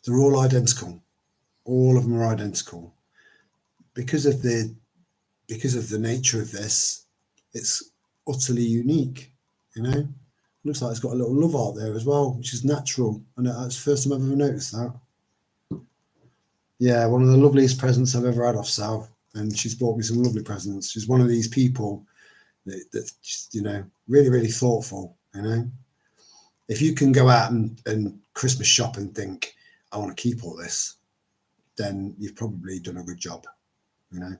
they're all identical. All of them are identical. Because of the nature of this, it's utterly unique. You know, looks like it's got a little love art there as well, which is natural. And that's the first time I've ever noticed that. Yeah, one of the loveliest presents I've ever had off Sal, and she's bought me some lovely presents. She's one of these people that just, you know, really, really thoughtful. You know, if you can go out and Christmas shop and think, I want to keep all this, then you've probably done a good job. You know.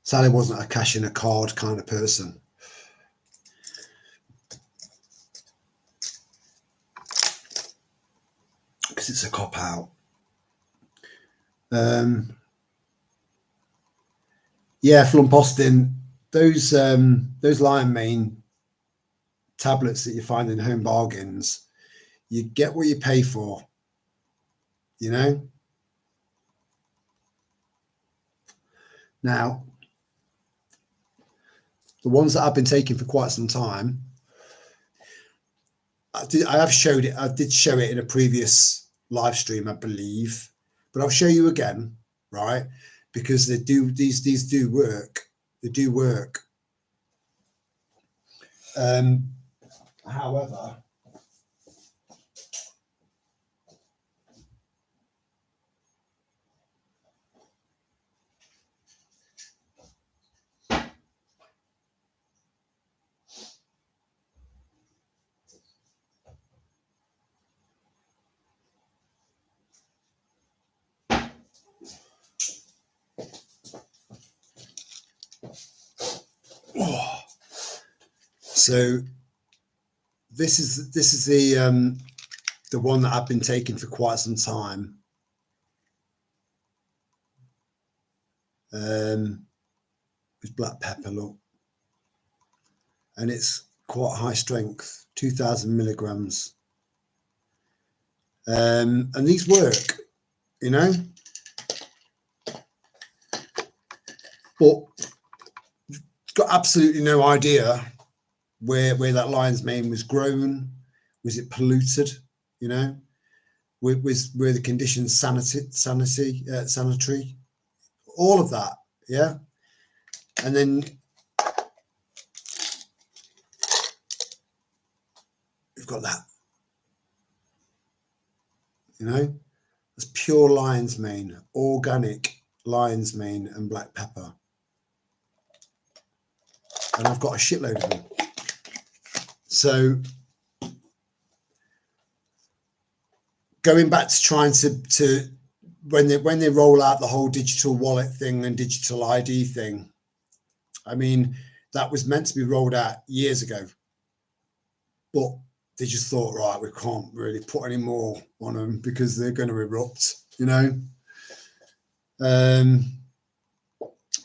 Sally wasn't a cash in a card kind of person. Because it's a cop out. Yeah, Flump Austin, those Lion Mane tablets that you find in Home Bargains, you get what you pay for, you know. Now, the ones that I've been taking for quite some time, I have showed it. I did show it in a previous live stream, I believe, but I'll show you again, right? Because they do these do work. They do work. However, so this is the one that I've been taking for quite some time. With black pepper, look, and it's quite high strength, 2,000 milligrams. And these work, you know, but got absolutely no idea where that lion's mane was grown. Was it polluted? You know, were the conditions sanitary, all of that, yeah. And then we've got that, you know, it's pure lion's mane, organic lion's mane and black pepper. And I've got a shitload of them. So going back to trying to when they roll out the whole digital wallet thing and digital ID thing, I mean, that was meant to be rolled out years ago, but they just thought, right, we can't really put any more on them because they're going to erupt, you know.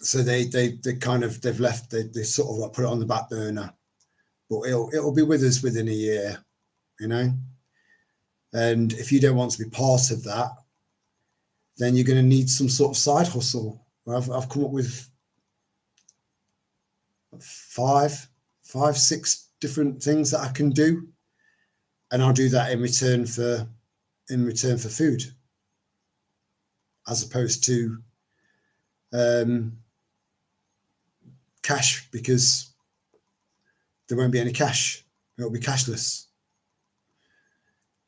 So they've left, they sort of like put it on the back burner, but it'll be with us within a year, you know. And if you don't want to be part of that, then you're going to need some sort of side hustle. I've come up with five, six different things that I can do, and I'll do that in return for food, as opposed to cash, because there won't be any cash. It'll be cashless.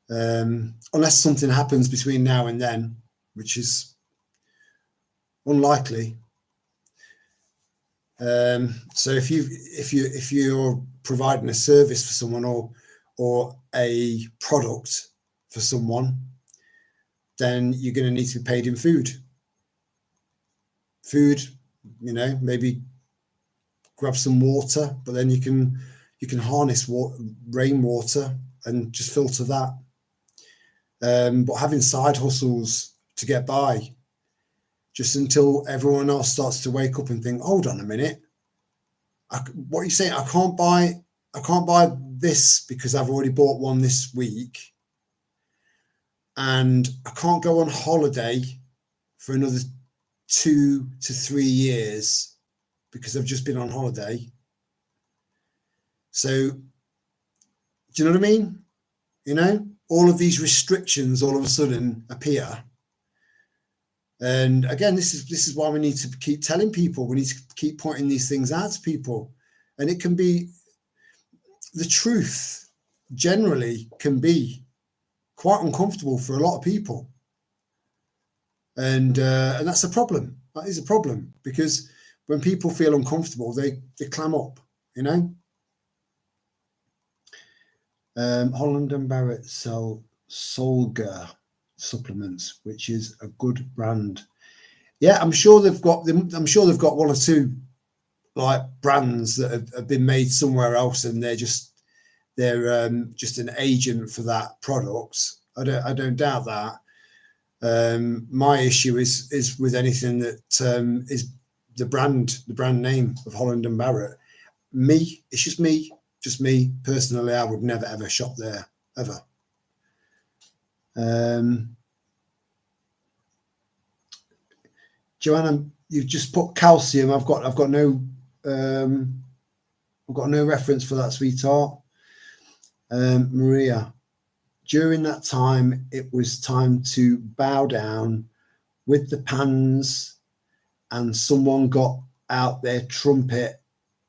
Unless something happens between now and then, which is unlikely. So if you're providing a service for someone or a product for someone, then you're going to need to be paid in food. Food, you know, maybe grab some water, but then you can harness rainwater and just filter that. But having side hustles to get by, just until everyone else starts to wake up and think, hold on a minute, what are you saying? I can't buy this because I've already bought one this week, and I can't go on holiday for another 2 to 3 years because I've just been on holiday. So, do you know what I mean? You know, all of these restrictions all of a sudden appear. And again, this is why we need to keep telling people. We need to keep pointing these things out to people. And it can be, the truth generally can be quite uncomfortable for a lot of people. And that's a problem. That is a problem, because when people feel uncomfortable, they clam up, you know. Holland and Barrett sell Solgar supplements, which is a good brand. Yeah, I'm sure they've got one or two like brands that have been made somewhere else, and they're just an agent for that product. I don't doubt that. My issue is with anything that is the brand name of Holland and Barrett. It's just me personally. I would never ever shop there ever. Joanna, you've just put calcium. I've got no reference for that, sweetheart. Maria, during that time, it was time to bow down with the pans, and someone got out their trumpet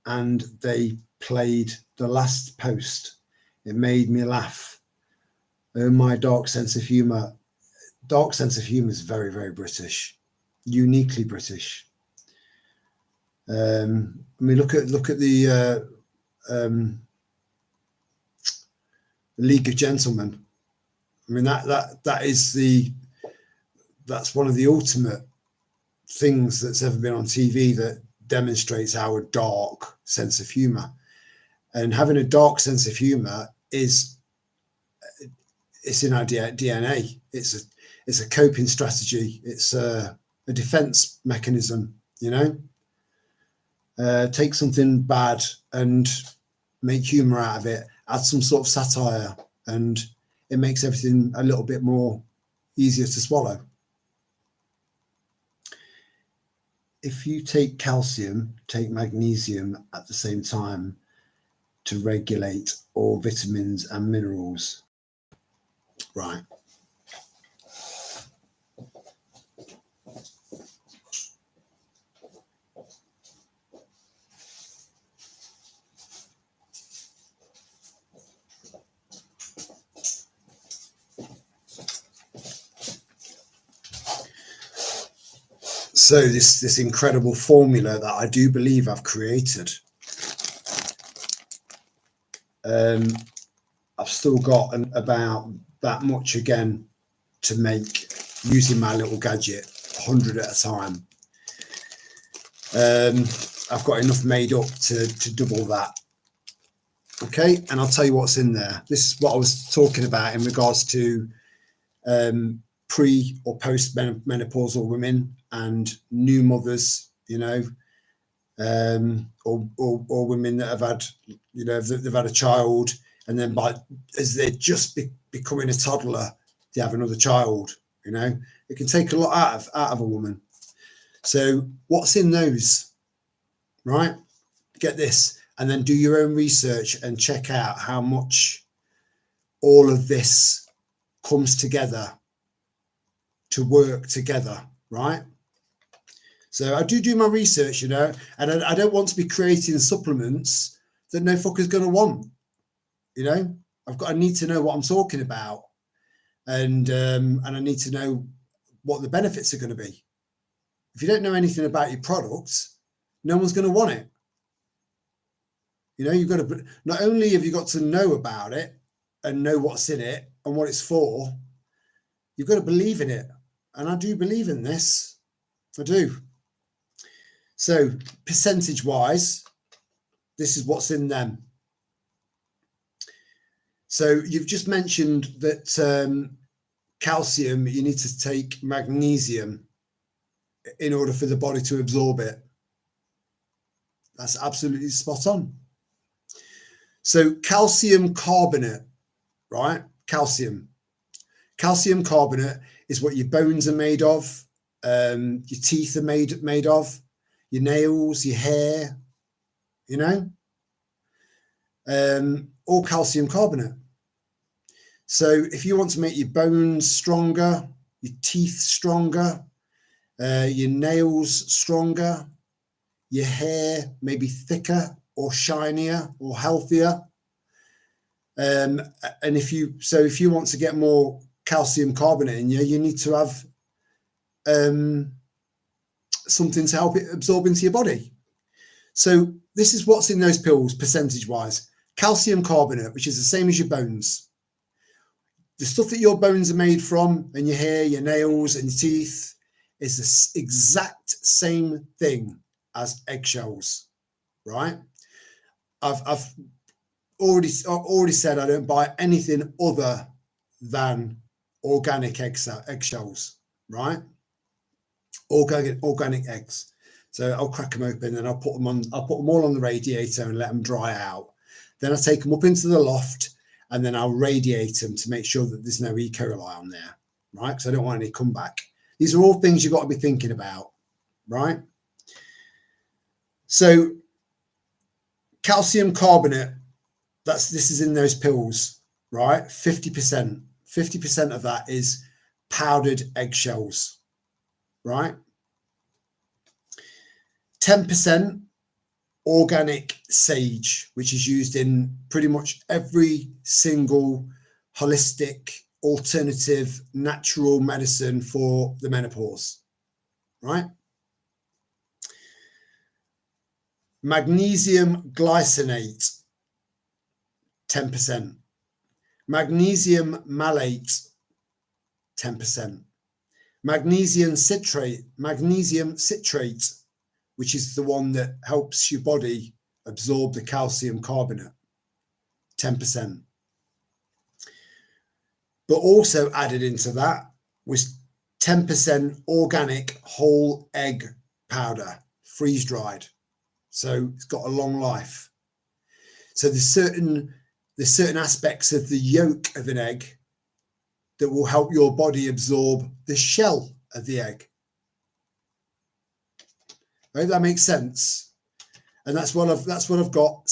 and they played the last post. It made me laugh. Oh, my dark sense of humour. Dark sense of humour is very, very British, uniquely British. I mean, look at the League of Gentlemen. I mean, that's one of the ultimate things that's ever been on TV that demonstrates our dark sense of humour. And having a dark sense of humour it's in our DNA. It's a coping strategy. It's a defense mechanism, you know. Take something bad and make humor out of it, add some sort of satire, and it makes everything a little bit more easier to swallow. If you take calcium, take magnesium at the same time to regulate all vitamins and minerals. Right. So this incredible formula that I do believe I've created, I've still got about that much again to make using my little gadget, 100 at a time. I've got enough made up to double that. Okay, and I'll tell you what's in there. This is what I was talking about in regards to pre or post menopausal women and new mothers, you know, or women that have had, you know, they've had a child, and then as they're just becoming a toddler, they have another child. You know, it can take a lot out of a woman. So what's in those, right? Get this, and then do your own research and check out how much all of this comes together to work together, right? So I do my research, you know, and I don't want to be creating supplements that no fucker's going to want, you know. I need to know what I'm talking about, and I need to know what the benefits are going to be. If you don't know anything about your product, no one's going to want it. You know, you've got to, not only have you got to know about it and know what's in it and what it's for, you've got to believe in it. And I do believe in this. I do. So percentage wise, this is what's in them. So you've just mentioned that calcium, you need to take magnesium in order for the body to absorb it. That's absolutely spot on. So calcium carbonate, right? Calcium carbonate is what your bones are made of, your teeth are made of, your nails, your hair, you know, all calcium carbonate. So if you want to make your bones stronger, your teeth stronger, your nails stronger, your hair maybe thicker or shinier or healthier, and if you want to get more calcium carbonate in you, you need to have something to help it absorb into your body. So this is what's in those pills percentage wise. Calcium carbonate, which is the same as your bones. The stuff that your bones are made from, and your hair, your nails, and your teeth, is the exact same thing as eggshells, right? I've already said I don't buy anything other than organic eggshells, right? Organic eggs. So I'll crack them open and I'll put them all on the radiator and let them dry out. Then I take them up into the loft and then I'll radiate them to make sure that there's no E. coli on there, right? Because I don't want any comeback. These are all things you've got to be thinking about, right? So calcium carbonate, this is in those pills, right? 50%. 50% of that is powdered eggshells, right? 10% organic sage, which is used in pretty much every single holistic, alternative, natural medicine for the menopause, right? Magnesium glycinate, 10%. Magnesium malate, 10%. Magnesium citrate, which is the one that helps your body absorb the calcium carbonate, 10%. But also added into that was 10% organic whole egg powder, freeze dried. So it's got a long life. So there's certain aspects of the yolk of an egg that will help your body absorb the shell of the egg. Right? That makes sense. And that's what I've got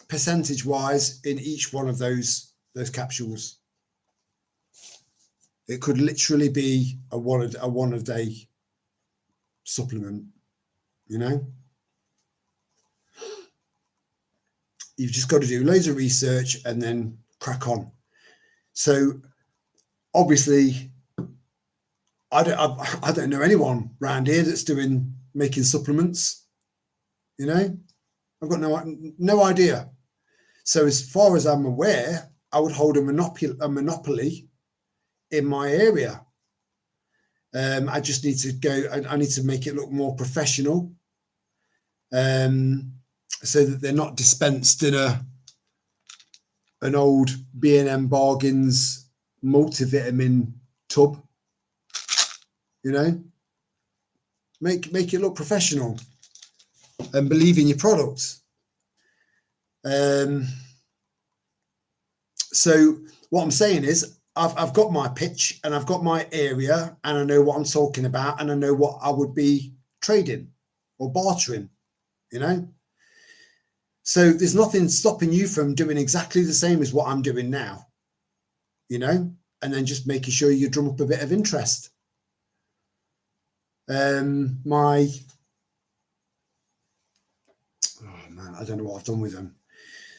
percentage wise in each one of those capsules. It could literally be a one a day supplement, you know. You've just got to do loads of research and then crack on. So obviously I don't know anyone around here that's making supplements, you know. I've got no idea. So as far as I'm aware, I would hold a monopoly in my area. I just need to go. I need to make it look more professional, so that they're not dispensed in an old B&M Bargains multivitamin tub. You know, make it look professional and believe in your product. So what I'm saying is I've got my pitch and I've got my area and I know what I'm talking about and I know what I would be trading or bartering, you know. So there's nothing stopping you from doing exactly the same as what I'm doing now, you know, and then just making sure you drum up a bit of interest. I don't know what I've done with them.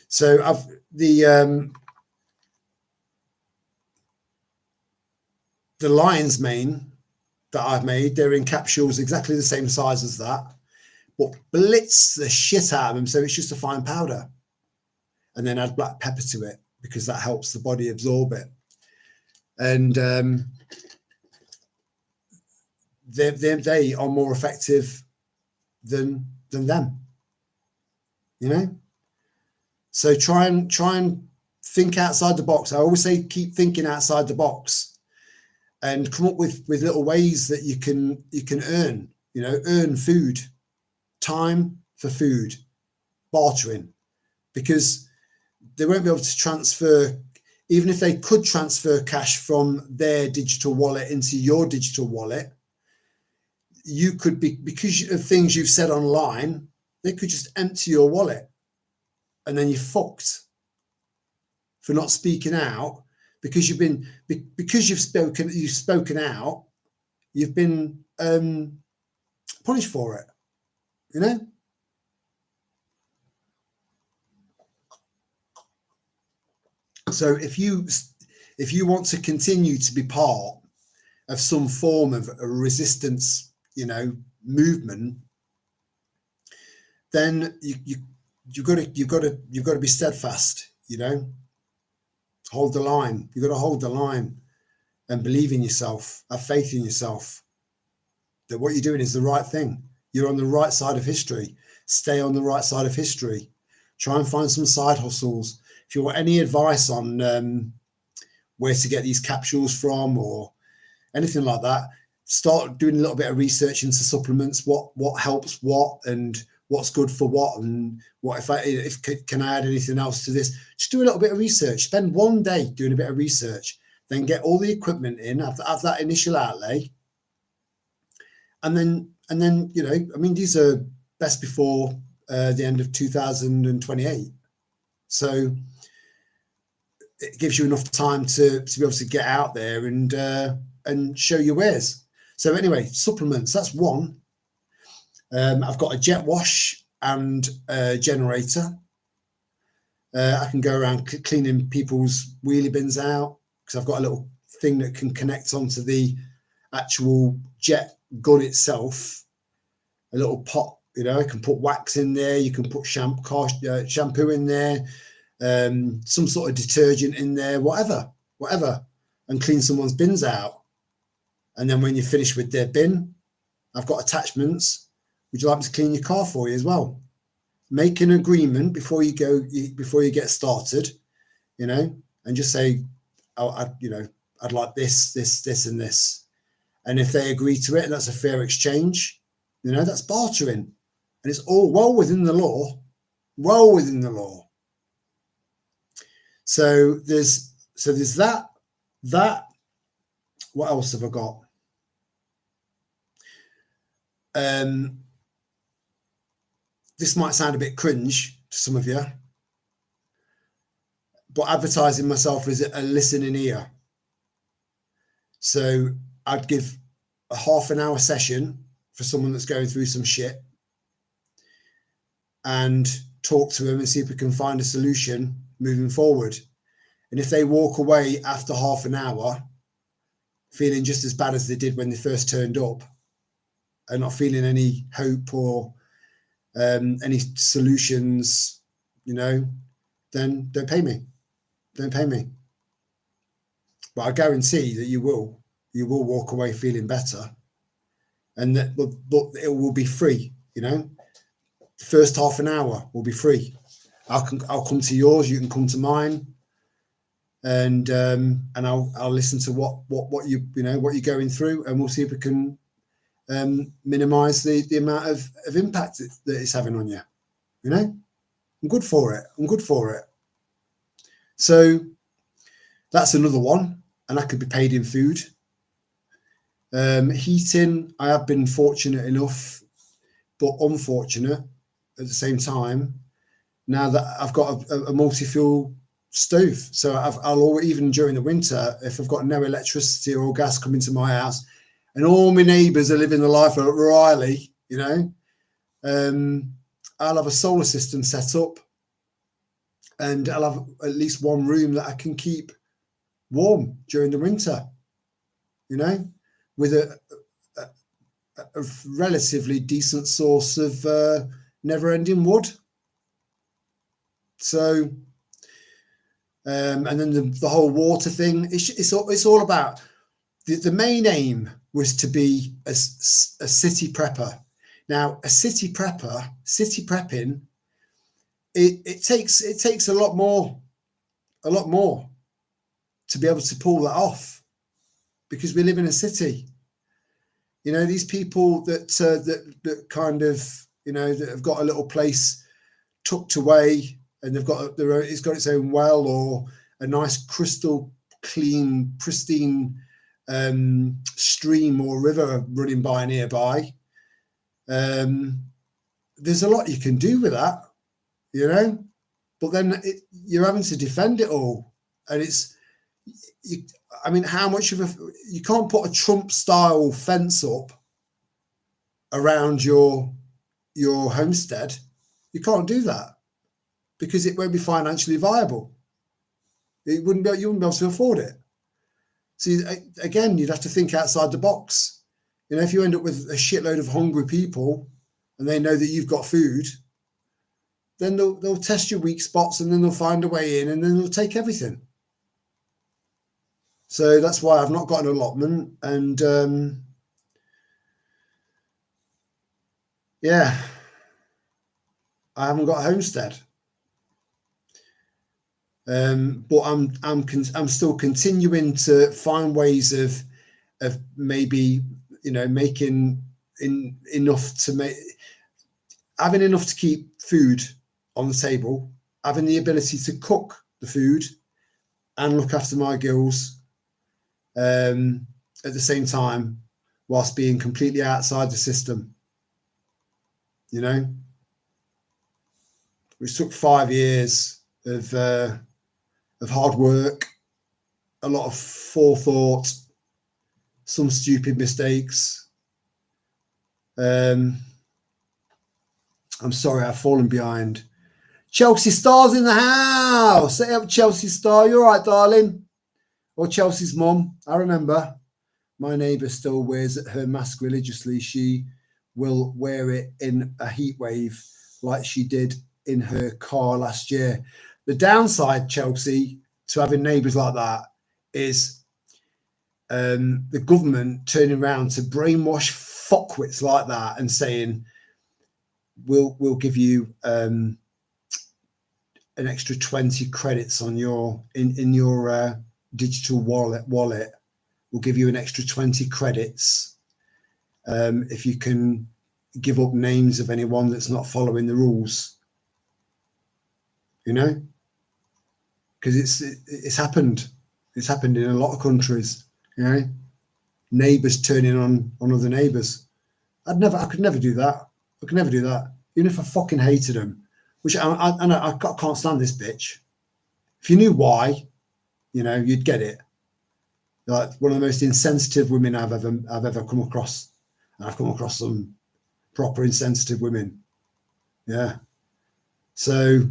So the lion's mane that I've made, they're in capsules exactly the same size as that, but blitz the shit out of them so it's just a fine powder, and then add black pepper to it because that helps the body absorb it. And they are more effective than them, you know. So try and think outside the box. I always say keep thinking outside the box and come up with little ways that you can earn, you know, earn food, time for food, bartering, because they won't be able to transfer. Even if they could transfer cash from their digital wallet into your digital wallet, you could be, because of things you've said online, they could just empty your wallet and then you're fucked for not speaking out because you've spoken out, you've been punished for it, you know. So if you want to continue to be part of some form of a resistance, you know, movement, then you've got to be steadfast, you know. Hold the line. You've got to hold the line and believe in yourself. Have faith in yourself that what you're doing is the right thing. You're on the right side of history. Stay on the right side of history. Try and find some side hustles. If you want any advice on where to get these capsules from or anything like that, start doing a little bit of research into supplements, what helps what and what's good for what, and what if can I add anything else to this. Just do a little bit of research. Spend one day doing a bit of research, then get all the equipment in, have that initial outlay, and then you know, I mean, these are best before the end of 2028. So it gives you enough time to be able to get out there and show your wares. So anyway, supplements, that's one. I've got a jet wash and a generator. I can go around cleaning people's wheelie bins out because I've got a little thing that can connect onto the actual jet gun itself. A little pot, I can put wax in there. You can put shampoo in there, some sort of detergent in there, whatever, and clean someone's bins out. And then when you're finished with their bin, I've got attachments. Would you like me to clean your car for you as well? Make an agreement before you get started, and just say, I'd like this, and this. And if they agree to it, and that's a fair exchange, that's bartering. And it's all well within the law. So there's that. What else have I got? This might sound a bit cringe to some of you, but advertising myself as a listening ear. So I'd give a half an hour session for someone that's going through some shit and talk to them and see if we can find a solution moving forward. And if they walk away after half an hour feeling just as bad as they did when they first turned up and not feeling any hope or any solutions, then don't pay me. But I guarantee that you will walk away feeling better, and that, but it will be free. The first half an hour will be free. I'll come to yours. You can come to mine, and I'll listen to what you're going through, and we'll see if we can minimize the amount of impact that it's having on you. I'm good for it. So that's another one, and I could be paid in food. Heating, I have been fortunate enough, but unfortunate at the same time, now that I've got a multi-fuel stove. So I'll always, even during the winter, if I've got no electricity or gas coming to my house, and all my neighbours are living the life of Riley, I'll have a solar system set up, and I'll have at least one room that I can keep warm during the winter, with a relatively decent source of never-ending wood. So, and then the whole water thing, it's all about, the main aim was to be a city prepper. Now, city prepping, it takes a lot more to be able to pull that off, because we live in a city. These people that kind of, that have got a little place tucked away, and they've got it's got its own well or a nice crystal clean, pristine stream or river running by nearby. There's a lot you can do with that, but then you're having to defend it all, and how much of you can't put a Trump style fence up around your homestead. You can't do that because it won't be financially viable. You wouldn't be able to afford it. See, again, you'd have to think outside the box. If you end up with a shitload of hungry people and they know that you've got food, then they'll test your weak spots, and then they'll find a way in, and then they'll take everything. So that's why I've not got an allotment, and I haven't got a homestead. But I'm still continuing to find ways of maybe making enough to having enough to keep food on the table, having the ability to cook the food and look after my girls at the same time, whilst being completely outside the system. Which took 5 years of hard work, a lot of forethought, some stupid mistakes. I'm sorry, I've fallen behind. Chelsea Star's in the house. Say up, Chelsea Star. You all right, darling? Or Chelsea's mum. I remember my neighbour still wears her mask religiously. She will wear it in a heat wave like she did in her car last year. The downside, Chelsea, to having neighbours like that is the government turning around to brainwash fuckwits like that and saying, we'll give you an extra 20 credits on your in your digital wallet. We'll give you an extra 20 credits if you can give up names of anyone that's not following the rules. You know, because it's happened. It's happened in a lot of countries. You know, neighbours turning on other neighbours. I could never do that. I could never do that, even if I fucking hated them. Which I can't stand this bitch. If you knew why, you know, you'd get it. Like one of the most insensitive women I've ever come across. And I've come across some proper insensitive women. Yeah. So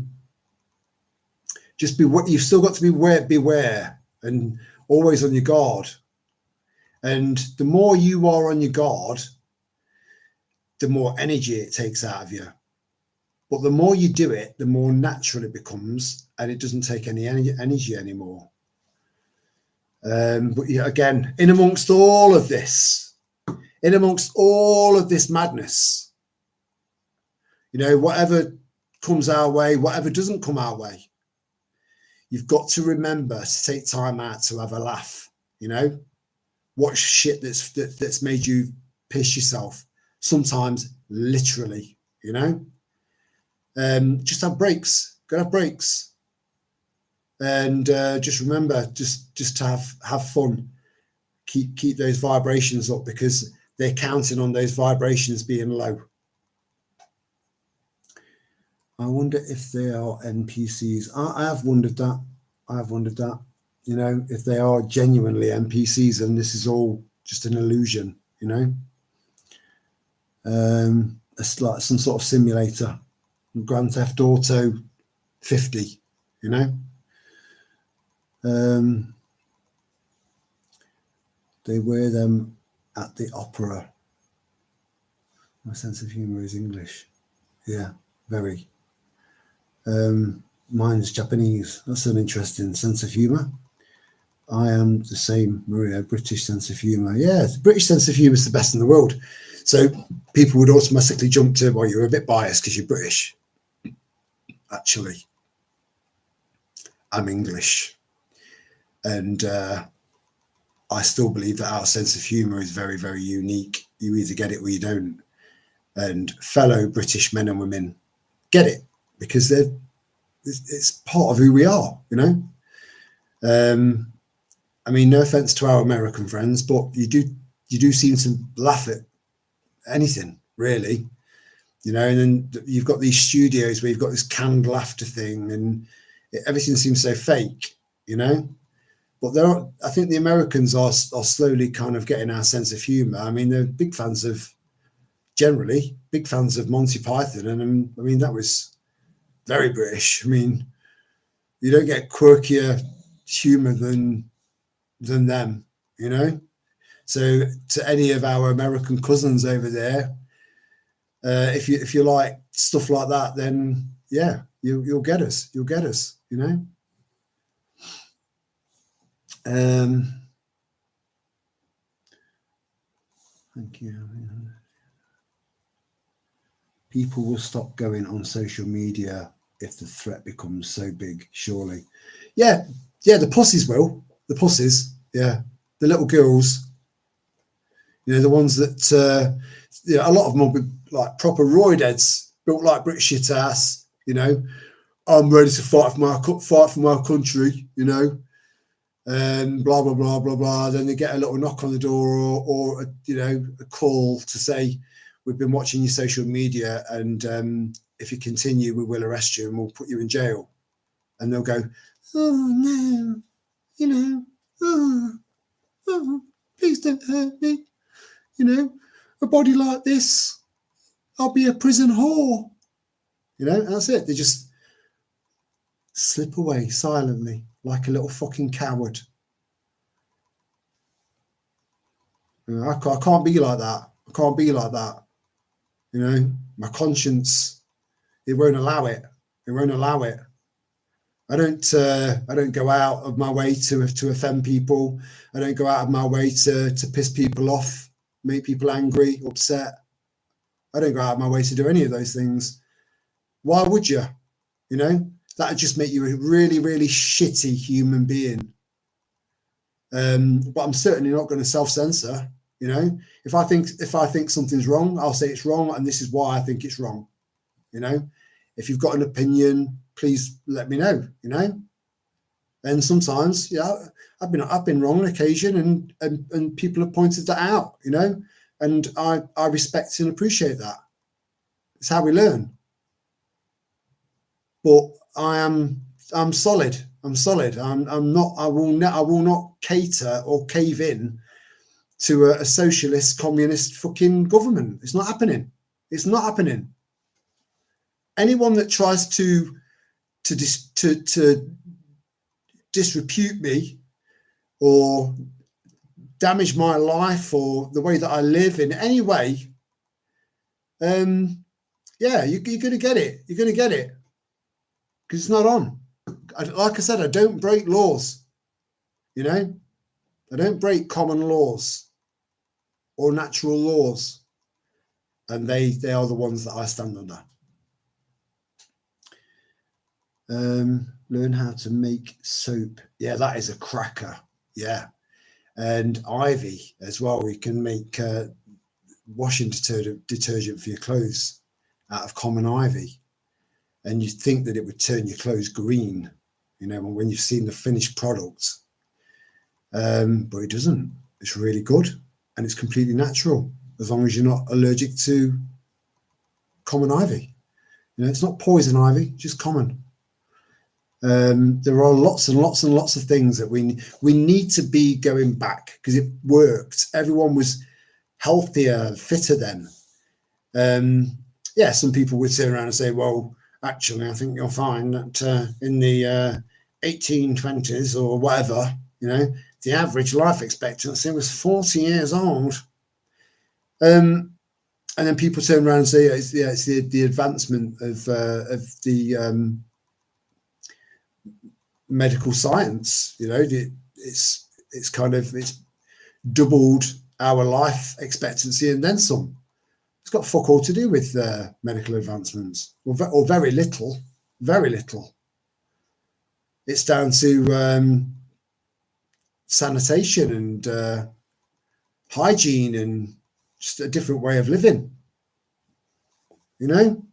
just you've still got to beware and always on your guard. And the more you are on your guard, the more energy it takes out of you. But the more you do it, the more natural it becomes, and it doesn't take any energy anymore. But yeah, again, in amongst all of this madness, you know, whatever comes our way, whatever doesn't come our way, you've got to remember to take time out to have a laugh. You know, watch shit that's made you piss yourself. Sometimes literally, you know. Just have breaks. Gotta have breaks, and just remember, just to have fun. Keep those vibrations up, because they're counting on those vibrations being low. I wonder if they are NPCs. I have wondered that. You know, if they are genuinely NPCs and this is all just an illusion. You know, it's like some sort of simulator. Grand Theft Auto 50, you know. They wear them at the opera. My sense of humour is English. Yeah, very. Mine's Japanese. That's an interesting sense of humour. I am the same, Maria, British sense of humour. Yeah, the British sense of humour is the best in the world. So people would automatically jump to, well, you're a bit biased because you're British. Actually, I'm English, and I still believe that our sense of humour is very, very unique. You either get it or you don't. And fellow British men and women get it, because it's part of who we are, you know. I mean, no offence to our American friends, but you do seem to laugh at anything, really. You know, and then you've got these studios where you've got this canned laughter thing, and everything seems so fake, you know. But I think the Americans are slowly kind of getting our sense of humour. I mean, they're generally big fans of Monty Python, and I mean that was very British. I mean, you don't get quirkier humour than them, you know. So to any of our American cousins over there, if you like stuff like that, then yeah, you'll get us. You'll get us, you know. Thank you. People will stop going on social media if the threat becomes so big, surely. Yeah, the pussies will. The pussies, yeah. The little girls, you know, the ones that, you know, a lot of them will be like proper roidheads, built like British shit ass, you know. I'm ready to fight for my country, you know, and blah, blah, blah, blah, blah. Then they get a little knock on the door or you know, a call to say, we've been watching your social media, and if you continue, we will arrest you and we'll put you in jail. and they'll go, oh no, you know, oh, please don't hurt me. You know, a body like this, I'll be a prison whore. You know, and that's it. They just slip away silently like a little fucking coward. You know, I can't be like that. I can't be like that. You know, my conscience, it won't allow it. It won't allow it. I don't go out of my way to offend people. I don't go out of my way to piss people off, make people angry, upset. I don't go out of my way to do any of those things. Why would you? You know, that would just make you a really, really shitty human being. But I'm certainly not going to self-censor. You know, if I think something's wrong, I'll say it's wrong, and this is why I think it's wrong. You know, if you've got an opinion, please let me know. You know, and sometimes, yeah, I've been wrong on occasion, and people have pointed that out. You know, and I respect and appreciate that. It's how we learn. But I'm solid. I'm solid. I'm not. I will not cater or cave in to a socialist, communist fucking government. It's not happening. It's not happening. Anyone that tries to disrepute me or damage my life or the way that I live in any way, yeah, you're going to get it. You're going to get it because it's not on. Like I said, I don't break laws. You know, I don't break common laws or natural laws, and they are the ones that I stand under. Learn how to make soap. Yeah, that is a cracker. Yeah, and ivy as well. We can make washing detergent for your clothes out of common ivy, and you think that it would turn your clothes green, you know, when you've seen the finished product, but it doesn't. It's really good. And it's completely natural as long as you're not allergic to common ivy. You know, it's not poison ivy, just common. There are lots and lots and lots of things that we need to be going back because it worked. Everyone was healthier, fitter then. Yeah, some people would sit around and say, well, actually, I think you'll find that in the 1820s or whatever, you know, the average life expectancy was 40 years old. And then people turn around and say, it's the advancement of the medical science. You know, it's doubled our life expectancy and then some. It's got fuck all to do with medical advancements, or very little, very little. It's down to sanitation and hygiene and just a different way of living. You know,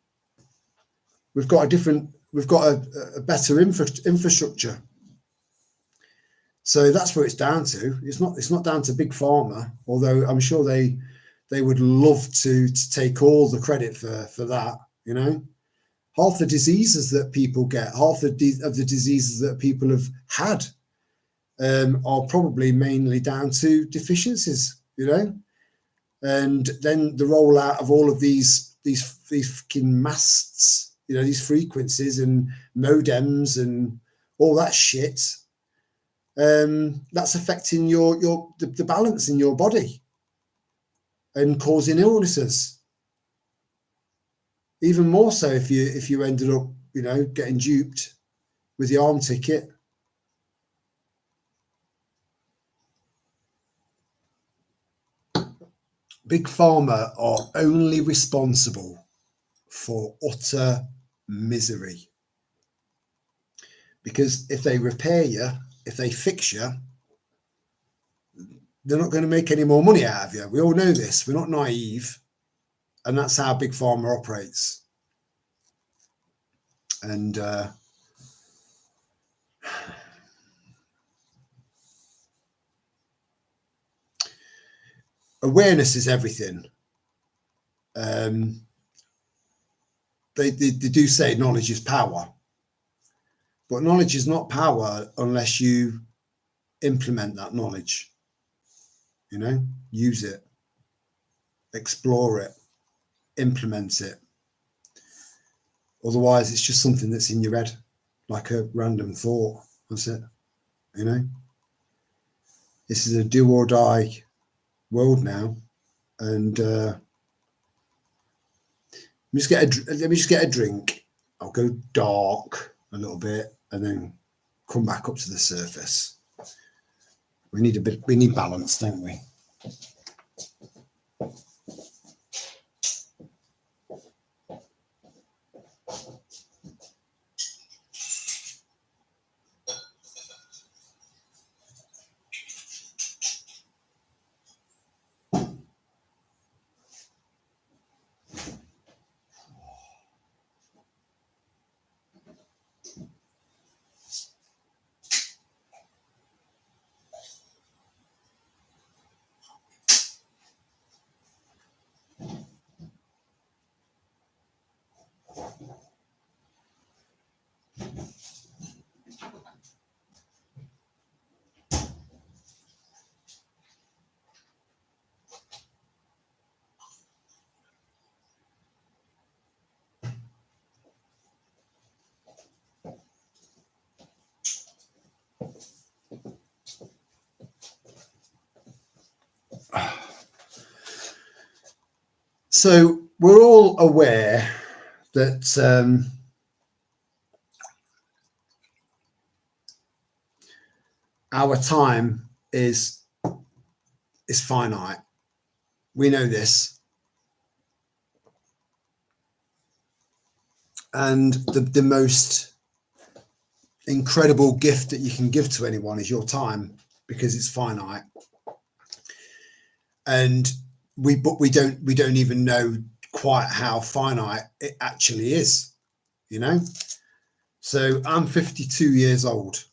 we've got a better infrastructure. So that's where it's down to. It's not down to Big Pharma, although I'm sure they would love to take all the credit for that. You know, half the diseases that people get, half of the diseases that people have had are probably mainly down to deficiencies, you know, and then the rollout of all of these fucking masts, you know, these frequencies and modems and all that shit. That's affecting the balance in your body and causing illnesses. Even more so if you ended up, you know, getting duped with the arm ticket. Big Pharma are only responsible for utter misery. Because if they repair you, if they fix you, they're not going to make any more money out of you. We all know this. We're not naive. And that's how Big Pharma operates. And awareness is everything. They do say knowledge is power. But knowledge is not power unless you implement that knowledge, you know, use it, explore it, implement it. Otherwise, it's just something that's in your head, like a random thought. That's it, you know. This is a do or die world now, and let me just get a drink. I'll go dark a little bit and then come back up to the surface. We need balance, don't we? So we're all aware that our time is finite. We know this. And the most incredible gift that you can give to anyone is your time, because it's finite. And we don't even know quite how finite it actually is, you know. So I'm 52 years old,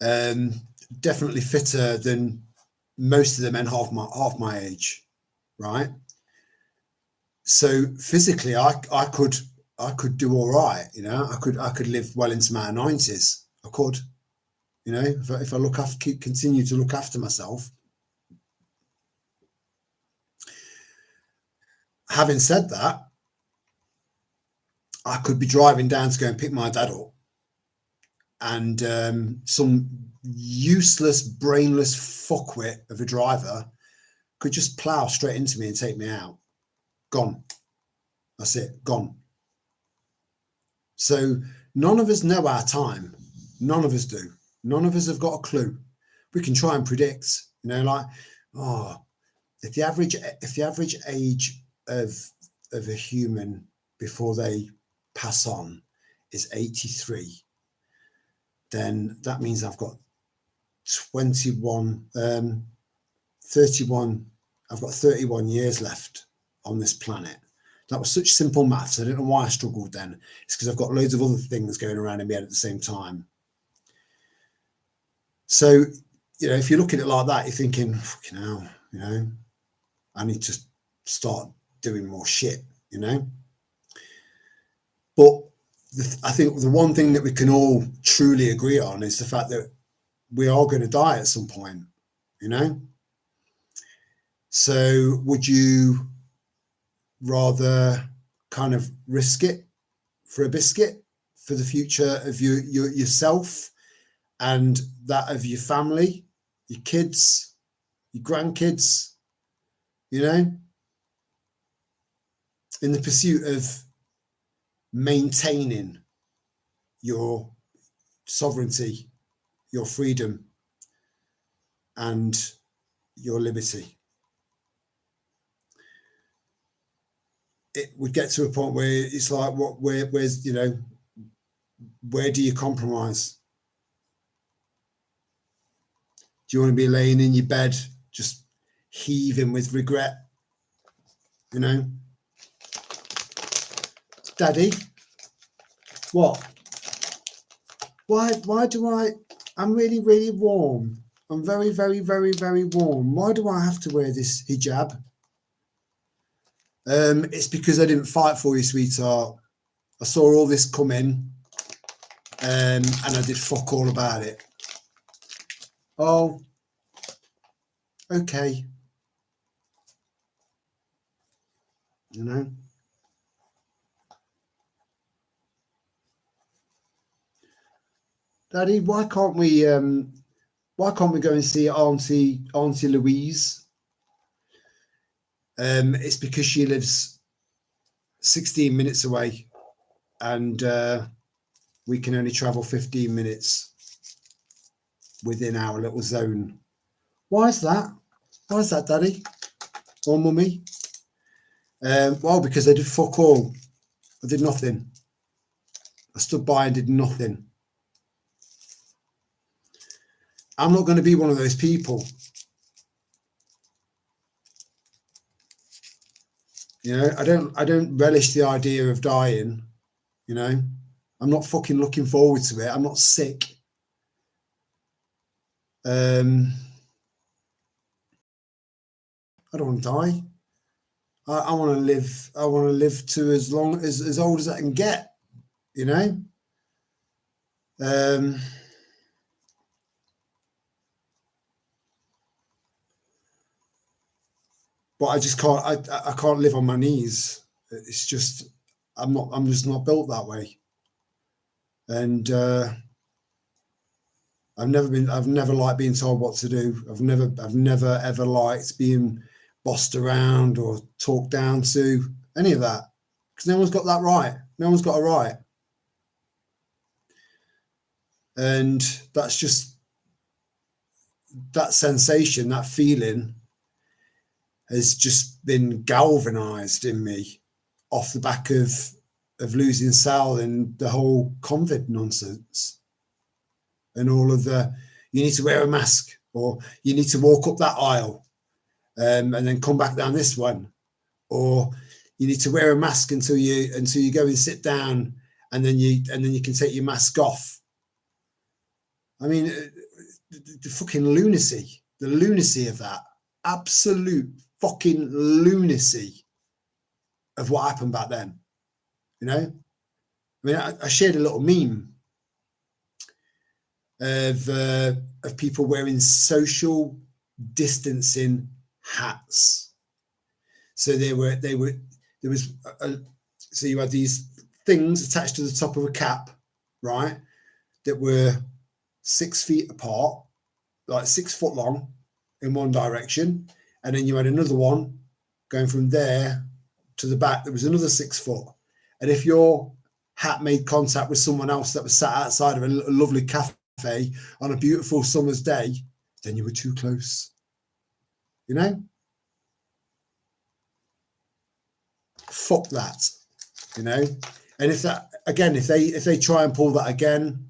definitely fitter than most of the men half my age, right? So physically I could do all right, you know. I could live well into my 90s. I could, you know, if I continue to look after myself. Having said that, I could be driving down to go and pick my dad up, and some useless, brainless fuckwit of a driver could just plow straight into me and take me out. Gone. That's it. Gone. So none of us know our time. None of us do. None of us have got a clue. We can try and predict, you know, like, if the average age of a human before they pass on is 83, then that means I've got 31 years left on this planet. That was such simple maths. I don't know why I struggled then. It's because I've got loads of other things going around in my head at the same time. So, you know, if you look at it like that, you're thinking, fucking hell, you know, I need to start doing more shit, you know. But I think the one thing that we can all truly agree on is the fact that we are going to die at some point, you know. So would you rather kind of risk it for a biscuit for the future of yourself and that of your family, your kids, your grandkids, you know, in the pursuit of maintaining your sovereignty, your freedom, and your liberty? It would get to a point where it's like, where's, you know, where do you compromise? Do you want to be laying in your bed just heaving with regret, you know? Daddy, what? Why do I'm really, really warm. I'm very, very, very, very warm. Why do I have to wear this hijab? It's because I didn't fight for you, sweetheart. I saw all this come in and I did fuck all about it. Oh, okay. You know. Daddy, why can't we go and see Auntie Louise? It's because she lives 16 minutes away, and we can only travel 15 minutes within our little zone. Why is that? Why is that, Daddy or Mummy? Well, because I did fuck all. I did nothing. I stood by and did nothing. I'm not going to be one of those people. You know, I don't relish the idea of dying. You know, I'm not fucking looking forward to it. I'm not sick. I don't want to die. I want to live. I want to live to as long as old as I can get. You know. But I just can't. I can't live on my knees. It's just I'm just not built that way. And I've never liked being told what to do. I've never ever liked being bossed around or talked down to, any of that, because no one's got that right. No one's got a right. And that's just that sensation, that feeling has just been galvanized in me off the back of losing Sal and the whole COVID nonsense and all of the, you need to wear a mask or you need to walk up that aisle and then come back down this one, or you need to wear a mask until you go and sit down and then you can take your mask off. I mean, the fucking lunacy, the lunacy of that, absolute fucking lunacy of what happened back then. You know, I mean, I shared a little meme of people wearing social distancing hats. So there was so you had these things attached to the top of a cap, right, that were 6 feet apart, like 6 foot long in one direction, and then you had another one going from there to the back that was another 6 foot. And if your hat made contact with someone else that was sat outside of a lovely cafe on a beautiful summer's day, then you were too close. You know? Fuck that. You know? And if that, again, if they try and pull that again,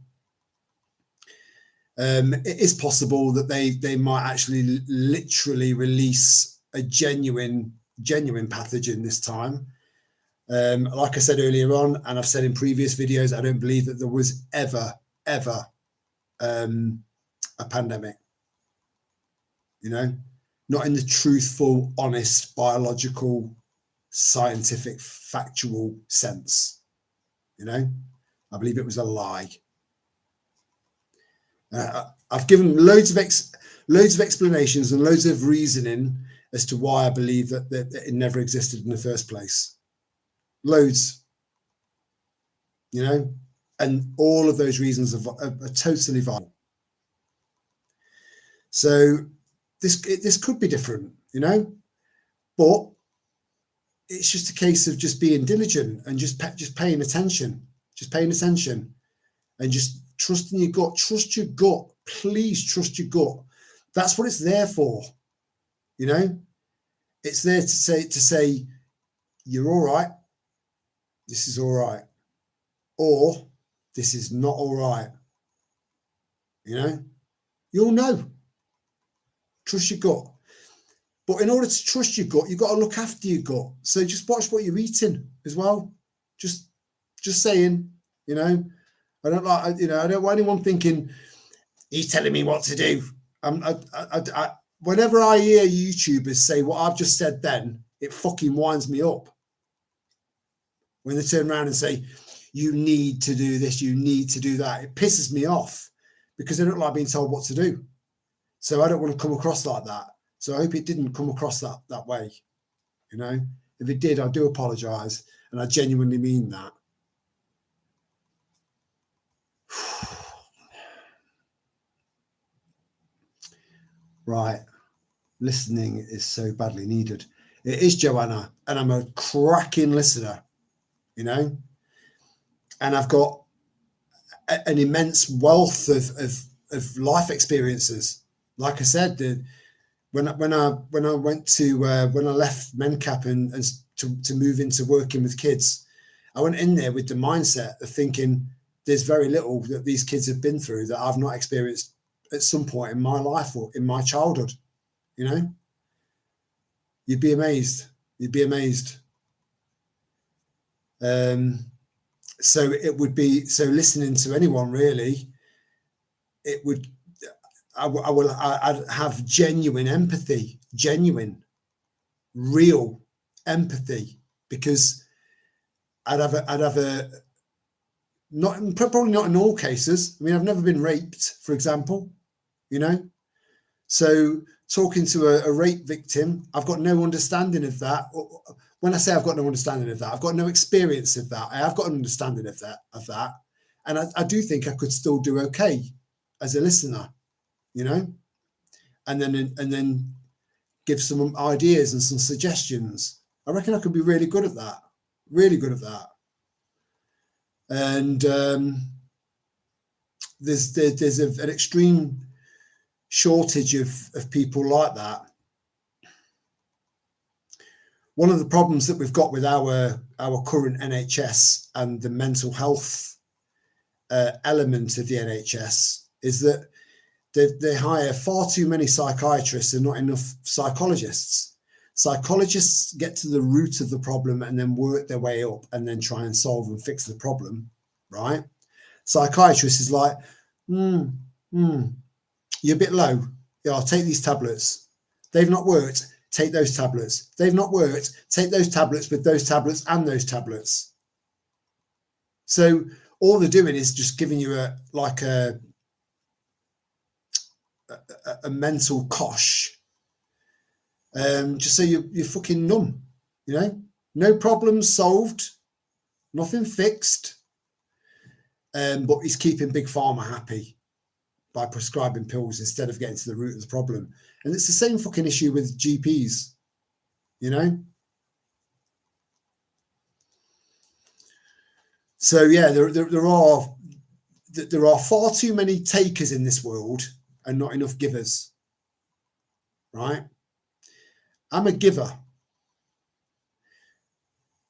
it is possible that they might actually literally release a genuine pathogen this time. Like I said earlier on, and I've said in previous videos, I don't believe that there was ever a pandemic. You know, not in the truthful, honest, biological, scientific, factual sense. You know, I believe it was a lie. I've given loads of explanations and loads of reasoning as to why I believe that it never existed in the first place. Loads, you know, and all of those reasons are totally valid. So this could be different, you know, but it's just a case of just being diligent and just paying attention, and just trusting your gut. Trust your gut. Please trust your gut. That's what it's there for. You know, it's there to say you're all right. This is all right, or this is not all right. You know, you'll know. Trust your gut. But in order to trust your gut, you've got to look after your gut. So just watch what you're eating as well. Just saying, you know, I don't want anyone thinking he's telling me what to do. Whenever I hear YouTubers say what I've just said, then it fucking winds me up. When they turn around and say, you need to do this, you need to do that. It pisses me off because I don't like being told what to do. So I don't want to come across like that. So I hope it didn't come across that way. You know, if it did, I do apologize, and I genuinely mean that. Right. Listening is so badly needed. It is, Joanna, and I'm a cracking listener, you know, and I've got an immense wealth of life experiences. Like I said, when I went to when I left MenCap and to move into working with kids, I went in there with the mindset of thinking there's very little that these kids have been through that I've not experienced at some point in my life or in my childhood. You know, you'd be amazed. You'd be amazed. So it would be, so listening to anyone really, it would, I'd have genuine empathy, genuine, real empathy, because I'd have a, not, probably not in all cases. I mean, I've never been raped, for example, you know, so talking to a rape victim, I've got no understanding of that. When I say I've got no understanding of that, I've got no experience of that. I have got an understanding of that. And I do think I could still do okay as a listener, you know, and then give some ideas and some suggestions. I reckon I could be really good at that, really good at that. And there's an extreme shortage of people like that. One of the problems that we've got with our current NHS and the mental health element of the NHS is that they hire far too many psychiatrists and not enough psychologists. Psychologists get to the root of the problem and then work their way up and then try and solve and fix the problem, right? Psychiatrist is like, you're a bit low. Yeah, I'll take these tablets. They've not worked. Take those tablets. They've not worked. Take those tablets with those tablets and those tablets. So all they're doing is just giving you a mental cosh, just so you're fucking numb, you know, no problems solved, nothing fixed, but he's keeping Big Pharma happy by prescribing pills instead of getting to the root of the problem. And it's the same fucking issue with GPs, you know. So yeah, there are far too many takers in this world and not enough givers, right? I'm a giver,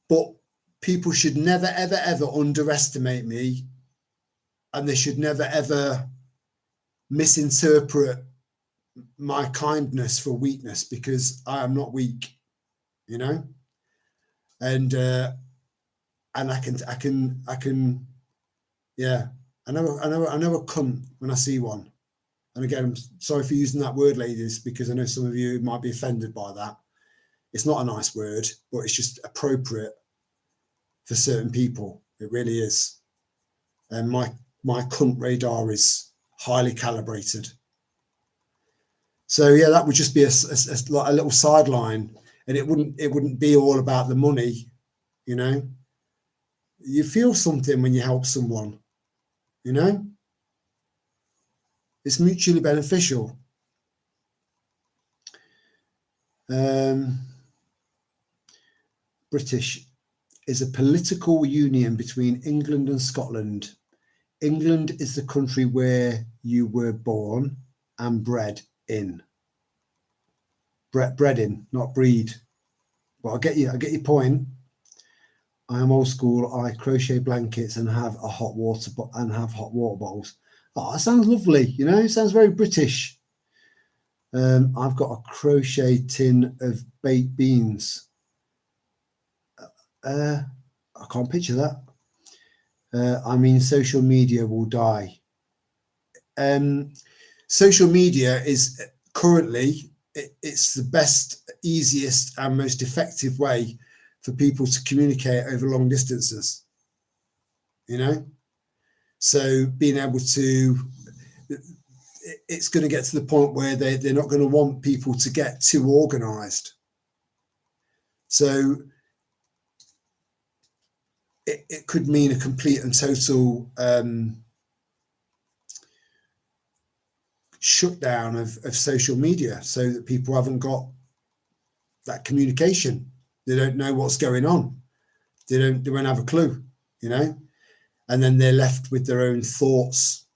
but people should never, ever, ever underestimate me, and they should never, ever misinterpret my kindness for weakness, because I am not weak, you know. And I can, yeah. I know a cunt when I see one. And again, I'm sorry for using that word, ladies, because I know some of you might be offended by that. It's not a nice word, but it's just appropriate for certain people. It really is. And my cunt radar is highly calibrated. So yeah, that would just be a little sideline, and it wouldn't be all about the money, you know. You feel something when you help someone, you know. It's mutually beneficial. British is a political union between England and Scotland. England is the country where you were born and bred in. Bred in, not breed. Well, I get your point. I am old school. I crochet blankets and have hot water bottles. Oh, that sounds lovely. You know, it sounds very British. I've got a crochet tin of baked beans. I can't picture that. I mean, social media will die. Social media is currently, it's the best, easiest and most effective way for people to communicate over long distances. you know. So being able to, it's going to get to the point where they're not going to want people to get too organized. So it could mean a complete and total shutdown of social media, so that people haven't got that communication. They don't know what's going on. They won't have a clue, you know, and then they're left with their own thoughts.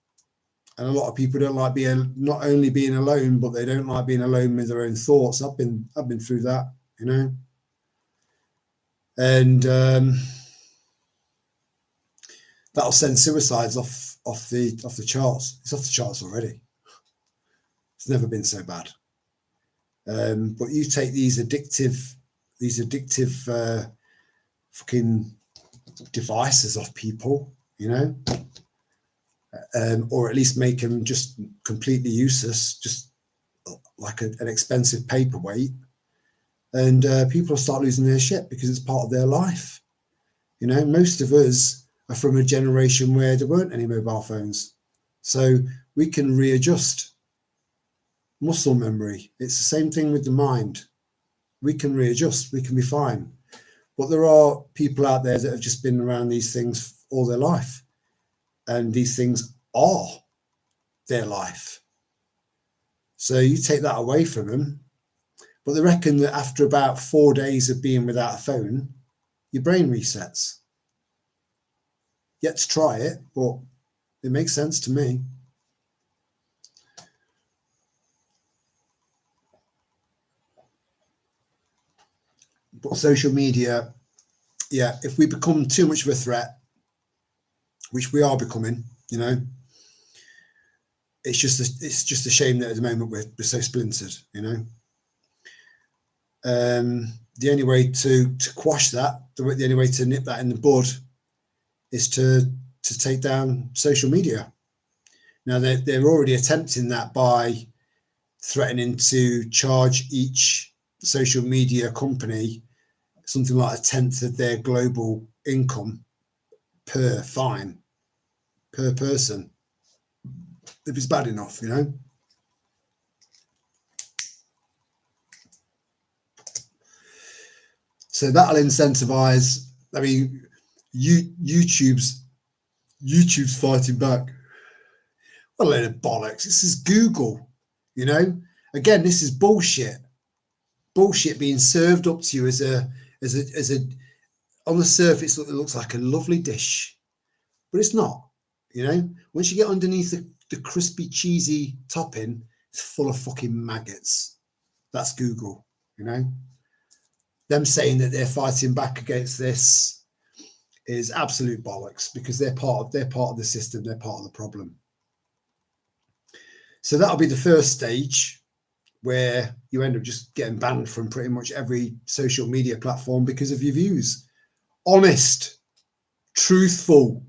And a lot of people don't like not only being alone, but they don't like being alone with their own thoughts. I've been through that, you know, and that'll send suicides off the charts. It's off the charts already. It's never been so bad. But you take these addictive fucking devices off people, you know, or at least make them just completely useless, just like an expensive paperweight, and people will start losing their shit because it's part of their life. You know, most of us are from a generation where there weren't any mobile phones, so we can readjust. Muscle memory, it's the same thing with the mind. We can readjust, we can be fine. But there are people out there that have just been around these things all their life, and these things are their life. So you take that away from them, but they reckon that after about 4 days of being without a phone, your brain resets. Yet to try it, but it makes sense to me. But social media, yeah, if we become too much of a threat, which we are becoming, you know, it's just a shame that at the moment we're so splintered, you know. The only way to quash that, the only way to nip that in the bud, is to take down social media. Now they're already attempting that by threatening to charge each social media company something like 1/10 of their global income per fine per person, if it's bad enough, you know. So that'll incentivize. I mean, YouTube's fighting back. What a load of bollocks! This is Google, you know. Again, this is bullshit. Bullshit being served up to you as a on the surface. It looks like a lovely dish, but it's not. You know, once you get underneath the crispy, cheesy topping, it's full of fucking maggots. That's Google, you know. Them saying that they're fighting back against this is absolute bollocks, because they're part of the system, they're part of the problem. So that'll be the first stage, where you end up just getting banned from pretty much every social media platform because of your views. Honest, truthful,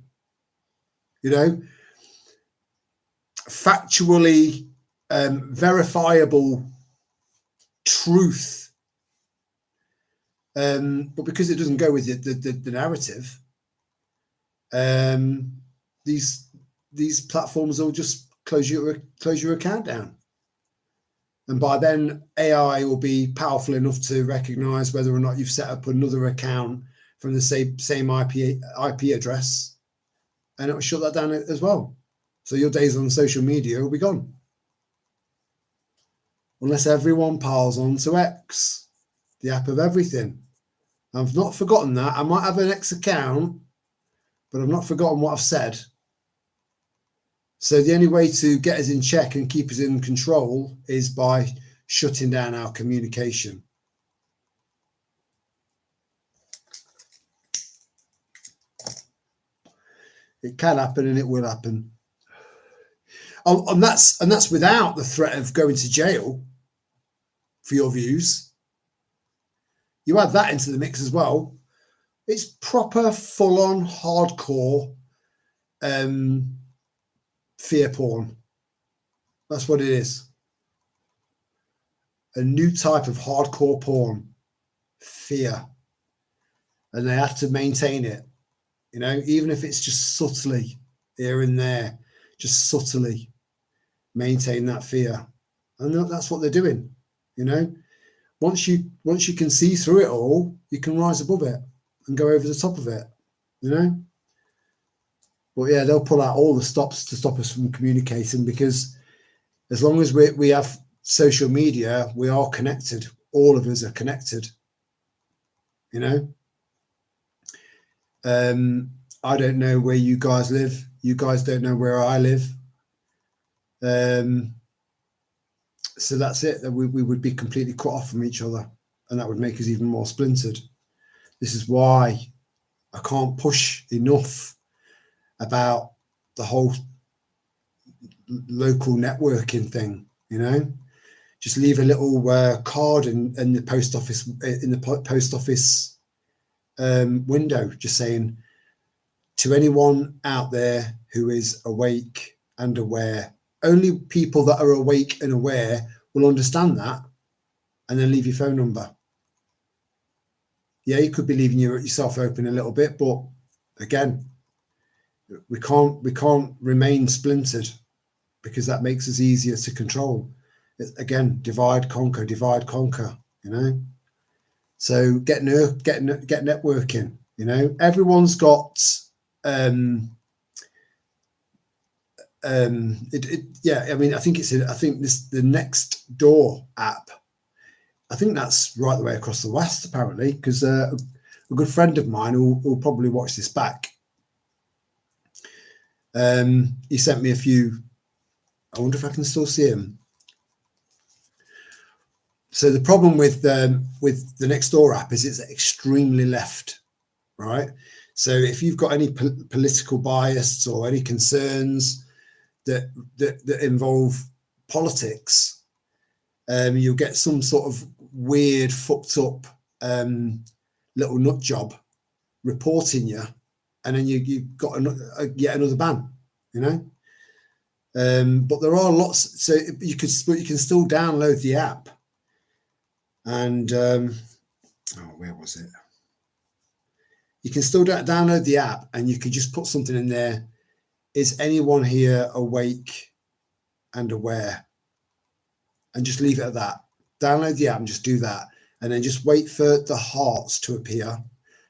you know, factually verifiable truth. But because it doesn't go with the narrative, these platforms will just close your account down. And by then, AI will be powerful enough to recognize whether or not you've set up another account from the same IP address, and it will shut that down as well. So your days on social media will be gone, unless everyone piles on to X, the app of everything. I've not forgotten that. I might have an X account, but I've not forgotten what I've said. So the only way to get us in check and keep us in control is by shutting down our communication. It can happen, and it will happen. And that's without the threat of going to jail for your views. You add that into the mix as well. It's proper, full-on, hardcore fear porn. That's what it is. A new type of hardcore porn. Fear. And they have to maintain it. you know, even if it's just subtly here and there, just subtly maintain that fear. And that's what they're doing, you know. Once you can see through it all, you can rise above it and go over the top of it, you know. But yeah, they'll pull out all the stops to stop us from communicating, because as long as we have social media, we are connected. All of us are connected, you know. I don't know where you guys live. You guys don't know where I live. So that's it. That we would be completely cut off from each other, and that would make us even more splintered. This is why I can't push enough about the whole local networking thing, you know. Just leave a little card in the post office, window, just saying, to anyone out there who is awake and aware. Only people that are awake and aware will understand that, and then leave your phone number. Yeah, you could be leaving yourself open a little bit, but again, we can't remain splintered, because that makes us easier to control. Again, divide, conquer, you know. So get networking, you know. Everyone's got yeah, I mean, I think the Next Door app, I think that's right the way across the West, apparently, because a good friend of mine who'll probably watch this back, he sent me a few. I wonder if I can still see him. So the problem with the Next Door app is it's extremely left, right? So if you've got any political bias or any concerns that involve politics, you'll get some sort of weird, fucked up little nut job reporting you, and then you've got yet another ban, you know. But there are lots, so you can still download the app, and where was it? You can still download the app, and you can just put something in there. Is anyone here awake and aware? And just leave it at that. Download the app and just do that, and then just wait for the hearts to appear.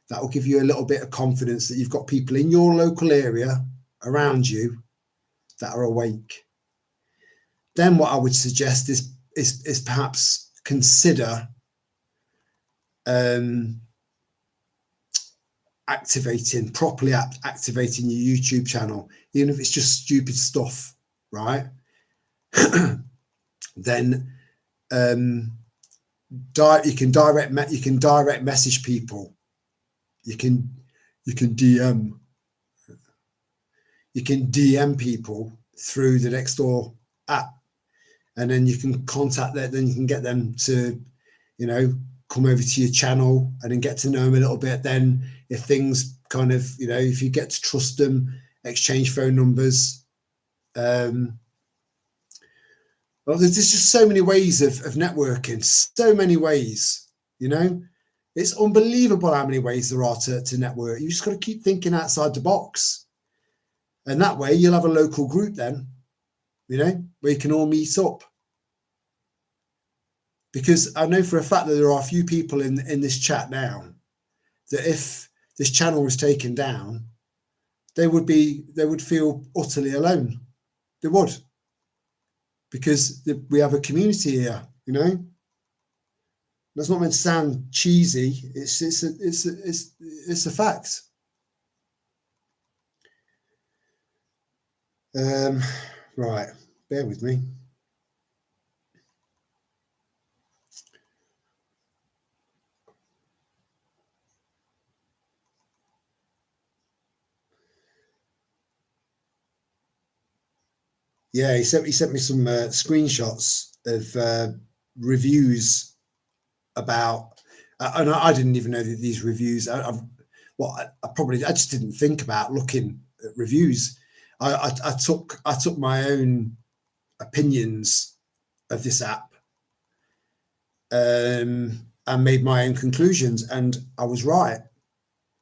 That will give you a little bit of confidence that you've got people in your local area around you that are awake. Then what I would suggest is perhaps consider properly activating your YouTube channel, even if it's just stupid stuff, right? Then you can direct message people. You can DM people through the Nextdoor app, and then you can contact them. Then you can get them to, you know, come over to your channel and then get to know them a little bit. Then if things kind of, you know, if you get to trust them, exchange phone numbers. Well, there's just so many ways of networking, so many ways, you know. It's unbelievable how many ways there are to network. You just got to keep thinking outside the box. And that way you'll have a local group then, you know, where you can all meet up. Because I know for a fact that there are a few people in this chat now that if this channel was taken down, they would feel utterly alone. They would. Because we have a community here, you know. That's not meant to sound cheesy. It's a fact. Right, bear with me. Yeah, he sent me some screenshots of reviews about, and I didn't even know that these reviews. I just didn't think about looking at reviews. I took my own opinions of this app and made my own conclusions, and I was right.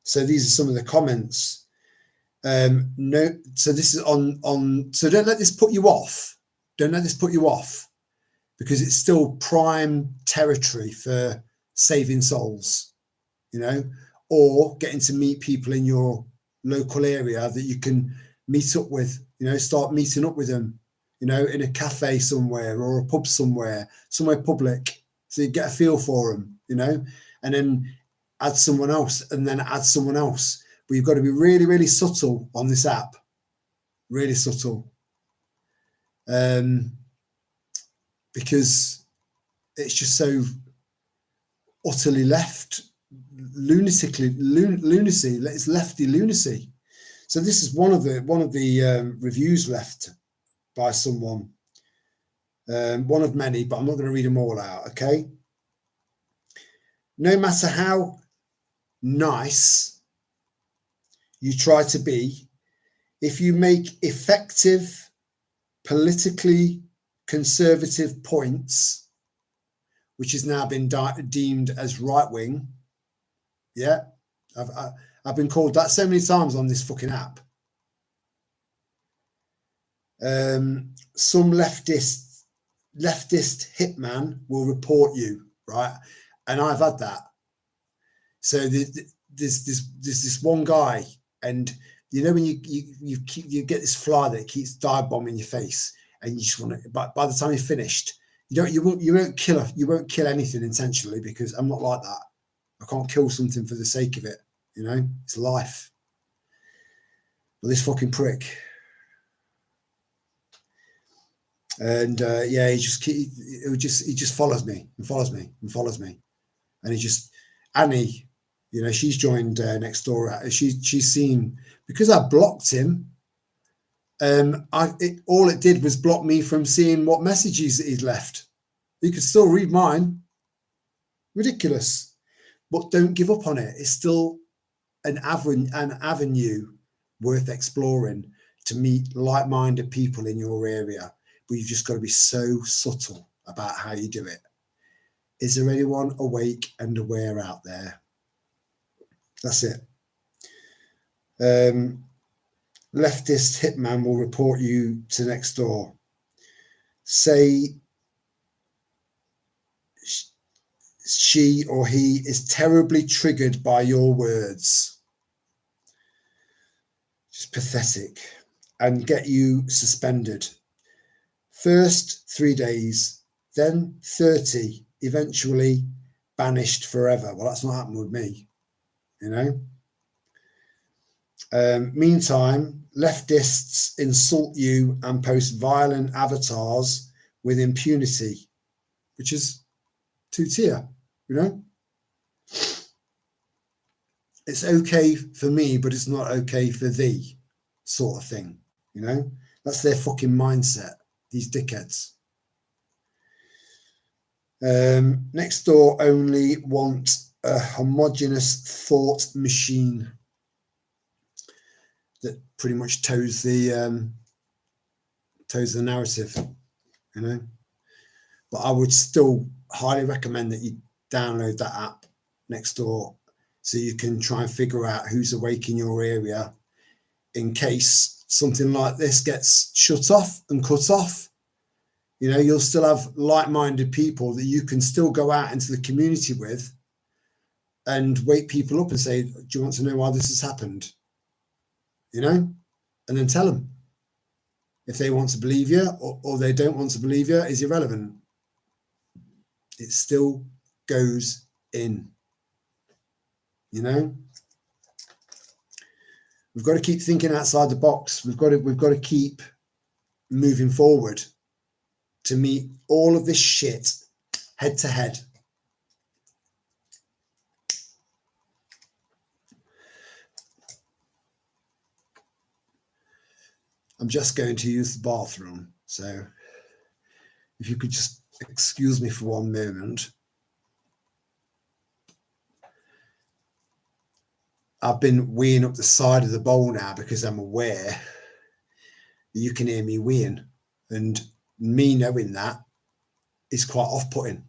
So these are some of the comments. No, so this is on. So don't let this put you off. Don't let this put you off, because it's still prime territory for saving souls, you know, or getting to meet people in your local area that you can meet up with. You know, start meeting up with them, you know, in a cafe somewhere or a pub somewhere public, so you get a feel for them, you know, and then add someone else, and then add someone else. But you've got to be really, really subtle on this app, really subtle, because it's just so utterly left, lunacy. It's lefty lunacy. So this is one of the reviews left by someone, one of many, but I'm not going to read them all out. Okay. No matter how nice you try to be, if you make effective, politically conservative points, which has now been deemed as right wing. Yeah, I've been called that so many times on this fucking app. Some leftist hitman will report you, right? And I've had that. So there's this one guy, and you know when you get this fly that keeps dive bombing your face, and you just want to. But by the time you're finished, you won't kill anything intentionally, because I'm not like that. I can't kill something for the sake of it. You know, it's life. But this fucking prick, and yeah, he just follows me and follows me and follows me, and he just Annie. You know, she's joined next door. She's seen, because I blocked him. All it did was block me from seeing what messages he'd left. You could still read mine. Ridiculous, but don't give up on it. It's still an avenue worth exploring to meet like-minded people in your area. But you've just got to be so subtle about how you do it. Is there anyone awake and aware out there? That's it. Leftist hitman will report you to next door. Say she or he is terribly triggered by your words. Just pathetic. And get you suspended. First 3 days, then 30, eventually banished forever. Well, that's not happened with me. You know. Meantime, leftists insult you and post violent avatars with impunity, which is 2-tier. You know, it's okay for me, but it's not okay for thee, sort of thing. You know, that's their fucking mindset. These dickheads. Next door only want a homogenous thought machine that pretty much toes the narrative, you know. But I would still highly recommend that you download that app next door, so you can try and figure out who's awake in your area, in case something like this gets shut off and cut off. You know, you'll still have like-minded people that you can still go out into the community with and wake people up and say, do you want to know why this has happened? You know, and then tell them. If they want to believe you or they don't want to believe you is irrelevant. It still goes in. You know, we've got to keep thinking outside the box. We've got to keep moving forward to meet all of this shit head to head. I'm just going to use the bathroom, so if you could just excuse me for one moment. I've been weeing up the side of the bowl now because I'm aware that you can hear me weeing, and me knowing that is quite off-putting.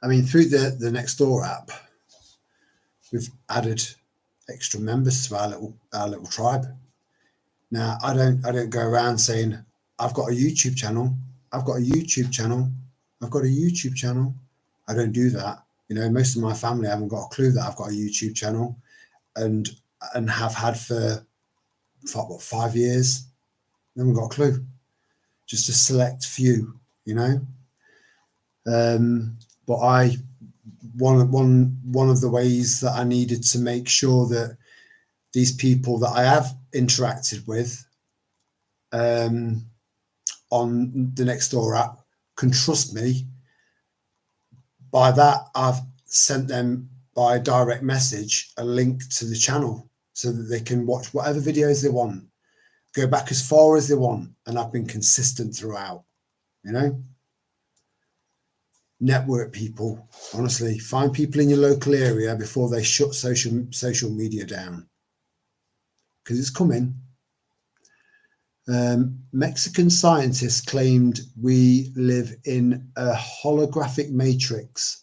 I mean, through the Nextdoor app, we've added extra members to our little tribe. Now, I don't go around saying I've got a YouTube channel. I've got a YouTube channel. I've got a YouTube channel. I don't do that. You know, most of my family haven't got a clue that I've got a YouTube channel, and have had for what, 5 years. They haven't got a clue. Just a select few, you know. But one of the ways that I needed to make sure that these people that I have interacted with on the Nextdoor app can trust me. By that, I've sent them by direct message a link to the channel so that they can watch whatever videos they want, go back as far as they want, and I've been consistent throughout, you know. Network people, honestly, find people in your local area before they shut social media down, because it's coming. Mexican scientists claimed we live in a holographic matrix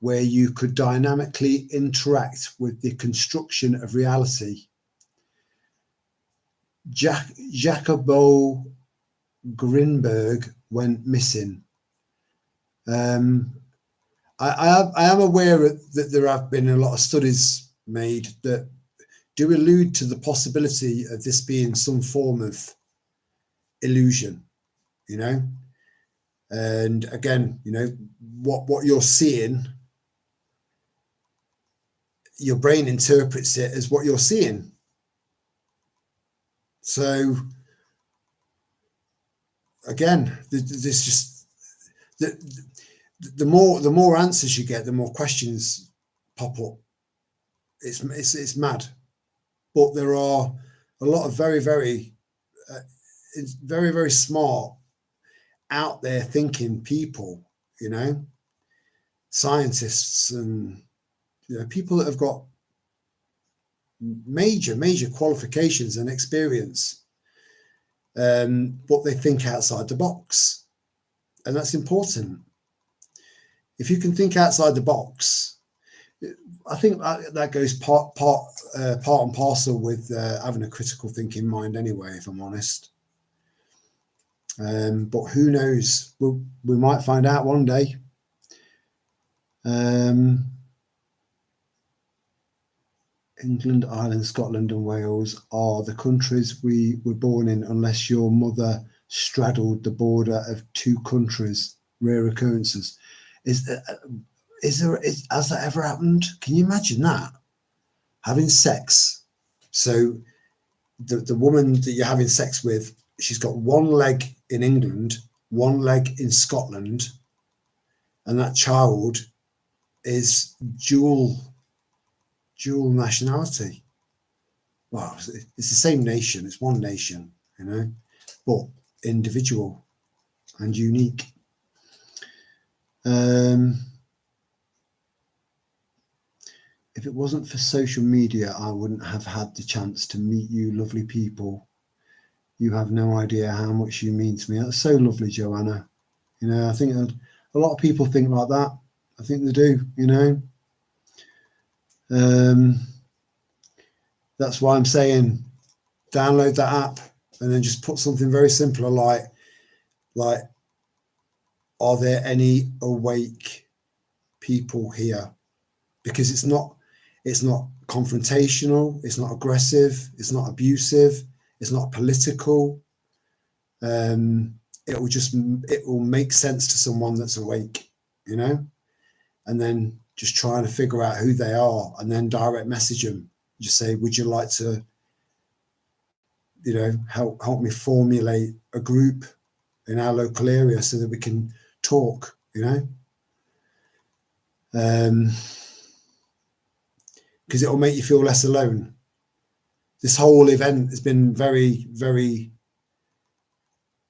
where you could dynamically interact with the construction of reality. Jacobo Grinberg went missing. I am aware that there have been a lot of studies made that do allude to the possibility of this being some form of illusion, you know. And again, you know, what you're seeing, your brain interprets it as what you're seeing. So again, there's just the more answers you get, the more questions pop up. It's mad, but there are a lot of very very smart, out there thinking people, you know, scientists and, you know, people that have got major qualifications and experience, but they think outside the box, and that's important. If you can think outside the box, I think that goes part and parcel with having a critical thinking mind anyway, if I'm honest. But who knows? We might find out one day. England, Ireland, Scotland and Wales are the countries we were born in unless your mother straddled the border of two countries. Rare occurrences. Has that ever happened? Can you imagine that? Having sex. So the woman that you're having sex with, she's got one leg in England, one leg in Scotland, and that child is dual nationality. Well, it's the same nation, it's one nation, you know, but individual and unique. If it wasn't for social media, I wouldn't have had the chance to meet you lovely people. You have no idea how much you mean to me. That's so lovely, Joanna. You know, I think a lot of people think like that. I think they do, you know. That's why I'm saying download that app and then just put something very simple like, are there any awake people here? Because it's not confrontational, it's not aggressive, it's not abusive, it's not political. It will make sense to someone that's awake, you know, and then just trying to figure out who they are and then direct message them. Just say, would you like to, you know, help me formulate a group in our local area so that we can talk, you know. because it'll make you feel less alone. This whole event has been very, very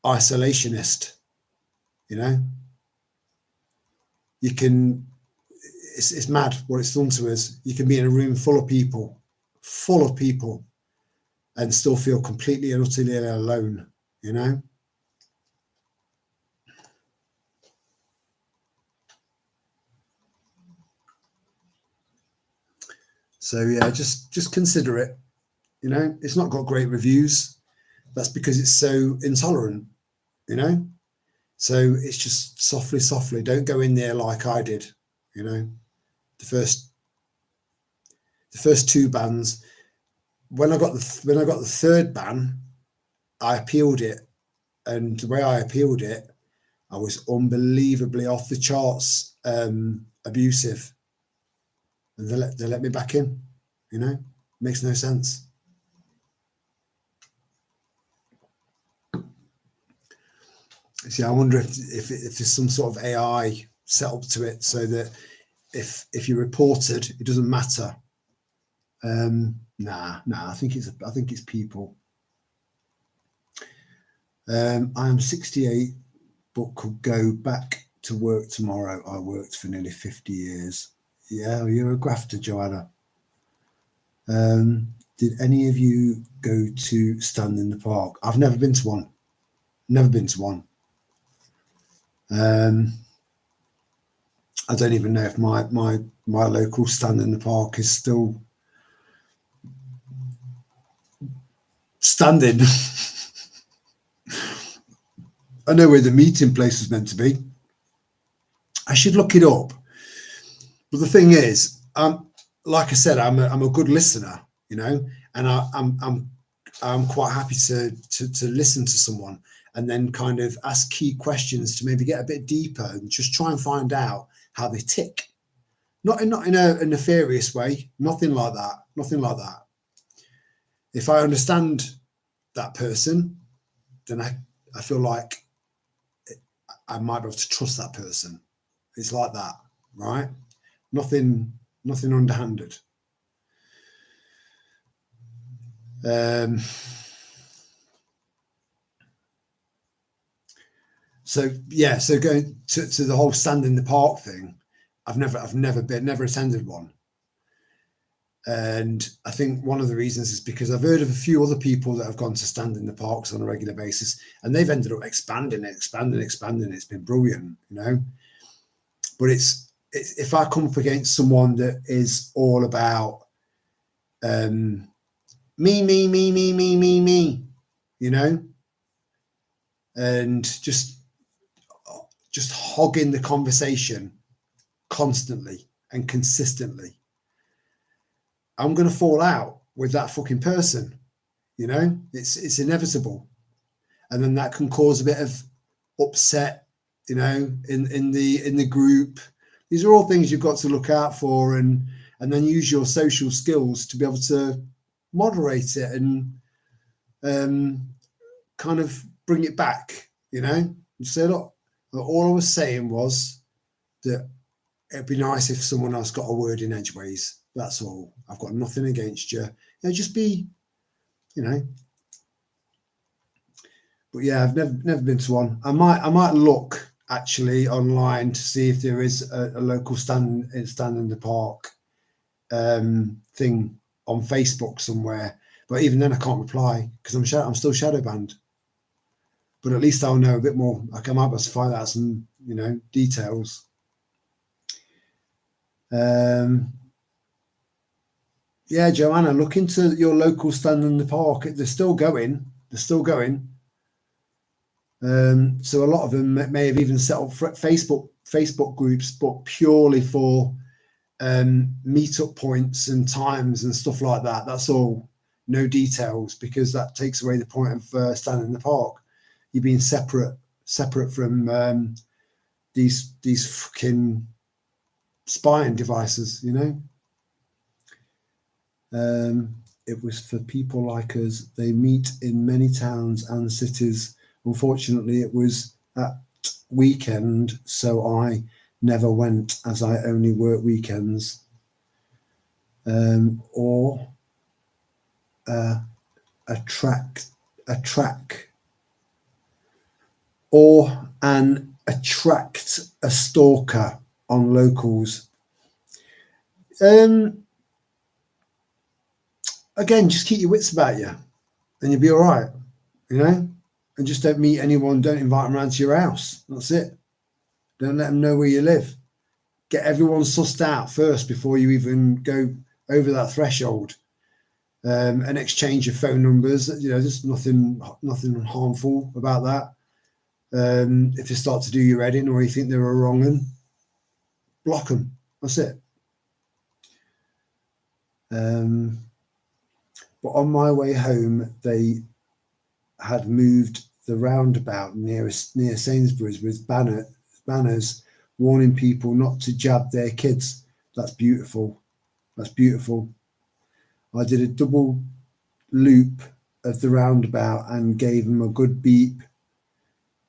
isolationist, you know. You can, it's mad what it's done to us. You can be in a room full of people, and still feel completely and utterly alone, you know. So yeah, just consider it. You know, it's not got great reviews. That's because it's so intolerant, you know. So it's just softly. Don't go in there like I did, you know. The first two bans. When I got the third ban, I appealed it, and the way I appealed it, I was unbelievably off the charts abusive, and they let me back in. You know, makes no sense. See, I wonder if there's some sort of AI set up to it so that if you're reported, it doesn't matter. Nah. I think it's people. I am 68, but could go back to work tomorrow. I worked for nearly 50 years. Yeah, you're a grafter, Joanna. Did any of you go to Stand in the Park? I've never been to one. I don't even know if my local Stand in the Park is still standing. I know where the meeting place was meant to be. I should look it up. But the thing is, like I said, I'm a good listener, you know, and I'm quite happy to listen to someone and then kind of ask key questions to maybe get a bit deeper and just try and find out how they tick. Not in a nefarious way, nothing like that. If I understand that person, then I feel like I might be able to trust that person. It's like that, right? Nothing underhanded. So going to the whole Stand in the Park thing, I've never attended one. And I think one of the reasons is because I've heard of a few other people that have gone to Stand in the Parks on a regular basis, and they've ended up expanding. It's been brilliant, you know. But it's if I come up against someone that is all about me, you know, and just hogging the conversation constantly and consistently, I'm going to fall out with that fucking person, you know. It's inevitable, and then that can cause a bit of upset, you know, in the group. These are all things you've got to look out for, and then use your social skills to be able to moderate it and kind of bring it back, you know. And say, look, all I was saying was that it'd be nice if someone else got a word in edgeways. That's all. I've got nothing against you. Just be, you know. But yeah, I've never been to one. I might look actually online to see if there is a local stand in the park thing on Facebook somewhere. But even then, I can't reply because I'm still shadow banned. But at least I'll know a bit more. I might be able to find out some, you know, details. Yeah, Joanna, look into your local Stand in the Park. They're still going. So a lot of them may have even set up Facebook groups, but purely for meetup points and times and stuff like that. That's all. No details, because that takes away the point of Standing in the Park. You're being separate from these fucking spying devices, you know. It was for people like us. They meet in many towns and cities. Unfortunately, it was at weekend, so I never went, as I only work weekends. or attract a stalker on locals. Again, just keep your wits about you and you'll be all right, you know, and just don't meet anyone. Don't invite them around to your house. That's it. Don't let them know where you live. Get everyone sussed out first before you even go over that threshold, and exchange your phone numbers. You know, there's nothing harmful about that. If they start to do your head in or you think they're a wrong un, block them. That's it. But on my way home, they had moved the roundabout near Sainsbury's with banners warning people not to jab their kids. That's beautiful. That's beautiful. I did a double loop of the roundabout and gave them a good beep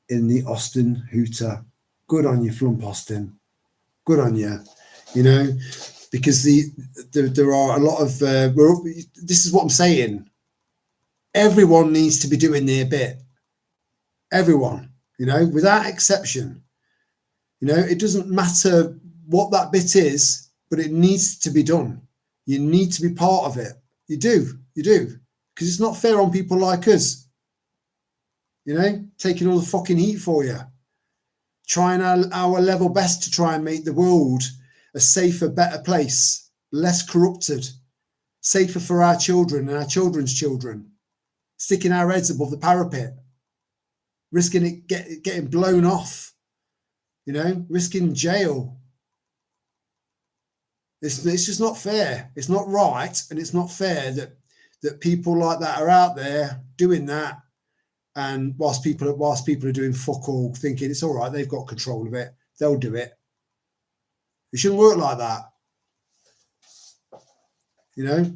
in the Austin hooter. Good on you, Flump Austin. Good on you. You know, because there are a lot of this is what I'm saying. Everyone needs to be doing their bit. Everyone, you know, without exception. You know, it doesn't matter what that bit is, but it needs to be done. You need to be part of it. You do, because it's not fair on people like us. You know, taking all the fucking heat for you, trying our level best to try and make the world a safer, better place, less corrupted, safer for our children and our children's children, sticking our heads above the parapet, risking it getting blown off, you know, risking jail. It's just not fair. It's not right, and it's not fair that people like that are out there doing that. And whilst people are doing fuck all, thinking it's all right, they've got control of it, they'll do it. It shouldn't work like that. You know,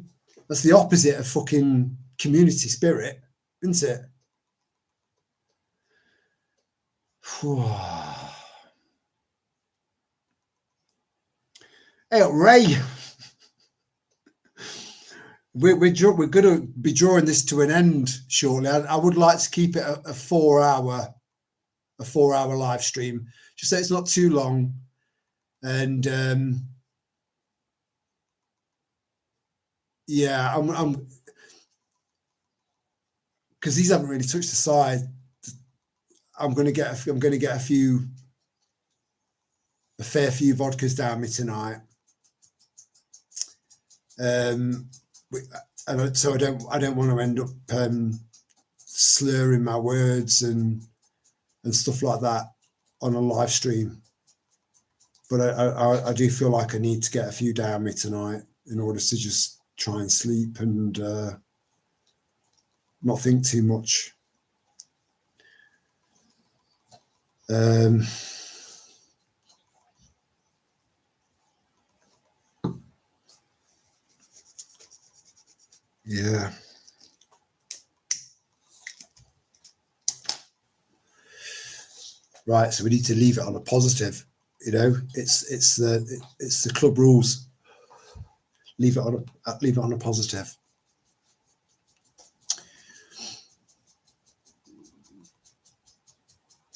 that's the opposite of fucking community spirit, isn't it? Hey, Ray, we're going to be drawing this to an end shortly. I would like to keep it a 4 hour live stream, just so it's not too long. And yeah, I'm because these haven't really touched the side. I'm going to get a fair few vodkas down me tonight. And so I don't want to end up slurring my words and stuff like that on a live stream. But I do feel like I need to get a few down me tonight in order to just try and sleep and not think too much. Yeah. Right, so we need to leave it on a positive. You know, it's the club rules. Leave it on a positive.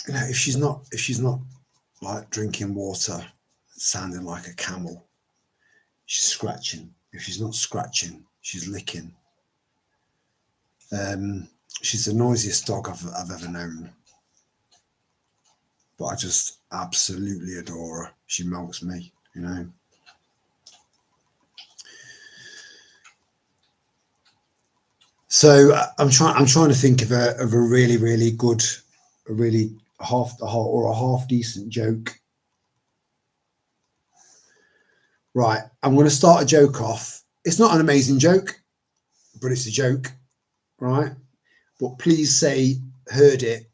You know, if she's not like drinking water, sounding like a camel, she's scratching. If she's not scratching, she's licking. She's the noisiest dog I've ever known. But I just absolutely adore her. She melts me, you know. So I'm trying to think of a really, really good, a really half decent joke. Right, I'm going to start a joke off. It's not an amazing joke, but it's a joke, right? But please say heard it.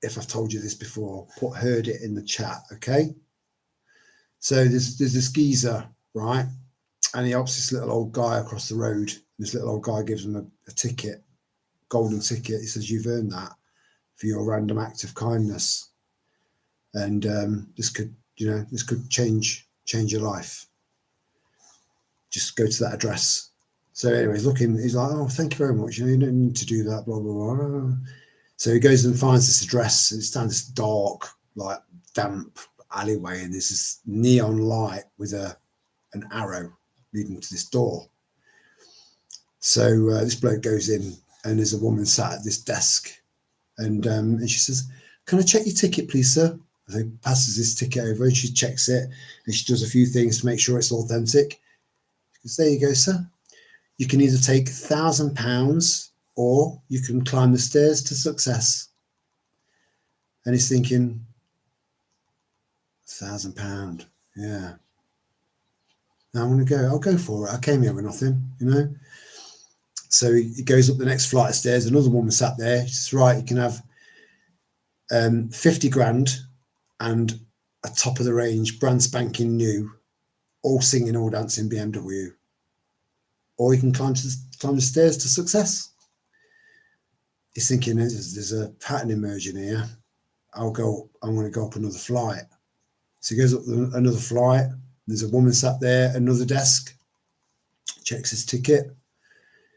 If I've told you this before, put heard it in the chat, okay? So there's this geezer, right? And he helps this little old guy across the road. This little old guy gives him a ticket, golden ticket. He says, "You've earned that for your random act of kindness." And this could change your life. just go to that address. So anyway, he's looking, he's like, oh, thank you very much. You don't need to do that, blah, blah, blah. So he goes and finds this address. It's down this dark, like damp alleyway, and there's this neon light with an arrow leading to this door. So this bloke goes in, and there's a woman sat at this desk, and she says, can I check your ticket, please, sir? So he passes this ticket over, and she checks it, and she does a few things to make sure it's authentic. She goes, there you go, sir. You can either take £1,000 or you can climb the stairs to success. And he's thinking, £1,000, yeah. Now I'm going to go. I'll go for it. I came here with nothing, you know. So he goes up the next flight of stairs. Another woman sat there. She says, right, you can have 50 grand and a top of the range, brand spanking new, all singing, all dancing BMW. Or you can climb the stairs to success. He's thinking, there's a pattern emerging here. I'm going to go up another flight. So he goes up another flight. There's a woman sat there, another desk, checks his ticket.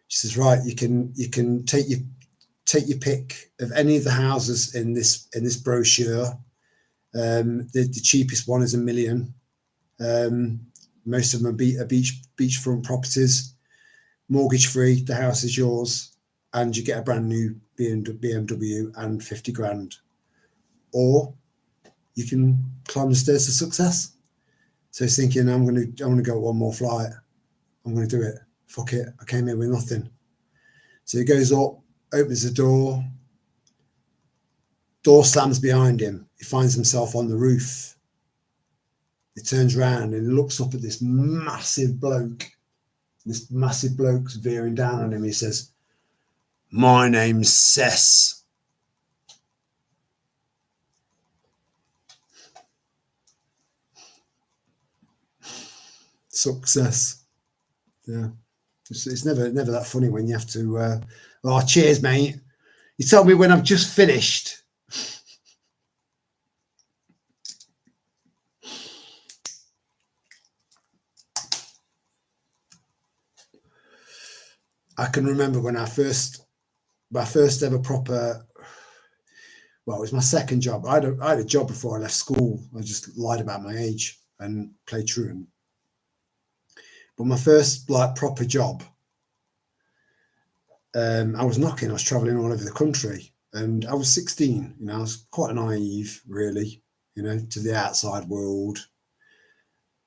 She says, right, you can take your pick of any of the houses in this brochure. The cheapest one is $1 million. Most of them are beachfront properties, mortgage free. The house is yours, and you get a brand new BMW and 50 grand. Or you can climb the stairs to success. So he's thinking, I'm going to go one more flight. I'm going to do it. Fuck it. I came here with nothing. So he goes up, opens the door. Door slams behind him. He finds himself on the roof. He turns around and looks up at this massive bloke. This massive bloke's veering down on him. He says, my name's Sess. Success. Yeah. It's never that funny when you have to, oh, cheers, mate. You told me when I've just finished. I can remember when my first ever proper, well, it was my second job. I had a job before I left school. I just lied about my age and played truant. But my first proper job, I was knocking. I was traveling all over the country, and I was 16. You know, I was quite naive, really, you know, to the outside world.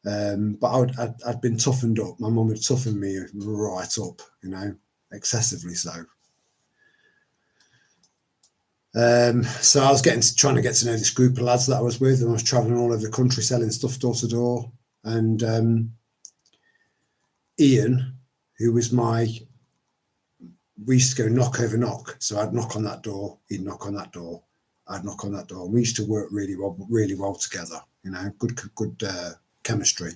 But I'd been toughened up. My mum had toughened me right up, you know, excessively so. So I was trying to get to know this group of lads that I was with, and I was traveling all over the country selling stuff door to door. And Ian, who was we used to go knock over knock. So I'd knock on that door, he'd knock on that door, I'd knock on that door. We used to work really well together, you know, good chemistry.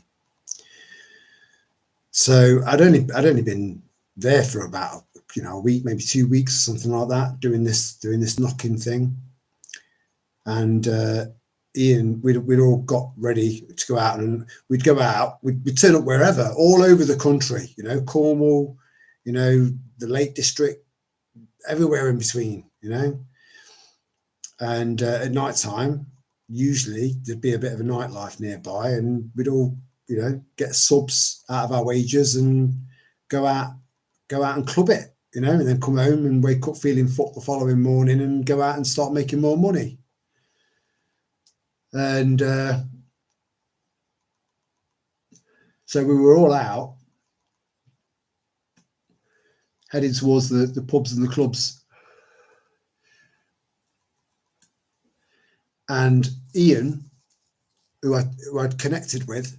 So I'd only been there for about, you know, a week, maybe 2 weeks, something like that, doing this knocking thing. And Ian, we'd all got ready to go out, and we'd turn up wherever, all over the country, you know, Cornwall, you know, the Lake District, everywhere in between, you know. And at night time, usually there'd be a bit of a nightlife nearby, and we'd all, you know, get subs out of our wages and go out and club it, you know, and then come home and wake up feeling fucked the following morning and go out and start making more money. And so we were all out, heading towards the pubs and the clubs. And Ian, who I'd connected with,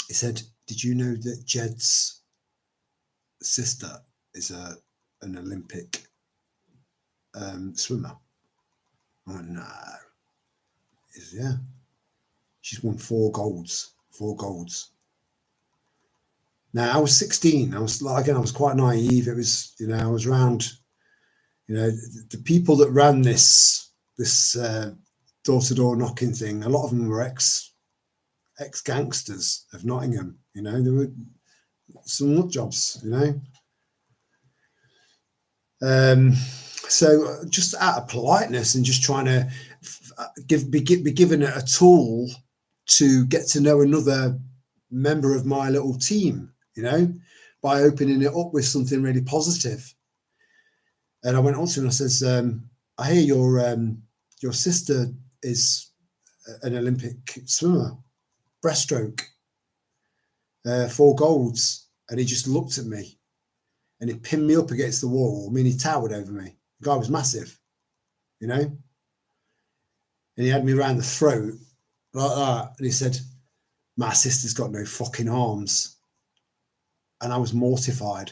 he said, did you know that Jed's sister is an Olympic swimmer? Oh, no. He said, yeah. She's won 4 golds. Now, I was 16. I was quite naive. It was, you know, I was around, you know, the people that ran this door-to-door knocking thing. A lot of them were ex-gangsters of Nottingham. You know, there were some nut jobs, you know. So just out of politeness and just trying to be given a tool to get to know another member of my little team, you know, by opening it up with something really positive. And I went on to him and I says, I hear your sister is an Olympic swimmer, breaststroke, 4 golds. And he just looked at me and he pinned me up against the wall. I mean, he towered over me. The guy was massive, you know, and he had me around the throat like that. And he said, my sister's got no fucking arms. And I was mortified.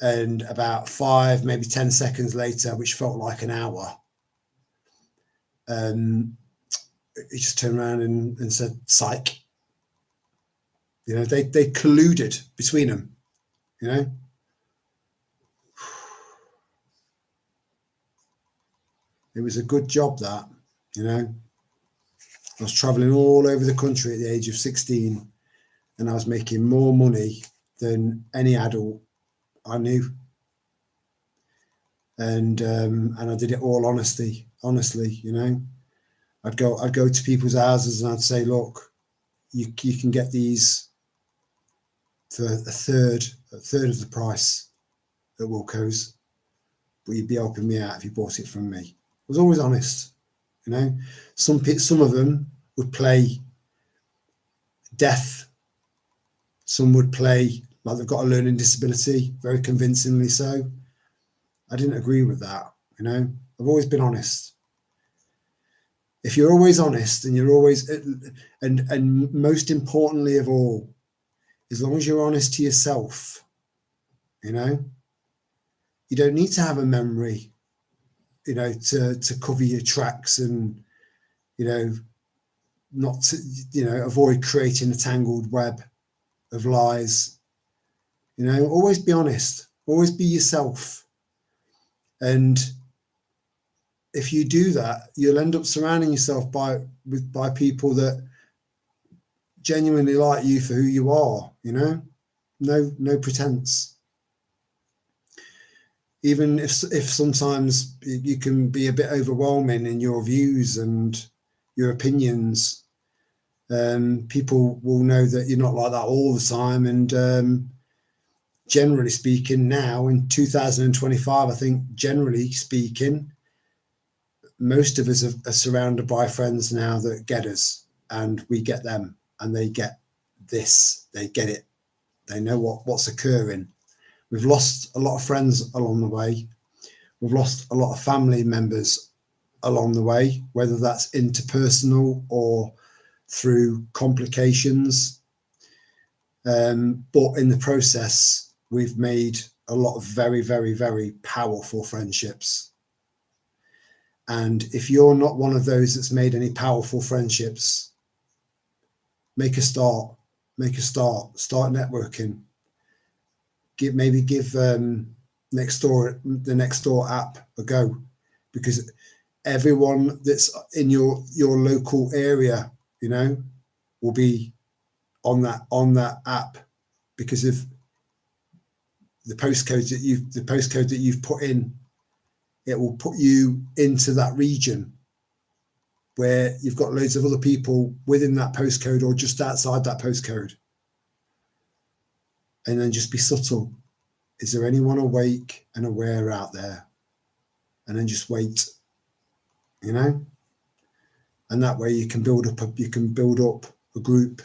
And about 5, maybe 10 seconds later, which felt like an hour, he just turned around and said, psych. You know, they colluded between them, you know. It was a good job that, you know. I was traveling all over the country at the age of 16 and I was making more money than any adult I knew. And I did it all honestly, you know. I'd go to people's houses and I'd say, look, you can get these for a third of the price at Wilco's, but you'd be helping me out if you bought it from me. I was always honest, you know. Some of them would play deaf. Some would play like they've got a learning disability, very convincingly so. I didn't agree with that, you know. I've always been honest. If you're always honest and you're always, and most importantly of all, as long as you're honest to yourself, you know, you don't need to have a memory, you know, to cover your tracks and, you know, not to, you know, avoid creating a tangled web of lies. You know, always be honest, always be yourself. And if you do that, you'll end up surrounding yourself by people that genuinely like you for who you are, you know, no pretense. Even if sometimes you can be a bit overwhelming in your views and your opinions, people will know that you're not like that all the time. And generally speaking, now in 2025, I think generally speaking, most of us are surrounded by friends now that get us, and we get them, and they get this, they get it, they know what's occurring. We've lost a lot of friends along the way. We've lost a lot of family members along the way, whether that's interpersonal or through complications. But in the process, we've made a lot of very, very, very powerful friendships. And if you're not one of those that's made any powerful friendships, make a start, start networking. Give the Nextdoor app a go, because everyone that's in your local area, you know, will be on that app because of the postcode that you've put in. It will put you into that region where you've got loads of other people within that postcode or just outside that postcode. And then just be subtle. Is there anyone awake and aware out there? And then just wait, you know? And that way you can build up a group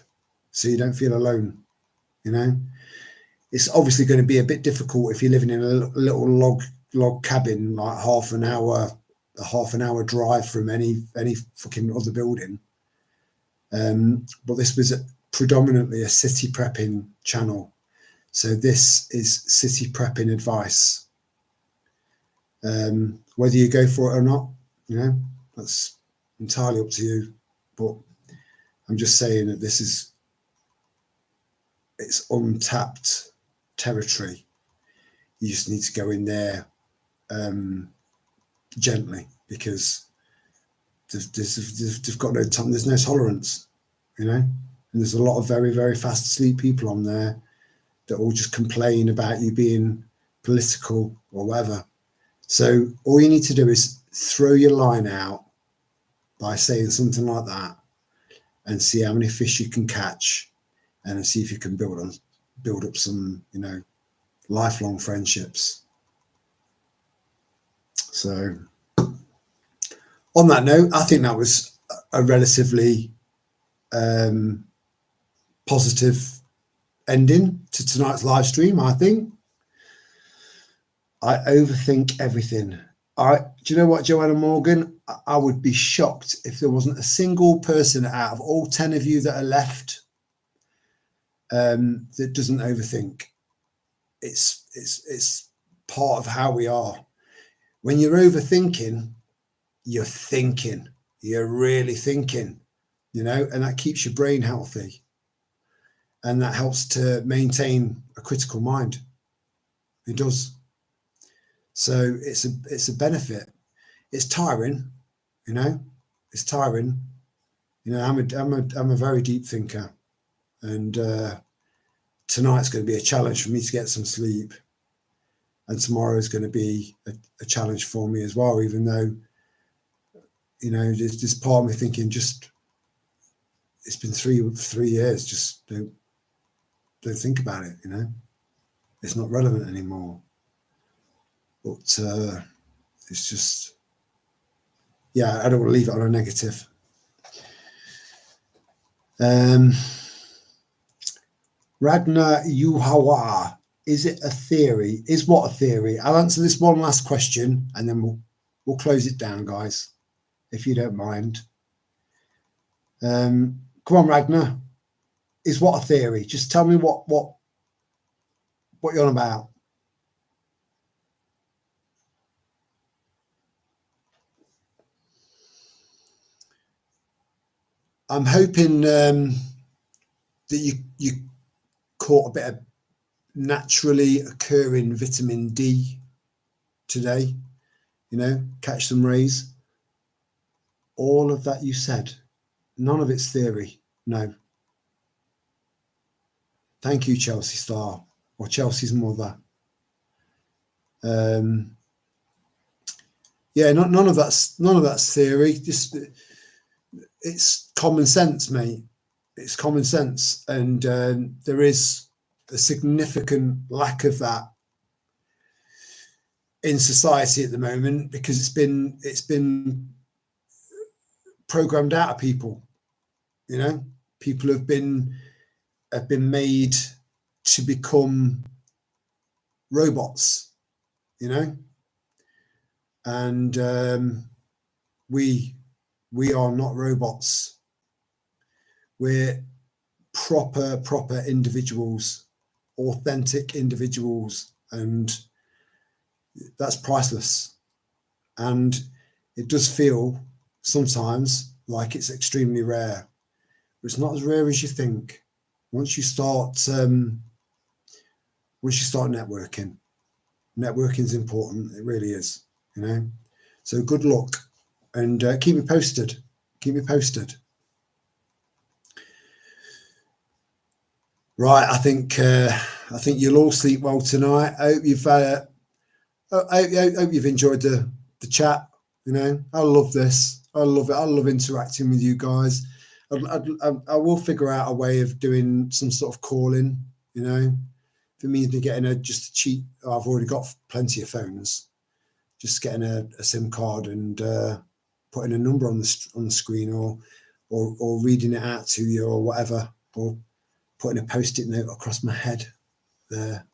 so you don't feel alone, you know? It's obviously going to be a bit difficult if you're living in a little log cabin, like half an hour drive from any fucking other building. But this was predominantly a city prepping channel. So this is city prepping advice. Whether you go for it or not, you know, that's entirely up to you. But I'm just saying that it's untapped territory. You just need to go in there gently, because they've got no time. There's no tolerance. you know, and there's a lot of very, very fast asleep people on there that all just complain about you being political or whatever. So all you need to do is throw your line out by saying something like that and see how many fish you can catch, and see if you can build up some, you know, lifelong friendships. So on that note, I think that was a relatively positive ending to tonight's live stream. I think I overthink everything. Do you know what, Joanna Morgan? I would be shocked if there wasn't a single person out of all 10 of you that are left that doesn't overthink. It's part of how we are. When you're overthinking, you're thinking. You're really thinking, you know, and that keeps your brain healthy, and that helps to maintain a critical mind. It does. So it's a benefit. It's tiring, you know. It's tiring. You know, I'm a very deep thinker, and tonight's going to be a challenge for me to get some sleep, and tomorrow is going to be a challenge for me as well. Even though, you know, there's this part of me thinking, just it's been three years. Just don't think about it. You know, it's not relevant anymore. But it's just, yeah, I don't want to leave it on a negative. Ragnar Yuhawa, is it a theory? Is what a theory? I'll answer this one last question and then we'll close it down, guys, if you don't mind. Come on, Ragnar. Is what a theory? Just tell me what you're on about. I'm hoping that you caught a bit of naturally occurring vitamin D today, you know, catch some rays. All of that you said, none of it's theory. No. Thank you, Chelsea Star, or Chelsea's mother. Yeah, none of that's theory. Just it's common sense, mate. It's common sense, and there is a significant lack of that in society at the moment because it's been programmed out of people. You know, people have been made to become robots. You know, and we are not robots. We're proper individuals, authentic individuals, and that's priceless. And it does feel sometimes like it's extremely rare, but it's not as rare as you think. Once you start networking is important. It really is, you know. So good luck, and keep me posted. Right, I think you'll all sleep well tonight. I hope you've enjoyed the chat. You know, I love this. I love it. I love interacting with you guys. I will figure out a way of doing some sort of calling. You know, if it means me getting just a cheap. I've already got plenty of phones. Just getting a SIM card and putting a number on the screen, or reading it out to you, or whatever, or putting a post-it note across my head there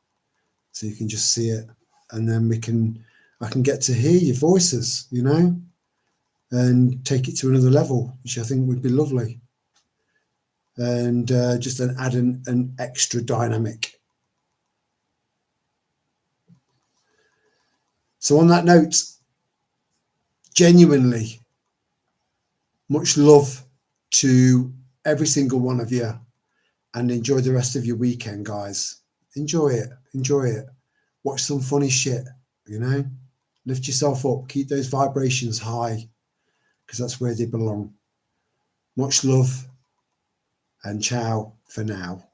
so you can just see it, and then I can get to hear your voices, you know, and take it to another level, which I think would be lovely, and just add an extra dynamic. So on that note, genuinely much love to every single one of you, and enjoy the rest of your weekend, guys. Enjoy it. Watch some funny shit, you know. Lift yourself up. Keep those vibrations high, because that's where they belong. Much love. and ciao for now.